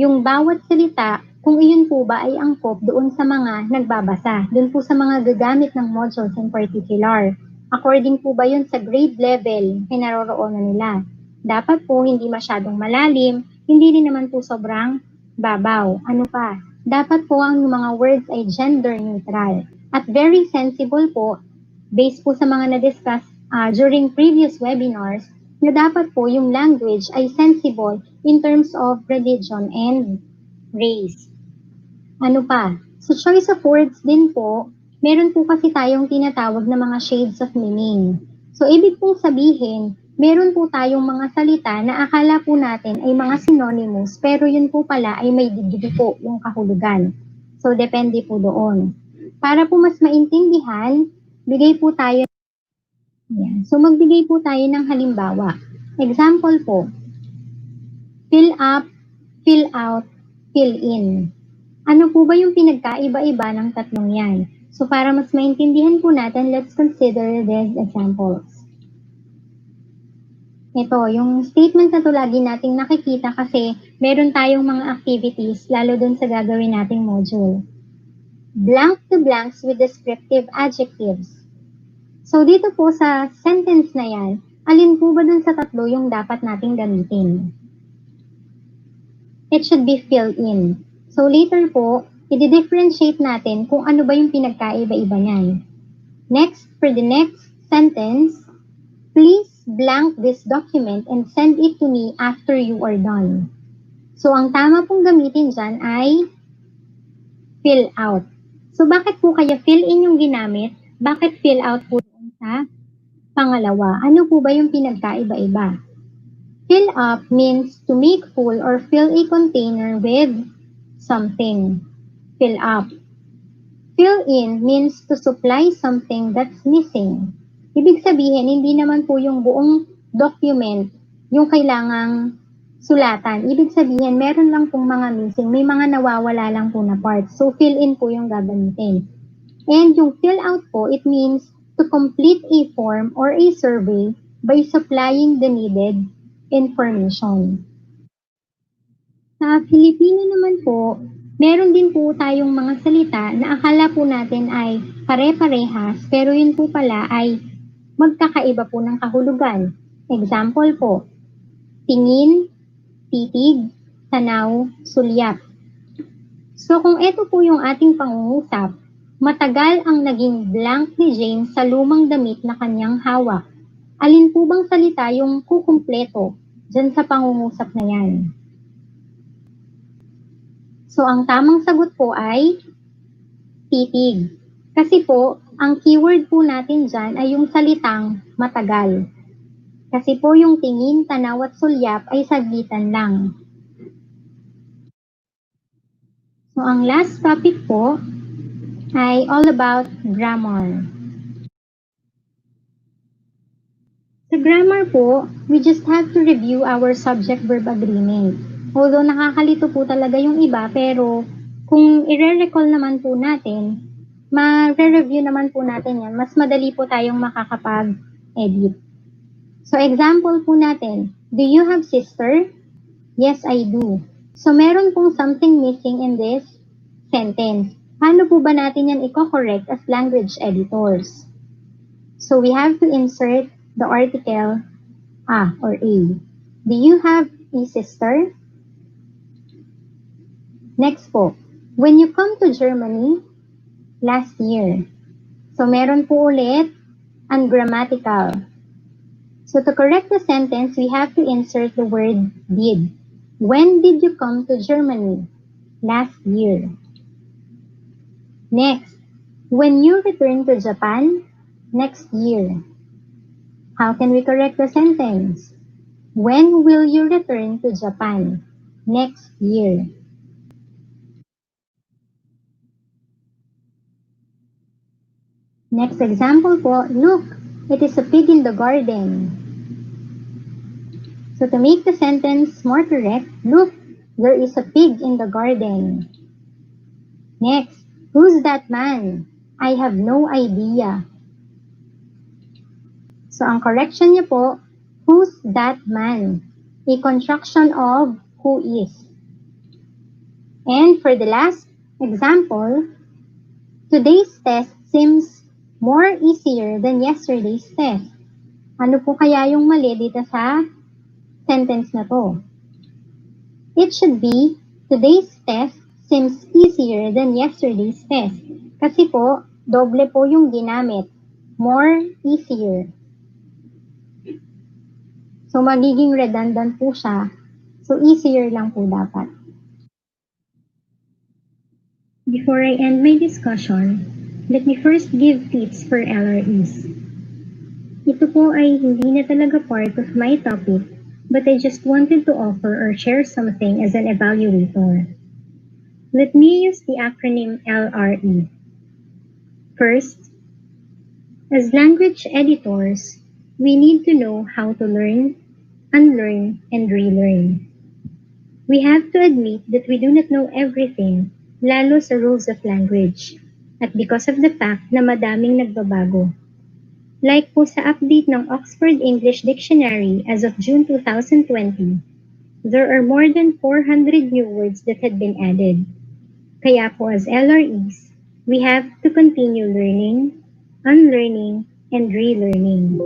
yung bawat salita kung iyon po ba ay angkop doon sa mga nagbabasa, doon po sa mga gagamit ng modules in particular. According po ba yun sa grade level, kinaroroonan nila. Dapat po hindi masyadong malalim, hindi din naman po sobrang babaw. Ano pa? Dapat po ang mga words ay gender neutral. At very sensible po, based po sa mga na-discuss during previous webinars, na dapat po yung language ay sensible in terms of religion and race. Ano pa? Sa choice of words din po, meron po kasi tayong tinatawag na mga shades of meaning. So, ibig pong sabihin, meron po tayong mga salita na akala po natin ay mga synonymous, pero yun po pala ay may degree po yung kahulugan. So, depende po doon. Para po mas maintindihan, bigay po tayo. Yan. So, magbigay po tayo ng halimbawa. Example po, fill up, fill out, fill in. Ano po ba yung pinagkaiba-iba ng tatlong yan? So, para mas maintindihan po natin, let's consider these examples. Ito, yung statement na to lagi nating nakikita kasi meron tayong mga activities lalo dun sa gagawin nating module. Blank the blanks with descriptive adjectives. So dito po sa sentence na yan, alin po ba dun sa tatlo yung dapat nating gamitin? It should be filled in. So later po, i-differentiate natin kung ano ba yung pinagkaiba-iba niyan. Next, for the next sentence, please blank this document and send it to me after you are done. So ang tama pong gamitin dyan ay fill out. So bakit po kaya fill in yung ginamit? Bakit fill out po sa pangalawa? Ano po ba yung pinagkaiba-iba? Fill up means to make full or fill a container with something. Fill up. Fill in means to supply something that's missing. Ibig sabihin, hindi naman po yung buong document yung kailangang sulatan. Ibig sabihin, meron lang pong mga missing, may mga nawawala lang po na parts. So, fill in po yung gagamitin. And yung fill out po, it means to complete a form or a survey by supplying the needed information. Sa Filipino naman po, meron din po tayong mga salita na akala po natin ay pare-parehas, pero yun po pala ay magkakaiba po ng kahulugan. Example po, tingin, titig, tanaw, sulyap. So kung ito po yung ating pangungusap, matagal ang naging blank ni Jane sa lumang damit na kanyang hawak. Alin po bang salita yung kukumpleto dyan sa pangungusap na yan? So, ang tamang sagot po ay titig. Kasi po, ang keyword po natin dyan ay yung salitang matagal. Kasi po yung tingin, tanaw at sulyap ay saglitan lang. So, ang last topic po ay all about grammar. Sa grammar po, we just have to review our subject-verb agreement. Although nakakalito po talaga yung iba, pero kung i-recall naman po natin, ma-review naman po natin yan. Mas madali po tayong makakapag-edit. So example po natin, do you have sister? Yes, I do. So meron pong something missing in this sentence. Paano po ba natin yan i-correct as language editors? So we have to insert the article a or a. Do you have a sister? Next po, when you come to Germany last year. So meron po ulit ungrammatical. So to correct the sentence, we have to insert the word did. When did you come to Germany? Last year. Next, when you return to Japan? Next year. How can we correct the sentence? When will you return to Japan? Next year. Next example po, look, it is a pig in the garden. So to make the sentence more correct, look, there is a pig in the garden. Next, who's that man? I have no idea. So ang correction niyo po, who's that man? A construction of who is. And for the last example, today's test seems more easier than yesterday's test. Ano po kaya yung mali dito sa sentence na to? It should be, today's test seems easier than yesterday's test. Kasi po, doble po yung ginamit. More easier. So, magiging redundant po siya. So, easier lang po dapat. Before I end my discussion, let me first give tips for LREs. Ito po ay hindi na talaga part of my topic, but I just wanted to offer or share something as an evaluator. Let me use the acronym LRE. First, as language editors, we need to know how to learn, unlearn, and relearn. We have to admit that we do not know everything, lalo sa rules of language, at because of the fact na madaming nagbabago. Like po sa update ng Oxford English Dictionary as of June 2020, there are more than 400 new words that had been added. Kaya po as LREs, we have to continue learning, unlearning, and relearning.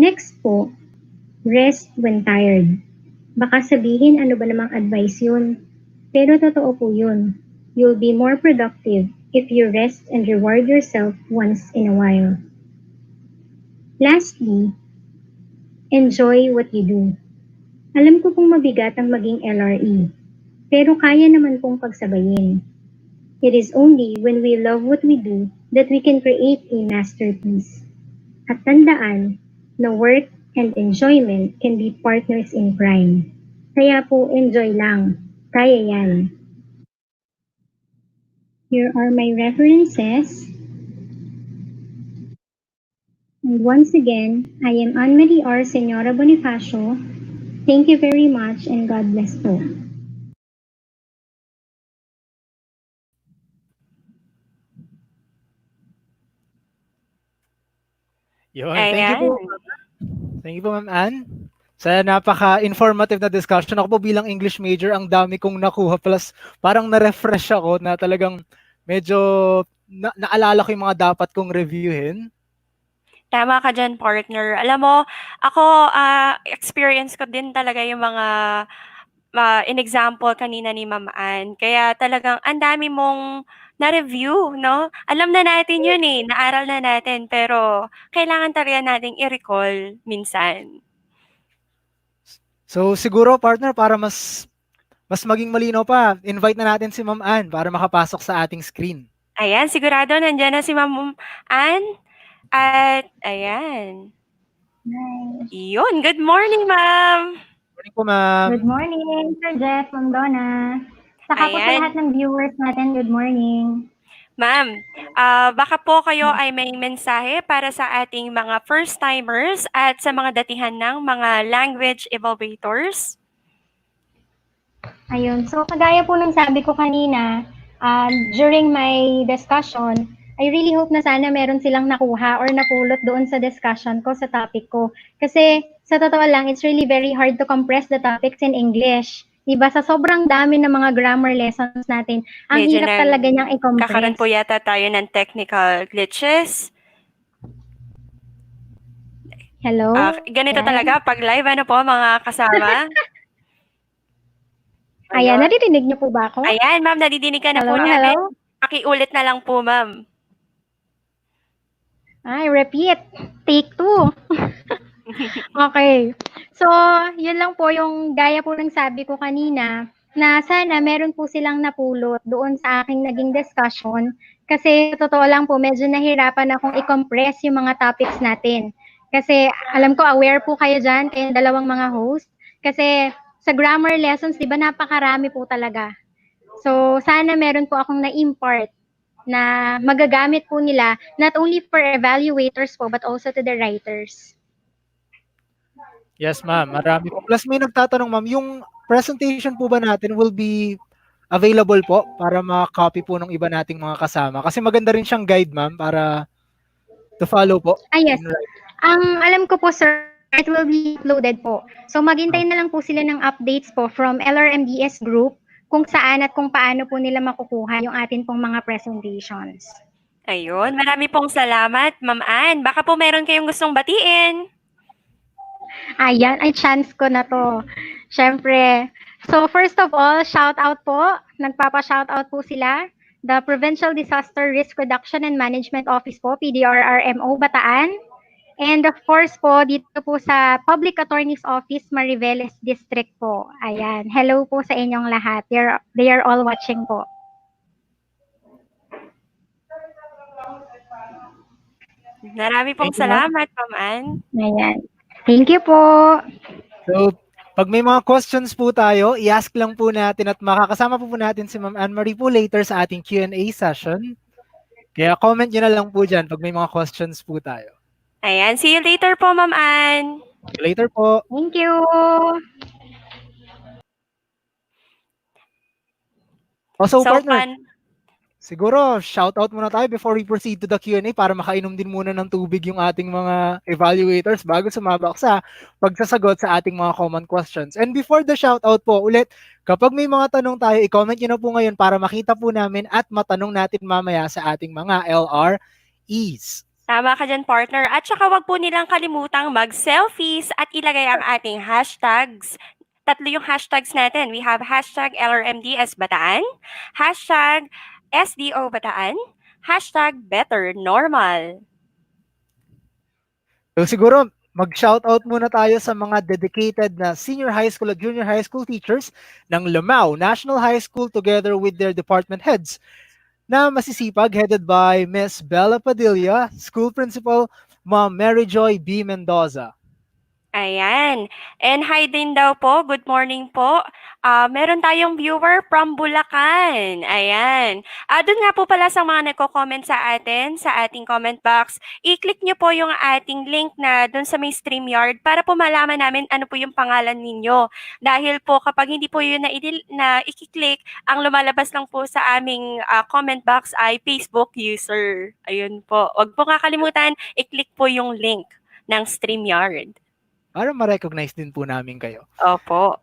Next po, rest when tired. Baka sabihin ano ba namang advice yun? Pero totoo po yun. You'll be more productive if you rest and reward yourself once in a while. Lastly, enjoy what you do. Alam ko pong mabigat ang maging LRE, pero kaya naman pong pagsabayin. It is only when we love what we do that we can create a masterpiece. At tandaan na work and enjoyment can be partners in crime. Kaya po enjoy lang. Kaya yan. Here are my references. And once again, I am Anne-Marie R. Senora Bonifacio. Thank you very much and God bless po.
Yun, thank you po.
Ayan.
Thank you po, Ma'am Ann. Sa napaka-informative na discussion. Ako po bilang English major, ang dami kong nakuha. Plus, parang na-refresh ako na talagang medyo naalala ko yung mga dapat kong reviewin.
Tama ka dyan, partner. Alam mo, ako, experience ko din talaga yung mga in example kanina ni Ma'am Ann. Kaya talagang ang dami mong na-review, no? Alam na natin yun eh, naaral na natin, pero kailangan talaga nating i-recall minsan.
So, siguro, partner, para mas maging malinaw pa, invite na natin si Ma'am Ann para makapasok sa ating screen.
Ayan, sigurado nandiyan na si Ma'am Ann. At ayan. Yun, good morning, ma'am.
Morning po, Ma'am.
Good morning, Sir Jeff, Ma'am Donna. Saka po sa
Ayan.
lahat ng viewers natin, good morning.
Ma'am, baka po kayo ay may mensahe para sa ating mga first-timers at sa mga datihan ng mga language evaluators?
Ayun, so kagaya po ng sabi ko kanina, during my discussion, I really hope na sana meron silang nakuha or napulot doon sa discussion ko, sa topic ko. Kasi sa totoo lang, it's really very hard to compress the topics in English. Diba? Sa sobrang dami ng mga grammar lessons natin, ang
Medyo
hirap talaga niyang
kakaroon
i-compress.
po yata tayo ng technical glitches.
Hello?
Ganito
Yan.
talaga pag live, ano po mga kasama?
Ayan, naririnig niyo po ba ako?
Ayan, ma'am, nadidinig ka na po
Hello,
namin.
hello?
Pakiulit na lang po, ma'am.
Ay, repeat. Take 2. Okay. So, yun lang po yung gaya po ng sabi ko kanina na sana meron po silang napulot doon sa aking naging discussion kasi totoo lang po medyo nahirapan akong i-compress yung mga topics natin. Kasi alam ko aware po kayo dyan, kayong dalawang mga host. Kasi sa grammar lessons, di ba napakarami po talaga. So, sana meron po akong na-impart na magagamit po nila not only for evaluators po but also to the writers.
Yes, ma'am. Marami po. Plus, may nagtatanong, ma'am, yung presentation po ba natin will be available po para ma-copy po ng iba nating mga kasama? Kasi maganda rin siyang guide, ma'am, para to follow po.
Yes. Ang alam ko po, sir, it will be uploaded po. So, maghintay na lang po sila ng updates po from LRMDS group kung saan at kung paano po nila makukuha yung atin pong mga presentations.
Ayun, marami pong salamat, Ma'am Ann. Baka po meron kayong gustong batiin.
Ayan, ay chance ko na to. Siyempre. So, first of all, shout out po. Nagpapa-shout out po sila. The Provincial Disaster Risk Reduction and Management Office po, PDRRMO Bataan. And of course po, dito po sa Public Attorney's Office, Mariveles District po. Ayan. Hello po sa inyong lahat. They are all watching po.
Marami pong
Thank you, ma'am.
salamat, Ma'am Ann.
Ayan. Thank you po.
So, pag may mga questions po tayo, i-ask lang po natin at makakasama po natin si Ma'am Anne-Marie po later sa ating Q&A session. Kaya comment nyo na lang po dyan pag may mga questions po tayo.
Ayan, see you later po, Ma'am Ann.
See you later po.
Thank you.
Also, partner, Siguro, shoutout muna tayo before we proceed to the Q&A para makainom din muna ng tubig yung ating mga evaluators bago sumabak sa pagsasagot sa ating mga common questions. And before the shoutout po, ulit, kapag may mga tanong tayo, i-comment nyo na po ngayon para makita po namin at matanong natin mamaya sa ating mga LREs.
Tama ka dyan, partner. At saka wag po nilang kalimutang mag-selfies at ilagay ang ating hashtags. Tatlo yung hashtags natin. We have hashtag LRMDS-Bataan, hashtag SDO-Bataan, hashtag Better Normal.
So siguro, mag-shoutout muna tayo sa mga dedicated na senior high school at junior high school teachers ng Lamau National High School together with their department heads na masisipag, headed by Miss Bella Padilla, School Principal Ma'am Mary Joy B. Mendoza.
Ayan. And hi din daw po. Good morning po. Meron tayong viewer from Bulacan. Ayan. Doon nga po pala sa mga nagko-comment sa atin, sa ating comment box, i-click nyo po yung ating link na doon sa may StreamYard para po malaman namin ano po yung pangalan ninyo. Dahil po kapag hindi po yun na i-click, ang lumalabas lang po sa aming comment box ay Facebook user. Ayun po. Huwag po nga kalimutan, i-click po yung link ng StreamYard.
Para ma-recognize din po namin kayo.
Opo.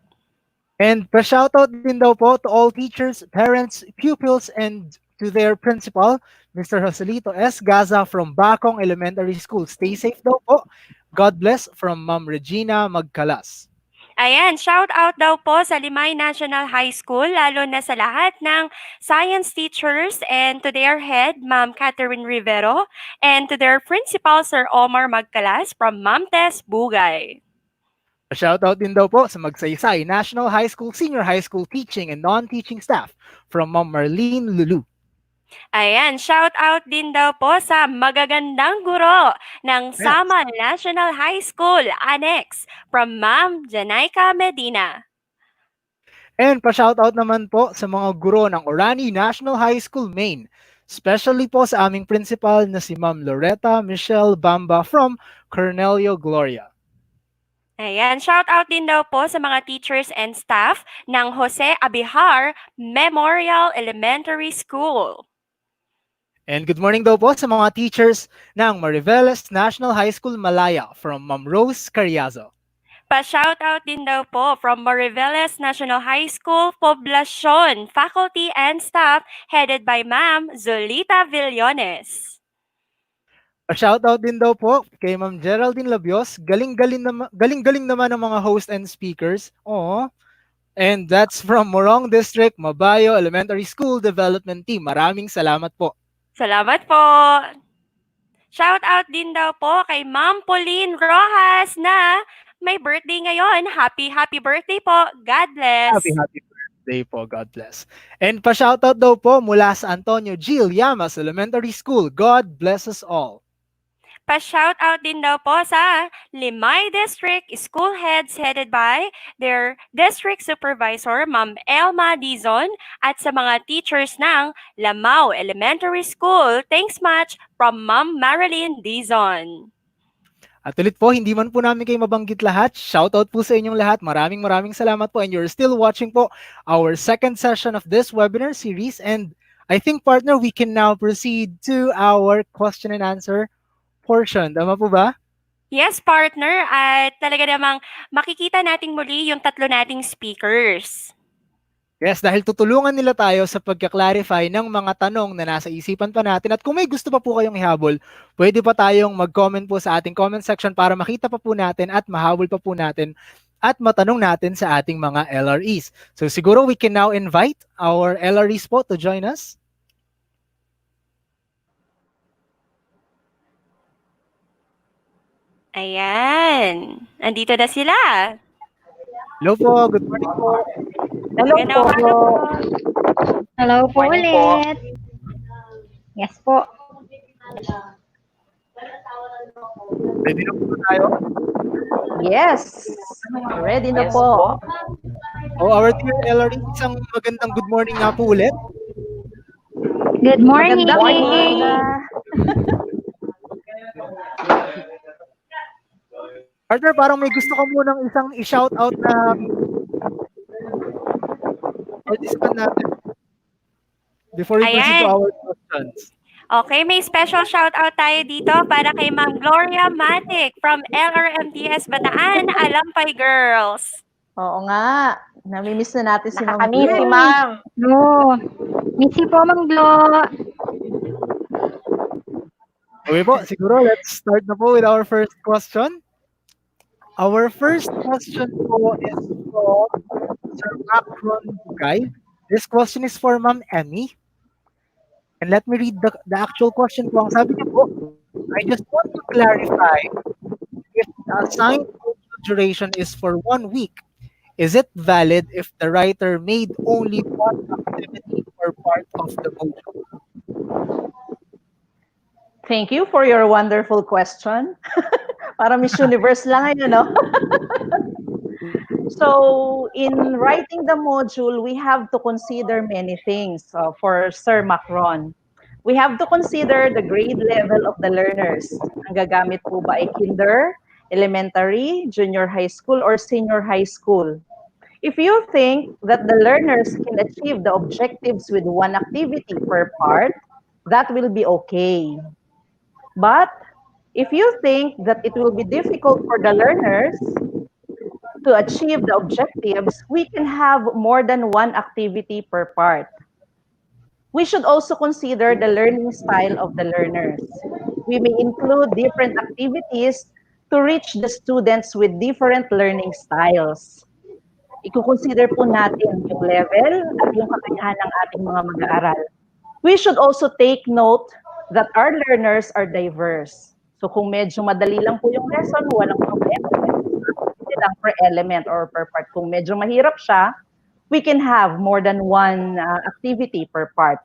And pa-shoutout din daw po to all teachers, parents, pupils, and to their principal, Mr. Joselito S. Gaza from Bacong Elementary School. Stay safe daw po. God bless from Ma'am Regina Magcalas.
Ayan, shout out daw po sa Limay National High School, lalo na sa lahat ng science teachers and to their head, Ma'am Catherine Rivero, and to their principal, Sir Omar Magcalas from Ma'am Tess Bugay.
Shoutout din daw po sa Magsaysay National High School, Senior High School teaching and non-teaching staff from Ma'am Marlene Lulu.
Ayan, shout out din daw po sa magagandang guro ng Samal National High School Annex from Ma'am Janaika Medina.
And pa-shoutout naman po sa mga guro ng Orani National High School, Maine. Especially po sa aming principal na si Ma'am Loretta Michelle Bamba from Cornelio Gloria.
Ayan, shout out din daw po sa mga teachers and staff ng Jose Abihar Memorial Elementary School.
And good morning daw po sa mga teachers ng Mariveles National High School, Malaya from Ma'am Rose Carriazo.
Pa-shout out din daw po from Mariveles National High School, Poblacion, faculty and staff headed by Ma'am Zolita Villones.
Pa-shoutout din daw po kay Ma'am Geraldine Labios. Galing-galing naman ang mga host and speakers. Oh. And that's from Morong District, Mabayo Elementary School Development Team. Maraming salamat po.
Salamat po. Shout out din daw po kay Ma'am Pauline Rojas na may birthday ngayon. Happy birthday po. God bless.
Happy birthday po. God bless. And pa-shoutout daw po mula sa Antonio Gil Llamas Elementary School. God bless us all.
Pa-shout out din daw po sa Limay District School Heads headed by their District Supervisor, Ma'am Elma Dizon, at sa mga teachers ng Lamau Elementary School. Thanks much from Ma'am Marilyn Dizon.
At ulit po, hindi man po namin kayo mabanggit lahat. Shoutout po sa inyong lahat. Maraming salamat po. And you're still watching po our second session of this webinar series. And I think, partner, we can now proceed to our question and answer portion. Tama po ba?
Yes, partner. At talaga namang makikita natin muli yung tatlo nating speakers.
Yes, dahil tutulungan nila tayo sa pagka-clarify ng mga tanong na nasa isipan pa natin. At kung may gusto pa po kayong ihabol, pwede pa tayong mag-comment po sa ating comment section para makita pa po natin at mahabol pa po natin at matanong natin sa ating mga LREs. So siguro we can now invite our LREs po to join us.
Ayan. Andito na sila.
Hello po, good morning po.
Hello po.
Hello po
Morning po.
ulit. Yes po.
Ready na po tayo?
Yes. Ready na
Yes
po.
Oh, our dear LRE, isang magandang good morning nga po ulit.
Good morning.
Magandang morning.
Partner, parang may gusto ka munang isang i-shoutout na participant natin. before we proceed to
Ayan.
our questions.
Okay, may special shoutout tayo dito para kay Ma'am Gloria Matic from LRMDS-Bataan, Alampay Girls.
Oo nga. Namimiss na natin si Ma'am
Nakakamiss si
Glo.
ma'am.
No. Missy po, Ma'am Glo.
Okay po, siguro let's start na po with our first question. Our first question po is from Sir Macron Bugay. This question is for Ma'am Emmy. And let me read the actual question po. Ang sabi niya po, I just want to clarify if the assigned module duration is for 1 week. Is it valid if the writer made only one activity or part of the module?
Thank you for your wonderful question. Para Miss Universe lang ngayon, no? So, in writing the module, we have to consider many things for Sir Macron. We have to consider the grade level of the learners. Ang gagamit po ba ay kinder, elementary, junior high school, or senior high school? If you think that the learners can achieve the objectives with one activity per part, that will be okay. But if you think that it will be difficult for the learners to achieve the objectives, we can have more than one activity per part. We should also consider the learning style of the learners. We may include different activities to reach the students with different learning styles. I-consider po natin yung level at yung kakayahan ng ating mga mag-aaral. We should also take note that our learners are diverse. So kung medyo madali lang po yung lesson, walang problema. Hindi lang per element or per part. Kung medyo mahirap siya, we can have more than one activity per part.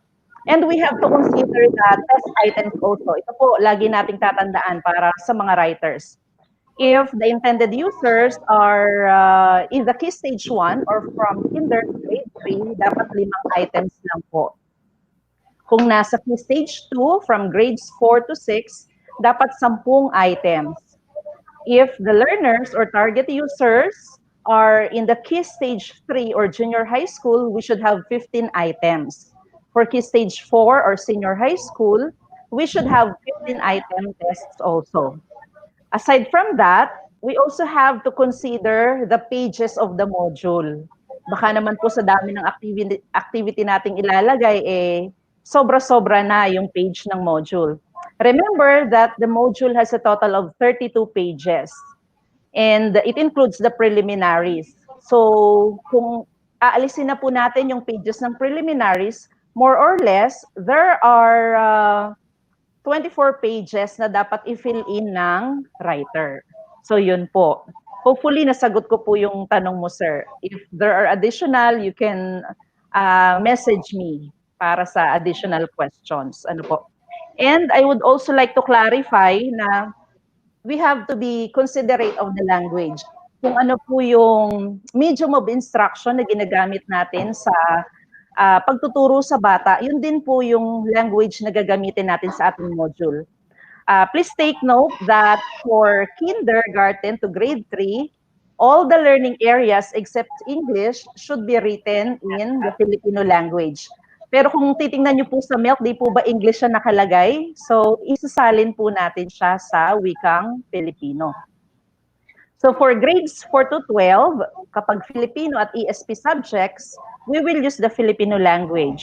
And we have to consider the test items also. Ito po, lagi nating tatandaan para sa mga writers. If the intended users are in the key stage 1 or from kinder to grade 3, dapat 5 items lang po. Kung nasa key stage 2, from grades 4 to 6, dapat 10 items. If the learners or target users are in the key stage 3 or junior high school, we should have 15 items. For key stage 4 or senior high school, we should have 15 item tests also. Aside from that, we also have to consider the pages of the module. Baka naman po sa dami ng activity nating ilalagay, sobra-sobra na yung page ng module. Remember that the module has a total of 32 pages. And it includes the preliminaries. So, kung aalisin na po natin yung pages ng preliminaries, more or less, there are 24 pages na dapat i-fill in ng writer. So, yun po. Hopefully, nasagot ko po yung tanong mo, sir. If there are additional, you can message me para sa additional questions. Ano po? And I would also like to clarify na we have to be considerate of the language. Kung ano po yung medium of instruction na ginagamit natin sa pagtuturo sa bata, yun din po yung language na gagamitin natin sa ating module. Please take note that for kindergarten to grade 3, all the learning areas except English should be written in the Filipino language. Pero kung titingnan niyo po sa MELT, di po ba English siya nakalagay? So, isasalin po natin siya sa wikang Filipino. So for grades 4 to 12, kapag Filipino at ESP subjects, we will use the Filipino language.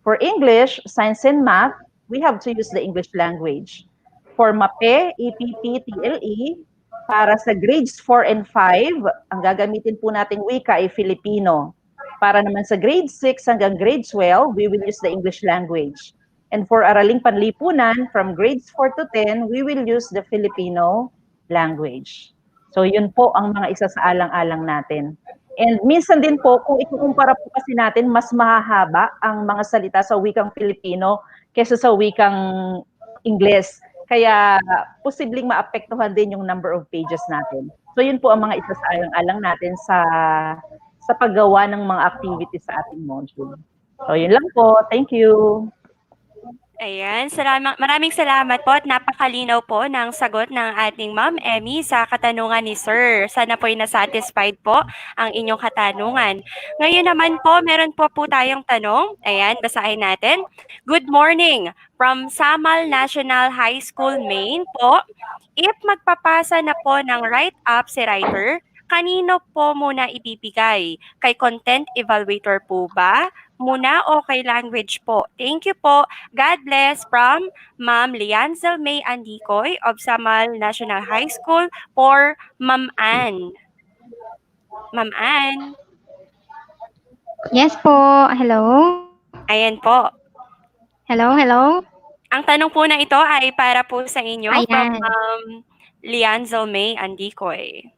For English, Science and Math, we have to use the English language. For MAPE, EPP, TLE, para sa grades 4 and 5, ang gagamitin po nating wika ay Filipino. Para naman sa grade 6 hanggang grade 12, we will use the English language. And for Araling Panlipunan, from grades 4 to 10, we will use the Filipino language. So yun po ang mga isa sa alang-alang natin. And minsan din po, kung ikukumpara po kasi natin, mas mahahaba ang mga salita sa wikang Filipino kaysa sa wikang Ingles. Kaya posibleng maapektuhan din yung number of pages natin. So yun po ang mga isa sa alang-alang natin sa paggawa ng mga activities sa ating module. So yun lang po. Thank you.
Ayan, maraming salamat po at napakalinaw po ng sagot ng ating Ma'am Emmy sa katanungan ni Sir. Sana po'y na-satisfied po ang inyong katanungan. Ngayon naman po, meron po tayong tanong. Ayan, basahin natin. Good morning from Samal National High School, Maine po. If magpapasa na po ng write-up si writer, kanino po muna ibibigay? Kay content evaluator po ba? Muna o kay language po? Thank you po. God bless from Ma'am Lianzel May Andicoy of Samal National High School for Ma'am Ann. Ma'am Ann.
Yes po. Hello?
Ayan po.
Hello?
Ang tanong po na ito ay para po sa inyo from
Ayan.
Ma'am Lianzel May Andicoy.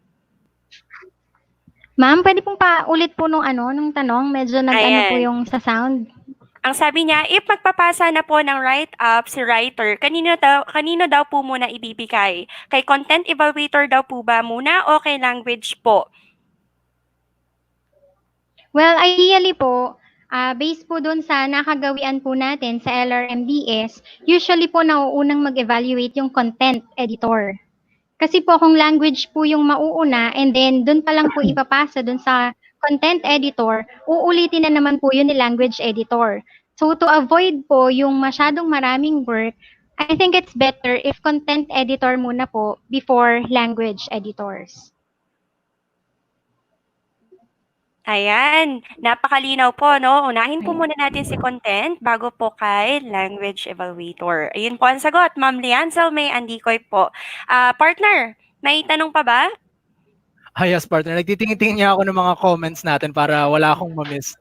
Ma'am, pwede pong paulit po nung tanong. Medyo nag-ano po
Ayan.
yung sa sound.
Ang sabi niya, if magpapasa na po ng write-up si writer, kanino daw po muna ibibigay? Kay content evaluator daw po ba muna o kay language po?
Well, ideally po, based po dun sa nakagawian po natin sa LRMDS, usually po nauunang mag-evaluate yung content editor. Kasi po kung language po yung mauuna and then dun pa lang po ipapasa dun sa content editor, uulitin na naman po yun ni language editor. So to avoid po yung masyadong maraming work, I think it's better if content editor muna po before language editors.
Ayan, napakalinaw po, no? Unahin po muna natin si content bago po kay language evaluator. Ayun po ang sagot, Ma'am Lianzel May Andicoy po. Partner, may tanong pa ba?
Yes, partner. Nagtitingin-tingin niya ako ng mga comments natin para wala akong ma-miss.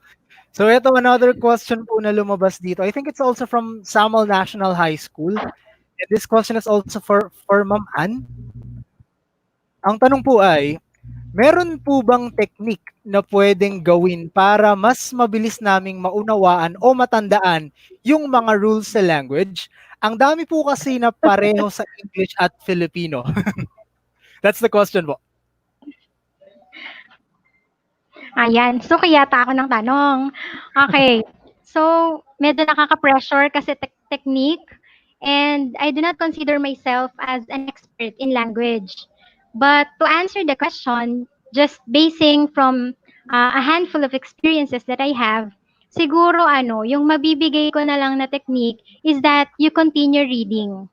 So ito, another question po na lumabas dito. I think it's also from Samal National High School. And this question is also for Ma'am Ann. Ang tanong po ay, meron po bang technique na pwedeng gawin para mas mabilis naming maunawaan o matandaan yung mga rules sa language? Ang dami po kasi na pareho sa English at Filipino. That's the question po.
Ayan, so yata ako ng tanong. Okay, so medyo nakaka-pressure kasi technique and I do not consider myself as an expert in language. But to answer the question, just basing from a handful of experiences that I have, siguro yung mabibigay ko na lang na technique is that you continue reading.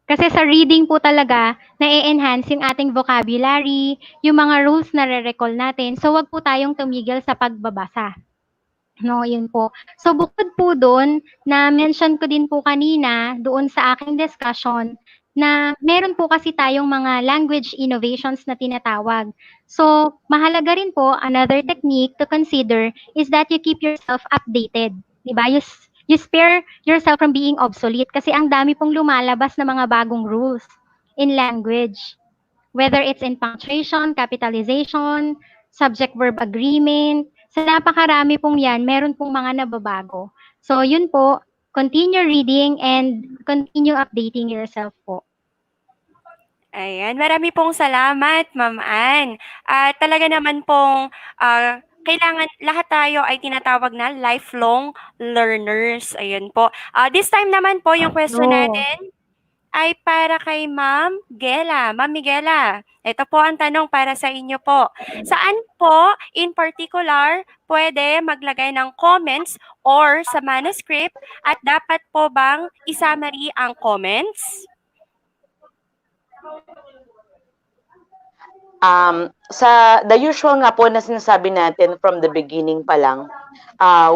Kasi sa reading po talaga, na-enhance yung ating vocabulary, yung mga rules na re-recall natin. So, wag po tayong tumigil sa pagbabasa. No, yun po. So, bukod po doon, na-mention ko din po kanina, doon sa aking discussion, na meron po kasi tayong mga language innovations na tinatawag. So, mahalaga rin po, another technique to consider is that you keep yourself updated. Diba? You spare yourself from being obsolete kasi ang dami pong lumalabas na mga bagong rules in language. Whether it's in punctuation, capitalization, subject-verb agreement, sa napakarami pong yan, meron pong mga nababago. So, yun po, continue reading and continue updating yourself po.
Ayan, marami pong salamat, Ma'am Ann. Talaga naman pong kailangan lahat tayo ay tinatawag na lifelong learners. Ayun po. This time naman po yung question natin ay para kay Ma'am Gela. Ma'am Miguela, ito po ang tanong para sa inyo po. Saan po in particular pwede maglagay ng comments or sa manuscript at dapat po bang isummary ang comments?
Sa the usual nga po na sinasabi natin from the beginning pa lang,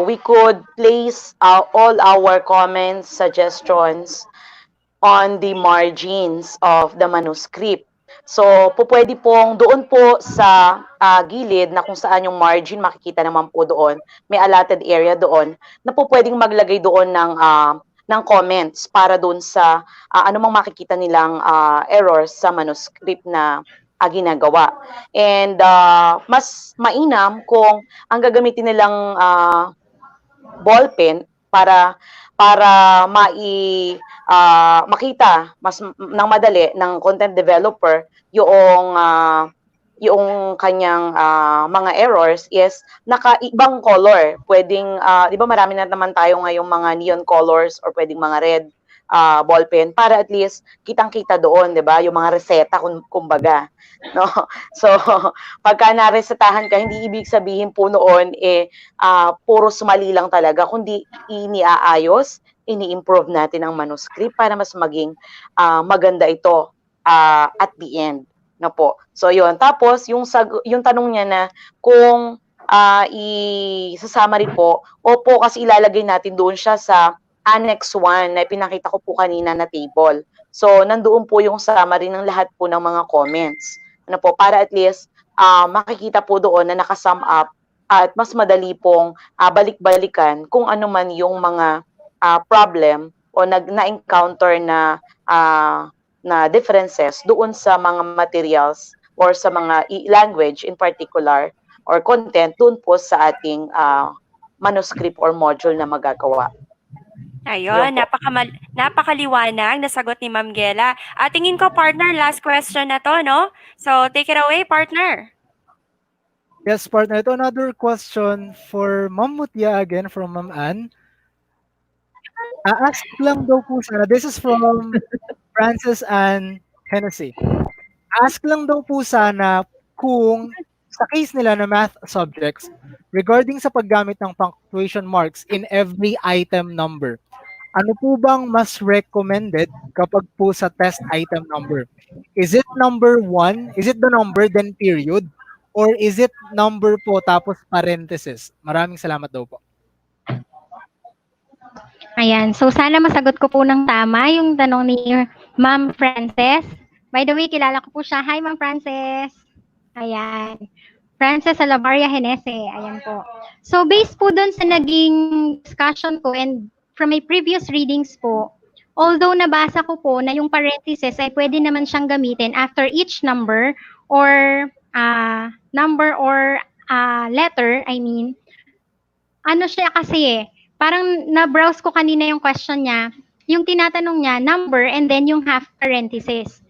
we could place all our comments, suggestions on the margins of the manuscript. So, pwede pong doon po sa gilid na kung saan yung margin, makikita naman po doon, may allotted area doon, na po pwedeng maglagay doon ng comments para doon sa anumang makikita nilang errors sa manuscript na ginagawa. And mas mainam kung ang gagamitin nilang ballpen para makita mas nang madali ng content developer yung yung kanyang mga errors is naka-ibang color. Pwedeng, di ba marami na naman tayo ngayong mga neon colors or pwedeng mga red ballpen para at least kitang-kita doon, di ba? Yung mga reseta, kumbaga. No? So, pagka naresetahan ka, hindi ibig sabihin po noon, puros mali lang talaga, kundi iniaayos, ini-improve natin ang manuscript para mas maging maganda ito at the end na po. So yun. Tapos yung tanong niya na kung i-summary po, opo kasi ilalagay natin doon siya sa Annex 1 na pinakita ko po kanina na table. So nandoon po yung summary ng lahat po ng mga comments. Ano po, para at least makikita po doon na nakasum up at mas madali pong balik-balikan kung ano man yung mga problem o na-encounter na differences doon sa mga materials or sa mga language in particular or content doon po sa ating manuscript or module na magagawa.
Ayun, napakaliwanag na sagot ni Ma'am Gela. Tingin ko, partner, last question na to, no? So, take it away, partner.
Yes, partner. Ito another question for Ma'am Mutya again from Ma'am Ann. Ask lang daw po sana. This is from Francis and Hennessy. Ask lang daw po sana kung sa case nila na math subjects regarding sa paggamit ng punctuation marks in every item number. Ano po bang mas recommended kapag po sa test item number? Is it number 1? Is it the number then period? Or is it number po tapos parenthesis? Maraming salamat daw po.
Ayan. So, sana masagot ko po ng tama yung tanong ni Ma'am Frances. By the way, kilala ko po siya. Hi, Ma'am Frances. Ayan. Frances Alavaria Henese. Ayan po. So, based po dun sa naging discussion ko and from my previous readings po, although nabasa ko po na yung parenthesis ay pwede naman siyang gamitin after each number or letter, I mean, ano siya kasi parang na-browse ko kanina yung question niya, yung tinatanong niya, number and then yung half parenthesis.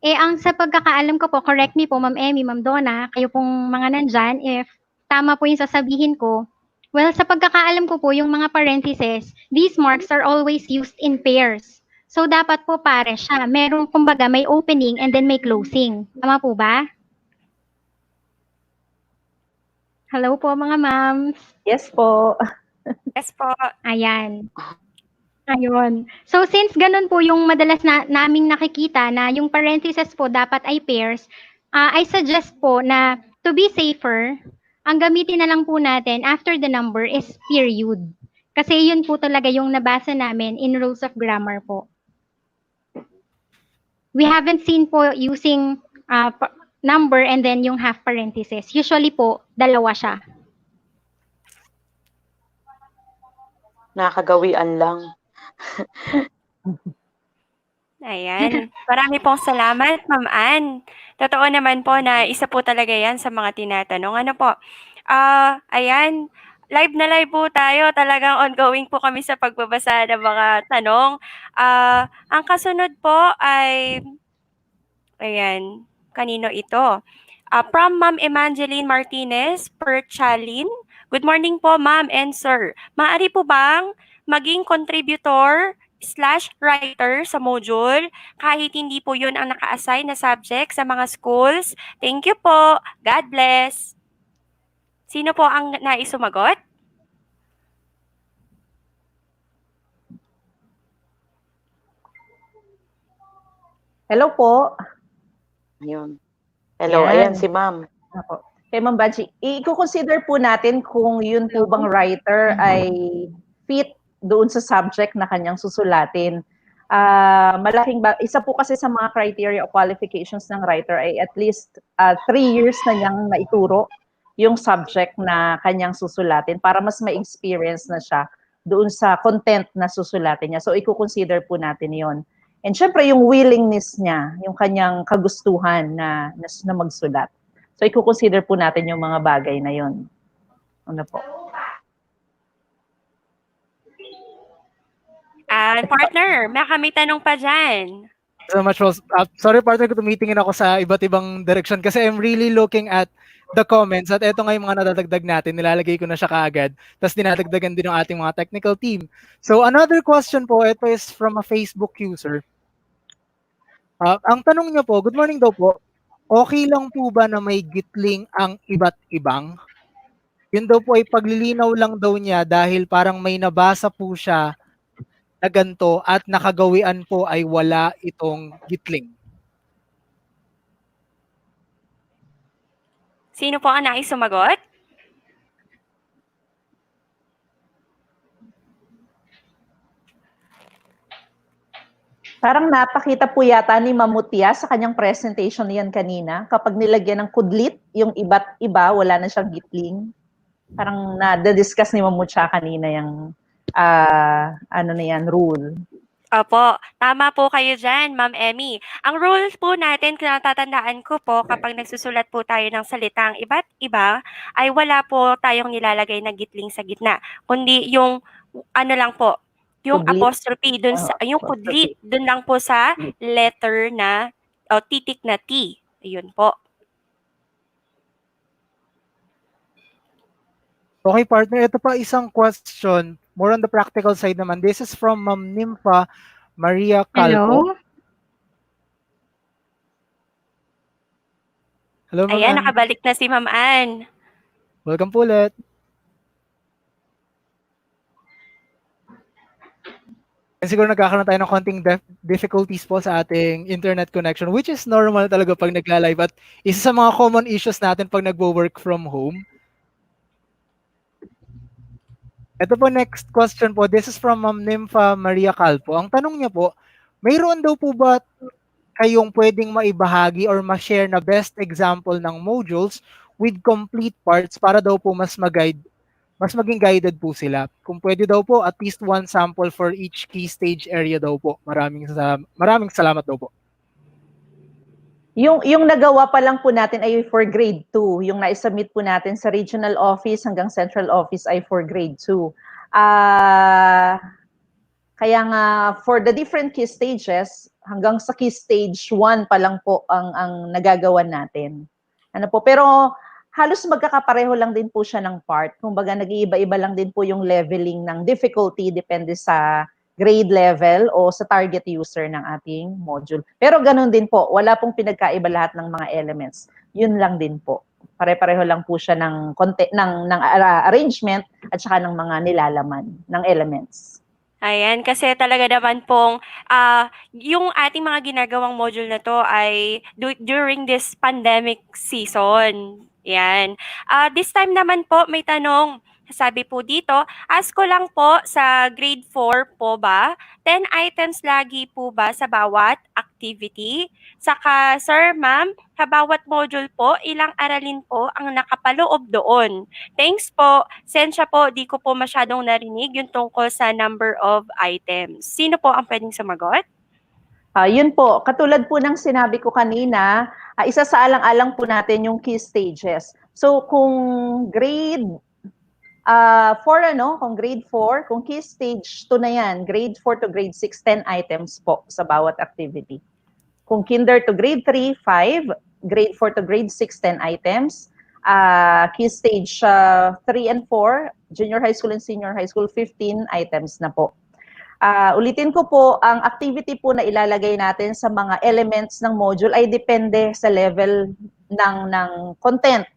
Ang sa pagkakaalam ko po, correct me po, Ma'am Emmy, Ma'am Donna, kayo pong mga nandyan, if tama po yung sasabihin ko, well, sa pagkakaalam ko po, yung mga parentheses, these marks are always used in pairs. So, dapat po pare siya. Merong, kumbaga, may opening and then may closing. Tama po ba? Hello po, mga ma'ams.
Yes po.
Yes po.
Ayan. Ayun. So, since ganun po yung madalas naming nakikita na yung parentheses po dapat ay pairs, I suggest po na to be safer, ang gamitin na lang po natin after the number is period. Kasi yun po talaga yung nabasa namin in rules of grammar po. We haven't seen po using number and then yung half parenthesis. Usually po, dalawa siya.
Nakagawian lang.
Ayan. Marami pong salamat, Ma'am Ann. Totoo naman po na isa po talaga yan sa mga tinatanong. Ano po? Ayan. Live na live po tayo. Talagang ongoing po kami sa pagbabasa ng mga tanong. Ang kasunod po ay, ayan, kanino ito? From Ma'am Evangeline Martinez per Chalin. Good morning po, Ma'am and Sir. Maaari po bang maging contributor/writer sa module kahit hindi po yun ang naka-assign na subject sa mga schools? Thank you po. God bless. Sino po ang nais sumagot?
Hello po.
Ayun. Hello,
Yan.
ayan si Ma'am.
Ako. Kay Ma'am Bachi, i-consider po natin kung yun po bang writer ay fit doon sa subject na kanyang susulatin. Isa po kasi sa mga criteria o qualifications ng writer ay at least 3 years na niyang naituro yung subject na kanyang susulatin para mas ma-experience na siya doon sa content na susulatin niya. So, i-consider po natin yon. And syempre, yung willingness niya, yung kanyang kagustuhan na magsulat. So, i-consider po natin yung mga bagay na yon. Ano po?
Partner, may tanong pa dyan.
So much, Rose. Sorry partner ko tumitingin ako sa iba't ibang direction kasi I'm really looking at the comments at eto nga yung mga nadadagdag natin, nilalagay ko na siya kaagad. Tapos dinadagdagan din ng ating mga technical team. So another question po, ito is from a Facebook user. Ang tanong niya po, good morning daw po, okay lang po ba na may gitling ang iba't ibang? Yun daw po ay paglilinaw lang daw niya dahil parang may nabasa po siya na ganito at nakagawian po ay wala itong gitling.
Sino po ang nais sumagot?
Parang napakita po yata ni Mamutia sa kanyang presentation niyan kanina. Kapag nilagyan ng kudlit, yung iba't iba, wala na siyang gitling. Parang na-discuss ni Mamutia kanina yung rule.
Opo, tama po kayo dyan, Ma'am Emmy. Ang rules po natin, kung natatandaan ko po, kapag nagsusulat po tayo ng salitang iba't iba, ay wala po tayong nilalagay na gitling sa gitna. Kundi yung, ano lang po, yung
Kudlit.
apostrophe dun sa, yung
Apostrophe.
kudlit, dun lang po sa letter na, o titik na T. Ayun po.
Okay, partner. Ito pa isang question. More on the practical side naman. This is from Ma'am Nympha Maria Calpo.
Hello?
Hello, Ma'am
Ayan,
Ann.
nakabalik na si Ma'am Ann.
Welcome po ulit. Siguro nagkakaroon tayo ng konting difficulties po sa ating internet connection, which is normal talaga pag nagla-live at isa sa mga common issues natin pag nagwo-work from home. Ito po next question po. This is from Ma'am Nympha Maria Calpo. Ang tanong niya po, mayroon daw po ba kayong pwedeng maibahagi or ma-share na best example ng modules with complete parts para daw po mas maging guided po sila. Kung pwede daw po, at least one sample for each key stage area daw po. Maraming salamat daw po.
Yung nagawa pa lang po natin ay for grade 2. Yung na-submit po natin sa regional office hanggang central office ay for grade 2. Kaya nga, for the different key stages, hanggang sa key stage 1 pa lang po ang nagagawa natin. Pero halos magkakapareho lang din po siya ng part. Kumbaga, nag-iiba-iba lang din po yung leveling ng difficulty depende sa grade level o sa target user ng ating module. Pero ganun din po, wala pong pinagkaiba lahat ng mga elements. Yun lang din po. Pare-pareho lang po siya ng arrangement at saka ng mga nilalaman ng elements.
Ayan, kasi talaga naman pong yung ating mga ginagawang module na to ay during this pandemic season. Yan. This time naman po may tanong. Sabi po dito, ask ko lang po sa grade 4 po ba? 10 items lagi po ba sa bawat activity? Saka, sir, ma'am, sa bawat module po, ilang aralin po ang nakapaloob doon? Thanks po. Sensya po, di ko po masyadong narinig yung tungkol sa number of items. Sino po ang pwedeng sumagot?
Yun po, katulad po ng sinabi ko kanina, isa sa alang-alang po natin yung key stages. So kung grade 4, kung grade 4, kung key stage 2 na yan, grade 4 to grade 6, 10 items po sa bawat activity. Kung kinder to grade 3, 5, grade 4 to grade 6, 10 items. Key stage 3 and 4, junior high school and senior high school, 15 items na po. Ulitin ko po, ang activity po na ilalagay natin sa mga elements ng module ay depende sa level ng content.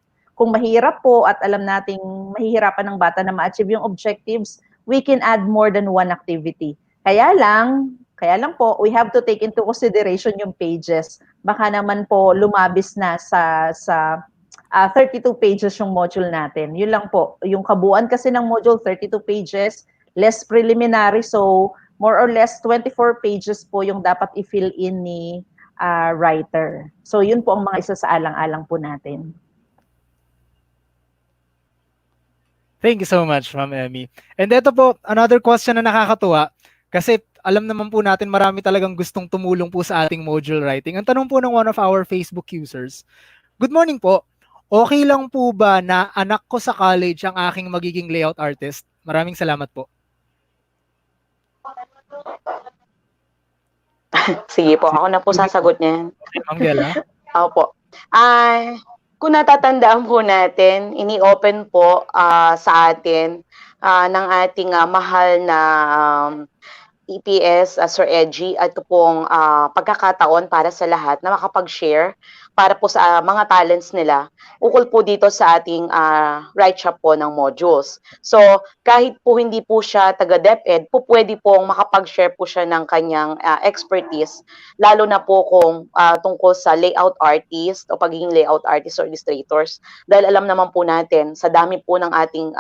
Kung mahirap po at alam nating mahihirapan ng bata na ma-achieve yung objectives, we can add more than one activity. Kaya lang po, we have to take into consideration yung pages. Baka naman po lumabis na sa 32 pages yung module natin. Yun lang po. Yung kabuuan kasi ng module, 32 pages, less preliminary. So, more or less 24 pages po yung dapat i-fill in ni writer. So, yun po ang mga isa sa alang-alang po natin.
Thank you so much, Ma'am Emmy. And ito po, another question na nakakatuwa. Kasi alam naman po natin marami talagang gustong tumulong po sa ating module writing. Ang tanong po ng one of our Facebook users, good morning po. Okay lang po ba na anak ko sa college ang aking magiging layout artist? Maraming salamat po.
Sige po, ako na po
Sige po.
sasagot niyan.
Ma'am Gela?
Opo. Kung natatandaan po natin, ini-open po sa atin ng ating mahal na EPS, Sir Edgy, at ito pong pagkakataon para sa lahat na makapag-share para po sa mga talents nila ukol po dito sa ating right shop po ng modules. So, kahit po hindi po siya taga DepEd, po pwede pong makapag-share po siya ng kanyang expertise, lalo na po kung tungkol sa layout artist o pagiging layout artist or illustrators. Dahil alam naman po natin, sa dami po ng ating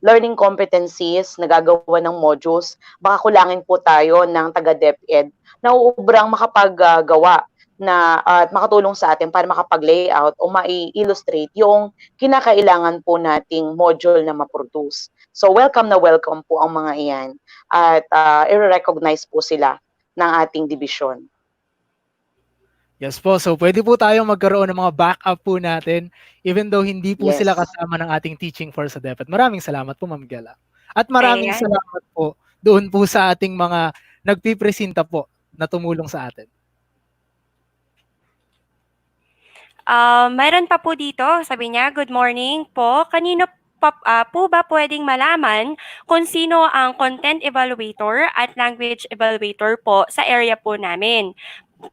learning competencies na gagawa ng modules, baka kulangin po tayo ng taga DepEd na ubrang makapaggawa na at makatulong sa atin para makapag-layout o mai-illustrate yung kinakailangan po nating module na ma-produce. So welcome na welcome po ang mga iyan at i-recognize po sila ng ating division.
Yes po. So pwede po tayong magkaroon ng mga backup po natin even though hindi po
Yes.
sila kasama ng ating teaching force sa DepEd. Maraming salamat po, Ma'am Gela. At maraming
Ayan.
salamat po doon po sa ating mga nagpipresenta po na tumulong sa atin.
Mayroon pa po dito, sabi niya, good morning po. Kanino po ba pwedeng malaman kung sino ang content evaluator at language evaluator po sa area po namin?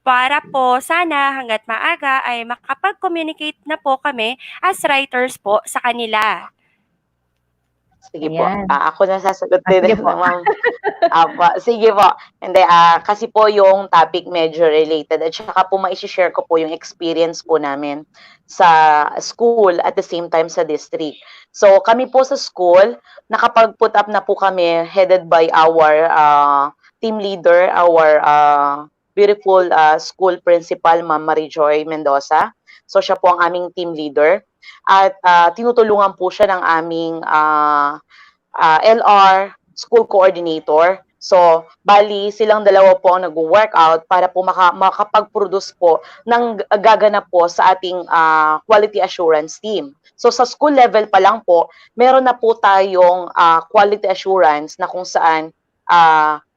Para po sana hanggat maaga ay makapag-communicate na po kami as writers po sa kanila.
Sige
Ayan.
po. Ako na sasagot
Sige
din.
po.
Ma'am. Sige po. Hindi, kasi po yung topic medyo related at saka po ma-share ko po yung experience po namin sa school at the same time sa district. So kami po sa school, nakapag-put up na po kami headed by our team leader, our beautiful school principal, Ma'am Marijoy Mendoza. So siya po ang aming team leader. At tinutulungan po siya ng aming LR school coordinator. So, bali silang dalawa po ang nag-workout para po makapag-produce po ng gaganap po sa ating quality assurance team. So, sa school level pa lang po, meron na po tayong quality assurance na kung saan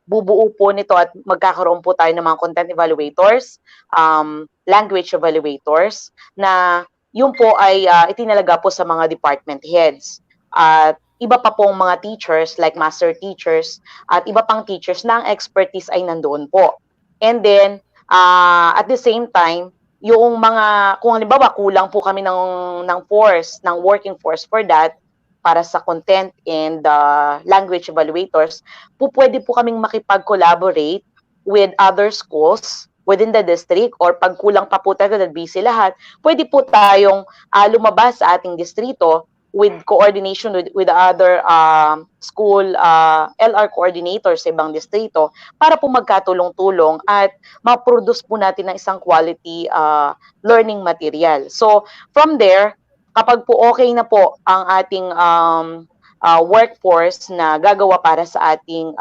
bubuo po nito at magkakaroon po tayo ng mga content evaluators, language evaluators, na yun po ay itinalaga po sa mga department heads. At iba pa pong mga teachers like master teachers at iba pang teachers na ang expertise ay nandoon po. And then, at the same time, yung mga, kung halimbawa kulang po kami ng force, ng working force for that, para sa content and language evaluators, po pwede po kaming makipag-collaborate with other schools within the district or pag kulang pa po tayo, busy lahat, pwede po tayong lumabas sa ating distrito with coordination with other school LR coordinators sa ibang distrito para po magkatulong-tulong at ma-produce po natin ng isang quality learning material. So, from there, kapag po okay na po ang ating workforce na gagawa para sa ating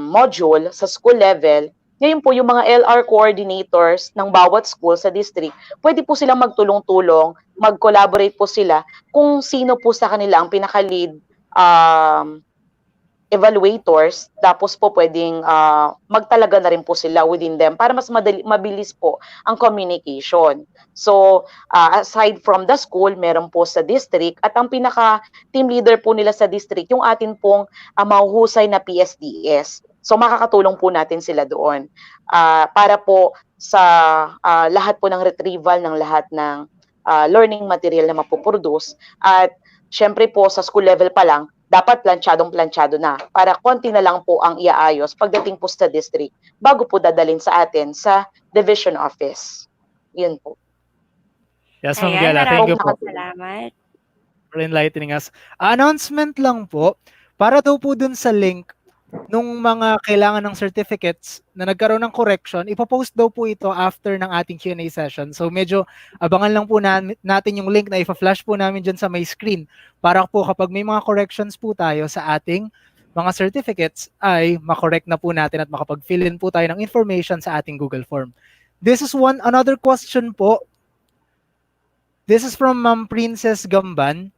module sa school level, ngayon po yung mga LR coordinators ng bawat school sa district, pwede po silang magtulong-tulong, mag-collaborate po sila kung sino po sa kanila ang pinaka-lead evaluators, tapos po pwedeng magtalaga na rin po sila within them para mas mabilis po ang communication. So, aside from the school, meron po sa district at ang pinaka-team leader po nila sa district, yung atin pong mahuhusay na PSDS. So, makakatulong po natin sila doon para po sa lahat po ng retrieval ng lahat ng learning material na mapoproduce. At syempre po sa school level pa lang, dapat planchadong-planchado na para konti na lang po ang iaayos pagdating po sa district bago po dadalhin sa atin sa division office. Yun po.
Yes, Ma'am
Ayan,
Gela. Thank you
maraming
po
salamat.
for enlightening us. Announcement lang po, para daw po dun sa link nung mga kailangan ng certificates na nagkaroon ng correction, ipopost daw po ito after ng ating Q&A session. So medyo abangan lang po natin yung link na ipa-flash po namin dyan sa my screen para po kapag may mga corrections po tayo sa ating mga certificates ay makorek na po natin at makapag-fill in po tayo ng information sa ating Google form. This is another question po. This is from Ma'am Princess Gamban.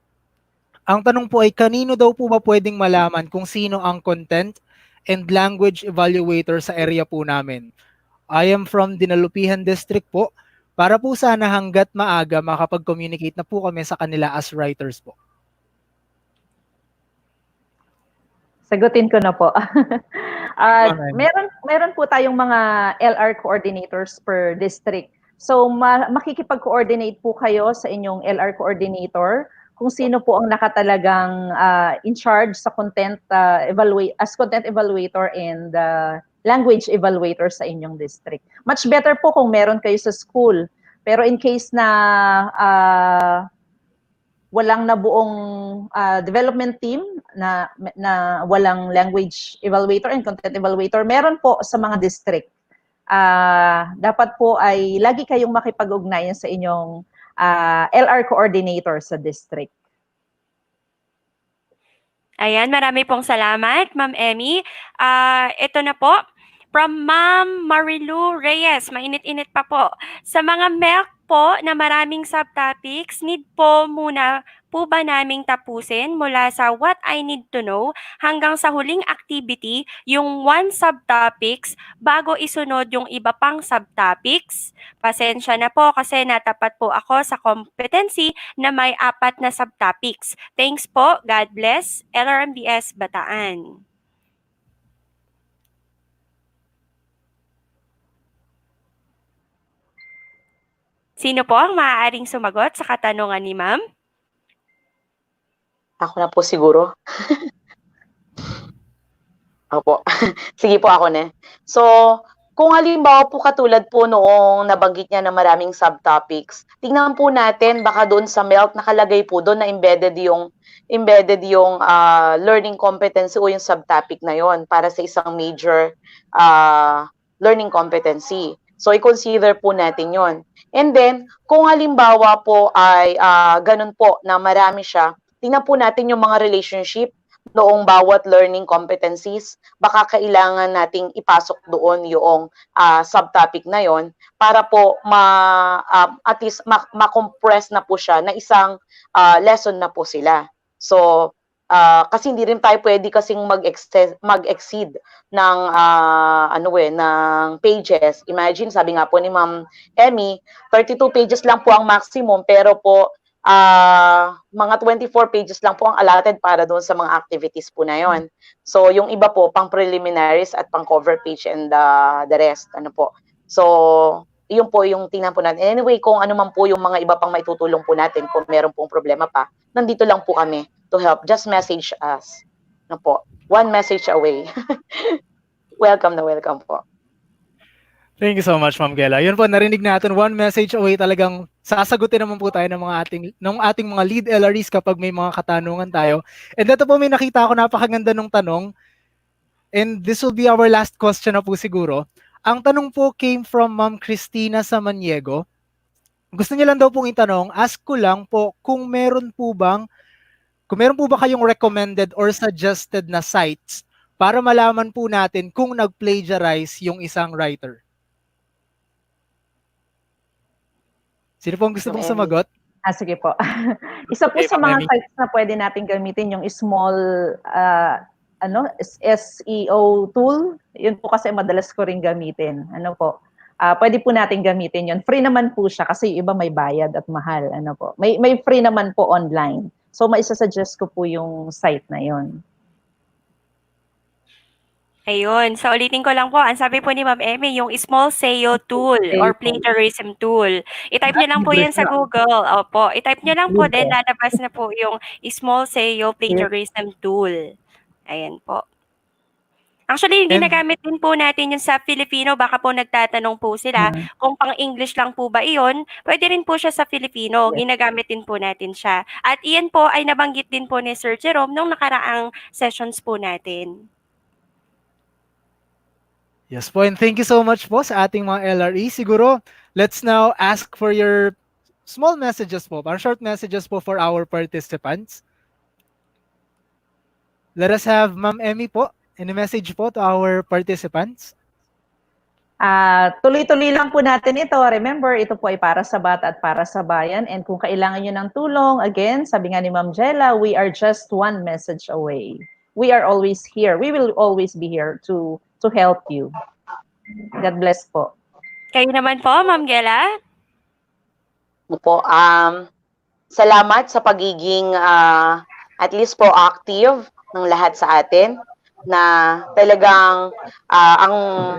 Ang tanong po ay kanino daw po ba pwedeng malaman kung sino ang content and language evaluator sa area po namin. I am from Dinalupihan District po. Para po sana hanggat maaga makapag-communicate na po kami sa kanila as writers po.
Sagutin ko na po.
Ma'am.
Meron po tayong mga LR coordinators per district. So makikipag-coordinate po kayo sa inyong LR coordinator kung sino po ang nakatalagang in charge sa content content evaluator and language evaluator sa inyong district. Much better po kung meron kayo sa school. Pero in case na walang nabuong development team na walang language evaluator and content evaluator, meron po sa mga district. Dapat po ay lagi kayong makipag-ugnayan sa inyong LR coordinator sa district.
Ayan, marami pong salamat, Ma'am Emmy. Ito na po, from Ma'am Marilu Reyes, mainit-init pa po. Sa mga MELC po na maraming subtopics, need po muna po ba naming tapusin mula sa what I need to know hanggang sa huling activity, yung one subtopics, bago isunod yung iba pang subtopics? Pasensya na po kasi natapat po ako sa competency na may 4 na subtopics. Thanks po. God bless. LRMDS-Bataan. Sino po ang maaaring sumagot sa katanungan ni Ma'am?
Ako na po siguro. Opo. Sige po, ako na. So, kung halimbawa po katulad po noong nabanggit niya na maraming subtopics, tingnan po natin baka doon sa MELC nakalagay po doon na embedded yung learning competency o yung subtopic na yon para sa isang major learning competency. So, i-consider po natin yon. And then, kung halimbawa po ay ganun po na marami siya, tingnan po natin yung mga relationship noong bawat learning competencies, baka kailangan nating ipasok doon yung subtopic na yon para po at least ma-compress na po siya na isang lesson na po sila. So, kasi hindi rin tayo pwede kasing mag-exceed ng ng pages. Imagine, sabi nga po ni Ma'am Emmy, 32 pages lang po ang maximum, pero po mga 24 pages lang po ang allotted para doon sa mga activities po na yon. So, yung iba po, pang preliminaries at pang cover page and the rest. Ano po. So, yun po yung tingnan po natin. Anyway, kung ano man po yung mga iba pang maitutulong po natin, kung meron pong problema pa, nandito lang po kami to help. Just message us. Ano po. One message away. Welcome na welcome po.
Thank you so much, Ma'am Gela. Yun po, narinig natin, one message away, talagang sasagutin naman po tayo ng ating mga lead LREs kapag may mga katanungan tayo. And ito po, may nakita ako, napakaganda ng tanong. And this will be our last question na po siguro. Ang tanong po came from Ma'am Christina Samaniego. Gusto niya lang daw pong itanong, ask ko lang po kung meron po ba kayong recommended or suggested na sites para malaman po natin kung nag-plagiarize yung isang writer. Sino pong gusto pong sumagot?
Sige po. Isa po sa mga sites na pwede natin gamitin yung small SEO tool. Yun po kasi madalas ko rin gamitin. Pwede po natin gamitin yun. Free naman po siya kasi yung iba may bayad at mahal. May free naman po online. So maisasuggest ko po yung site na yun.
Ayun. So, ulitin ko lang po. Ang sabi po ni Ma'am Emmy, yung small SEO tool or plagiarism tool. I-type nyo lang po yan sa Google. Opo. I-type nyo lang po din. Lalabas na po yung small SEO plagiarism tool. Ayan po. Actually, ginagamit din po natin yun sa Filipino. Baka po nagtatanong po sila kung pang-English lang po ba iyon. Pwede rin po siya sa Filipino. Ginagamit din po natin siya. At iyan po ay nabanggit din po ni Sir Jerome nung nakaraang sessions po natin.
Yes po, and thank you so much po sa ating mga LRE. Siguro, let's now ask for your small messages po, or short messages po for our participants. Let us have Ma'am Emmy po, any message po to our participants?
Tuloy-tuloy lang po natin ito. Remember, ito po ay para sa bata at para sa bayan. And kung kailangan nyo ng tulong, again, sabi nga ni Ma'am Jella, we are just one message away. we are always here. We will always be here to help you. God bless po.
Kayo naman po, Ma'am Gela?
Opo, salamat sa pagiging at least proactive ng lahat sa atin na talagang ang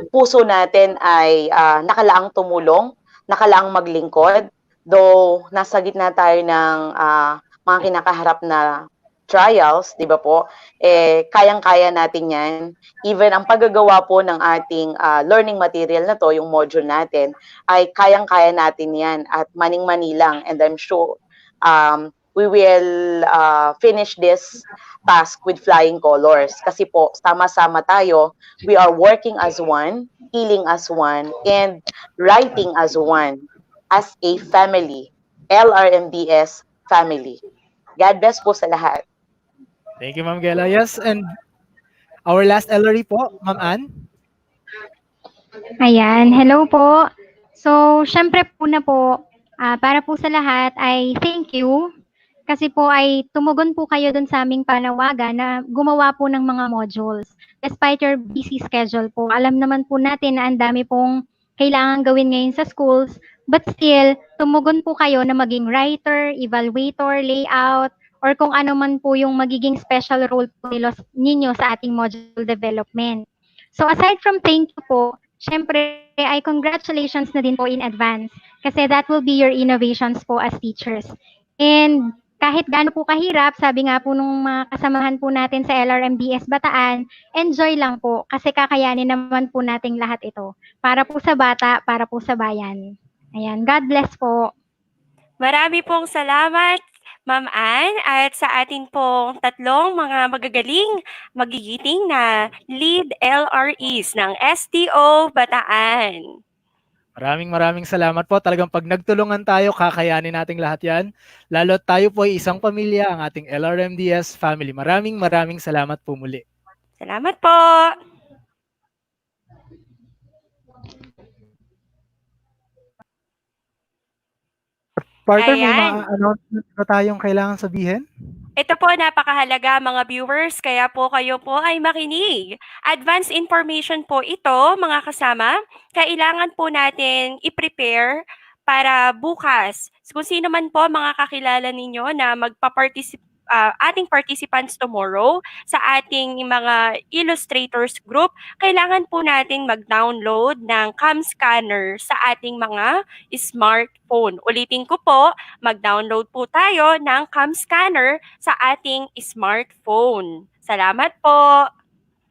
puso natin ay nakalaang tumulong, nakalaang maglingkod, though nasa gitna tayo ng mga kinakaharap na trials, di ba po? Kayang-kaya natin yan. Even ang paggagawa po ng ating learning material na to, yung module natin, ay kayang-kaya natin yan at maning-mani lang. And I'm sure we will finish this task with flying colors. Kasi po, sama-sama tayo, we are working as one, healing as one, and writing as one, as a family, LRMDS family. God bless po sa lahat.
Thank you, Ma'am Gela. Yes, and our last LRE po, Ma'am Ann.
Ayan, hello po. So, syempre po na po, para po sa lahat ay thank you. Kasi po ay tumugon po kayo dun sa aming panawagan na gumawa po ng mga modules. Despite your busy schedule po, alam naman po natin na ang dami pong kailangan gawin ngayon sa schools. But still, tumugon po kayo na maging writer, evaluator, layout, or kung ano man po yung magiging special role po ninyo sa ating module development. So aside from thank you po, syempre ay congratulations na din po in advance kasi that will be your innovations po as teachers. And kahit gaano po kahirap, sabi nga po nung mga kasamahan po natin sa LRMDS-Bataan, enjoy lang po kasi kakayanin naman po nating lahat ito. Para po sa bata, para po sa bayan. Ayan, God bless po.
Marami pong salamat, Ma'am Ann, at sa atin pong tatlong mga magagaling, magigiting na lead LREs ng STO Bataan.
Maraming salamat po. Talagang pag nagtulungan tayo, kakayanin nating lahat yan. Lalo tayo po ay isang pamilya, ang ating LRMDS family. Maraming salamat po muli.
Salamat po!
Partner, may
Ayan.
mga announcement na tayong kailangan sabihin?
Ito po napakahalaga mga viewers, kaya po kayo po ay makinig. Advanced information po ito mga kasama, kailangan po natin i-prepare para bukas. Kung sino man po mga kakilala ninyo na ating participants tomorrow sa ating mga illustrators group, kailangan po natin mag-download ng cam scanner sa ating mga smartphone. Ulitin ko po, mag-download po tayo ng cam scanner sa ating smartphone. Salamat po!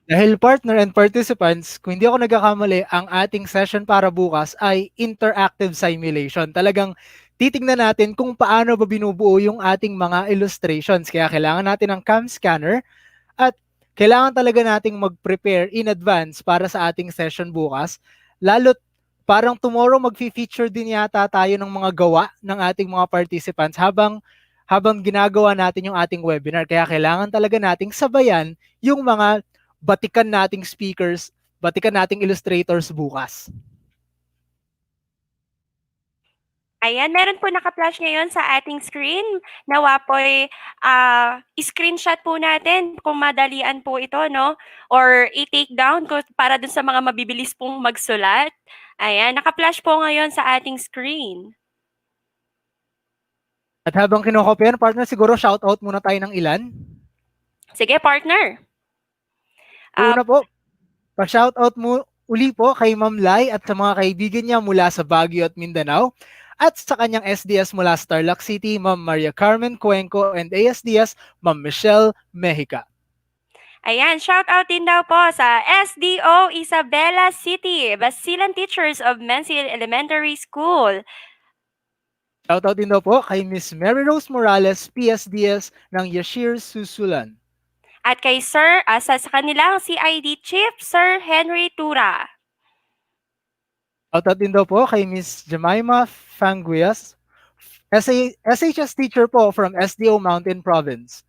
Dahil partner and participants, kung hindi ako nagkakamali, ang ating session para bukas ay interactive simulation. Talagang titignan natin kung paano ba binubuo yung ating mga illustrations. Kaya kailangan natin ng cam scanner at kailangan talaga nating mag-prepare in advance para sa ating session bukas. Lalo't parang tomorrow mag-feature din yata tayo ng mga gawa ng ating mga participants habang ginagawa natin yung ating webinar. Kaya kailangan talaga nating sabayan yung mga batikan nating speakers, batikan nating illustrators bukas.
Ayan, meron po naka-flash ngayon sa ating screen. Nawa po'y screenshot po natin kung madalian po ito, no? Or i-take down para dun sa mga mabibilis pong magsulat. Ayan, naka-flash po ngayon sa ating screen.
At habang kinokopyan, partner, siguro shoutout muna tayo ng ilan.
Sige, partner.
Una po, pa-shoutout mo uli po kay Ma'am Lai at sa mga kaibigan niya mula sa Baguio at Mindanao. At sa kanyang SDS mula sa Tarlac City, Ma'am Maria Carmen Cuenco, and ASDS, Ma'am Michelle Mejica.
Ayan, shout out din daw po sa SDO Isabela City, Basilan Teachers of Mensil Elementary School.
Shoutout din daw po kay Miss Mary Rose Morales, PSDS ng Yashir Susulan.
At kay Sir, sa kanilang CID Chief, Sir Henry Tura.
Shoutout din daw po kay Miss Jemima Fanguias, SHS teacher po from SDO Mountain Province.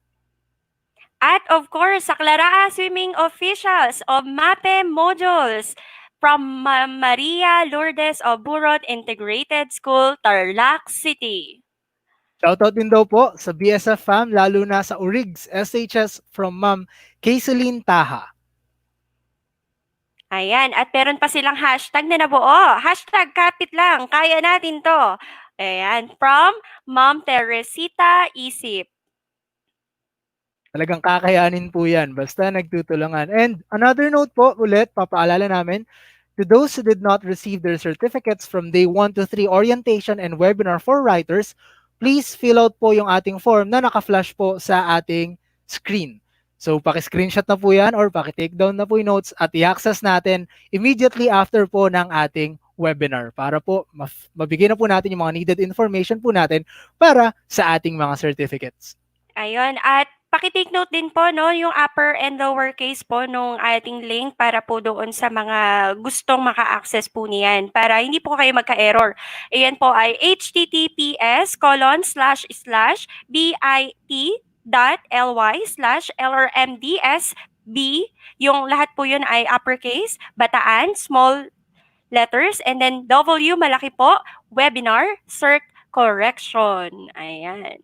At of course, sa Claraa Swimming Officials of MAPE Modules from Maria Lourdes of Burot Integrated School, Tarlac City.
Shoutout din daw po sa BSF fam, lalo na sa Urigs SHS from Ma'am Kayseline Taha.
Ayan, at meron pa silang hashtag na nabuo. Hashtag kapit lang, kaya natin to. Ayan, from Ma'am Teresita Isip.
Talagang kakayanin po yan, basta nagtutulungan. And another note po ulit, papaalala namin, to those who did not receive their certificates from day 1 to 3 orientation and webinar for writers, please fill out po yung ating form na naka-flash po sa ating screen. So, paki-screenshot na po yan or paki-take down na po yung notes at i-access natin immediately after po ng ating webinar para po mabigyan na po natin yung mga needed information po natin para sa ating mga certificates.
Ayun, at paki-take note din po no, yung upper and lower case po nung ating link para po doon sa mga gustong maka-access po niyan para hindi po kayo magka-error. Ayan po ay https://bit.ly/LRMDS-B. Yung lahat po yun ay uppercase, Bataan, small letters, and then W, malaki po, webinar, cert correction. Ayan.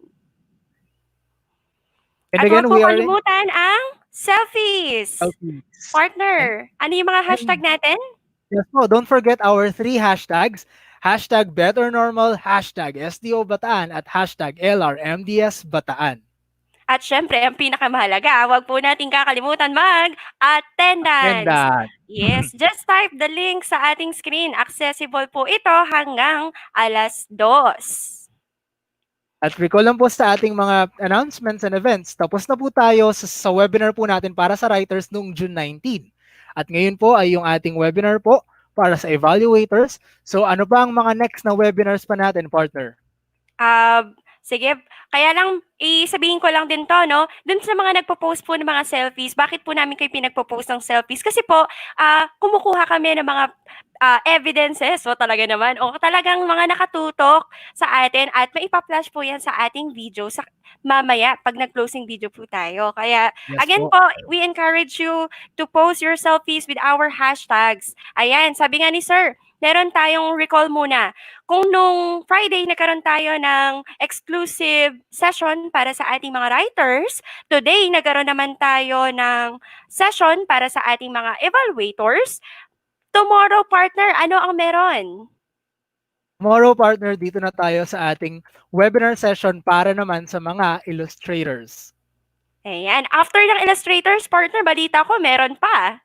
And
At
again,
huwag po
we are in
kalimutan ang selfies.
selfies.
Partner, ano yung mga hashtag natin?
Yes po, don't forget our 3 hashtags. Hashtag BetterNormal, hashtag SDO Bataan, at hashtag LRMDS-Bataan.
At syempre, ang pinakamahalaga, huwag po natin kakalimutan mag-attendance. Yes, just type the link sa ating screen. Accessible po ito hanggang 2:00.
At recall lang po sa ating mga announcements and events, tapos na po tayo sa webinar po natin para sa writers noong June 19. At ngayon po ay yung ating webinar po para sa evaluators. So ano ba ang mga next na webinars pa natin, partner?
Sige, kaya lang isabihin ko lang din to, no? Dun sa mga nagpo-post po ng mga selfies, bakit po namin kayo pinagpo-post ng selfies? Kasi po, kumukuha kami ng mga evidences, o talaga naman, o talagang mga nakatutok sa atin at maipa-flash po yan sa ating video sa mamaya pag nag-closing video po tayo. Kaya,
Yes
again
po.
po, we encourage you to post your selfies with our hashtags. Ayan, sabi nga ni Sir, meron tayong recall muna. Kung nung Friday nagkaroon tayo ng exclusive session para sa ating mga writers, today nagkaroon naman tayo ng session para sa ating mga evaluators. Tomorrow, partner, ano ang meron?
Tomorrow, partner, dito na tayo sa ating webinar session para naman sa mga illustrators.
Ayan, after ng illustrators, partner, balita ko, meron pa.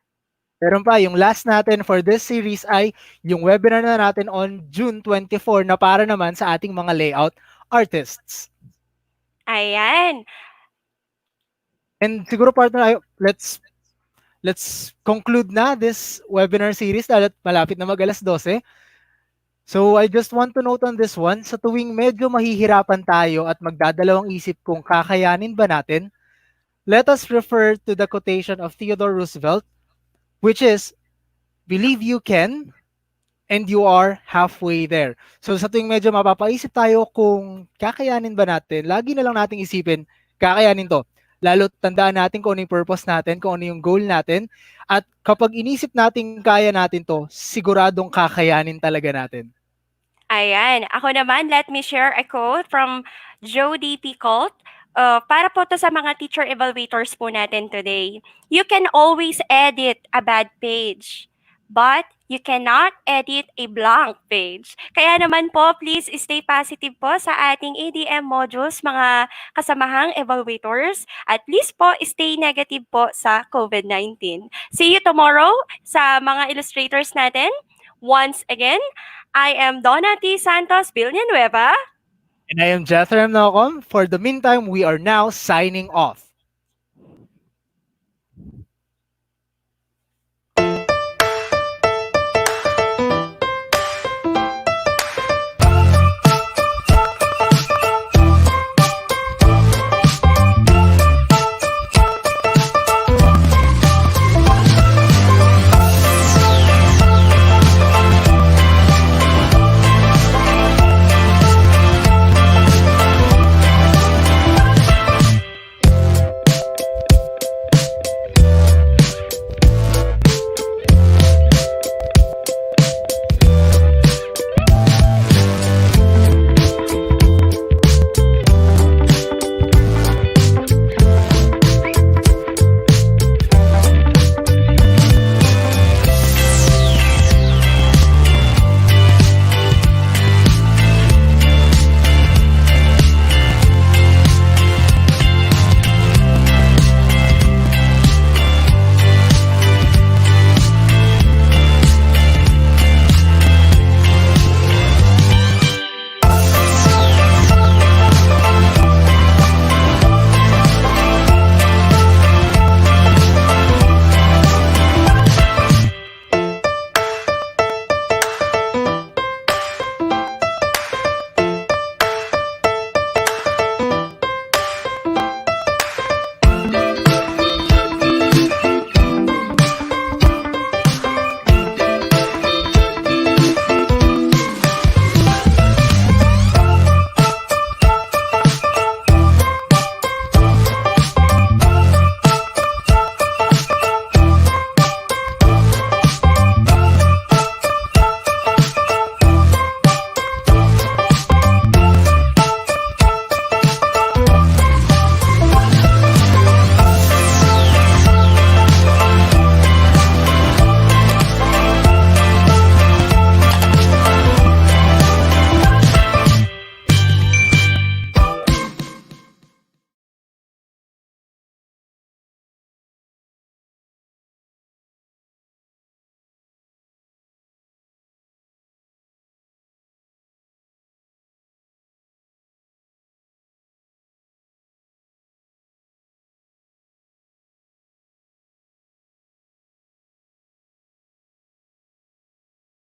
Meron pa, yung last natin for this series ay yung webinar na natin on June 24 na para naman sa ating mga layout artists.
Ayan.
And siguro, partner, let's conclude na this webinar series dahil malapit na mag 12:00. So I just want to note on this one, sa tuwing medyo mahihirapan tayo at magdadalawang isip kung kakayanin ba natin, let us refer to the quotation of Theodore Roosevelt, which is, believe you can, and you are halfway there. So sa tuwing medyo mapapaisip tayo kung kakayanin ba natin, lagi na lang nating isipin, kakayanin to. Lalo tandaan natin kung ano yung purpose natin, kung ano yung goal natin. At kapag inisip natin kaya natin to, siguradong kakayanin talaga natin.
Ayan. Ako naman, let me share a quote from Jody Picoult. Para po to sa mga teacher evaluators po natin today. You can always edit a bad page, but you cannot edit a blank page. Kaya naman po, please stay positive po sa ating ADM modules, mga kasamahang evaluators. At please po, stay negative po sa COVID-19. See you tomorrow sa mga illustrators natin. Once again, I am Donna T. Santos Villanueva.
And I am Jethro M. Nocom. For the meantime, we are now signing off.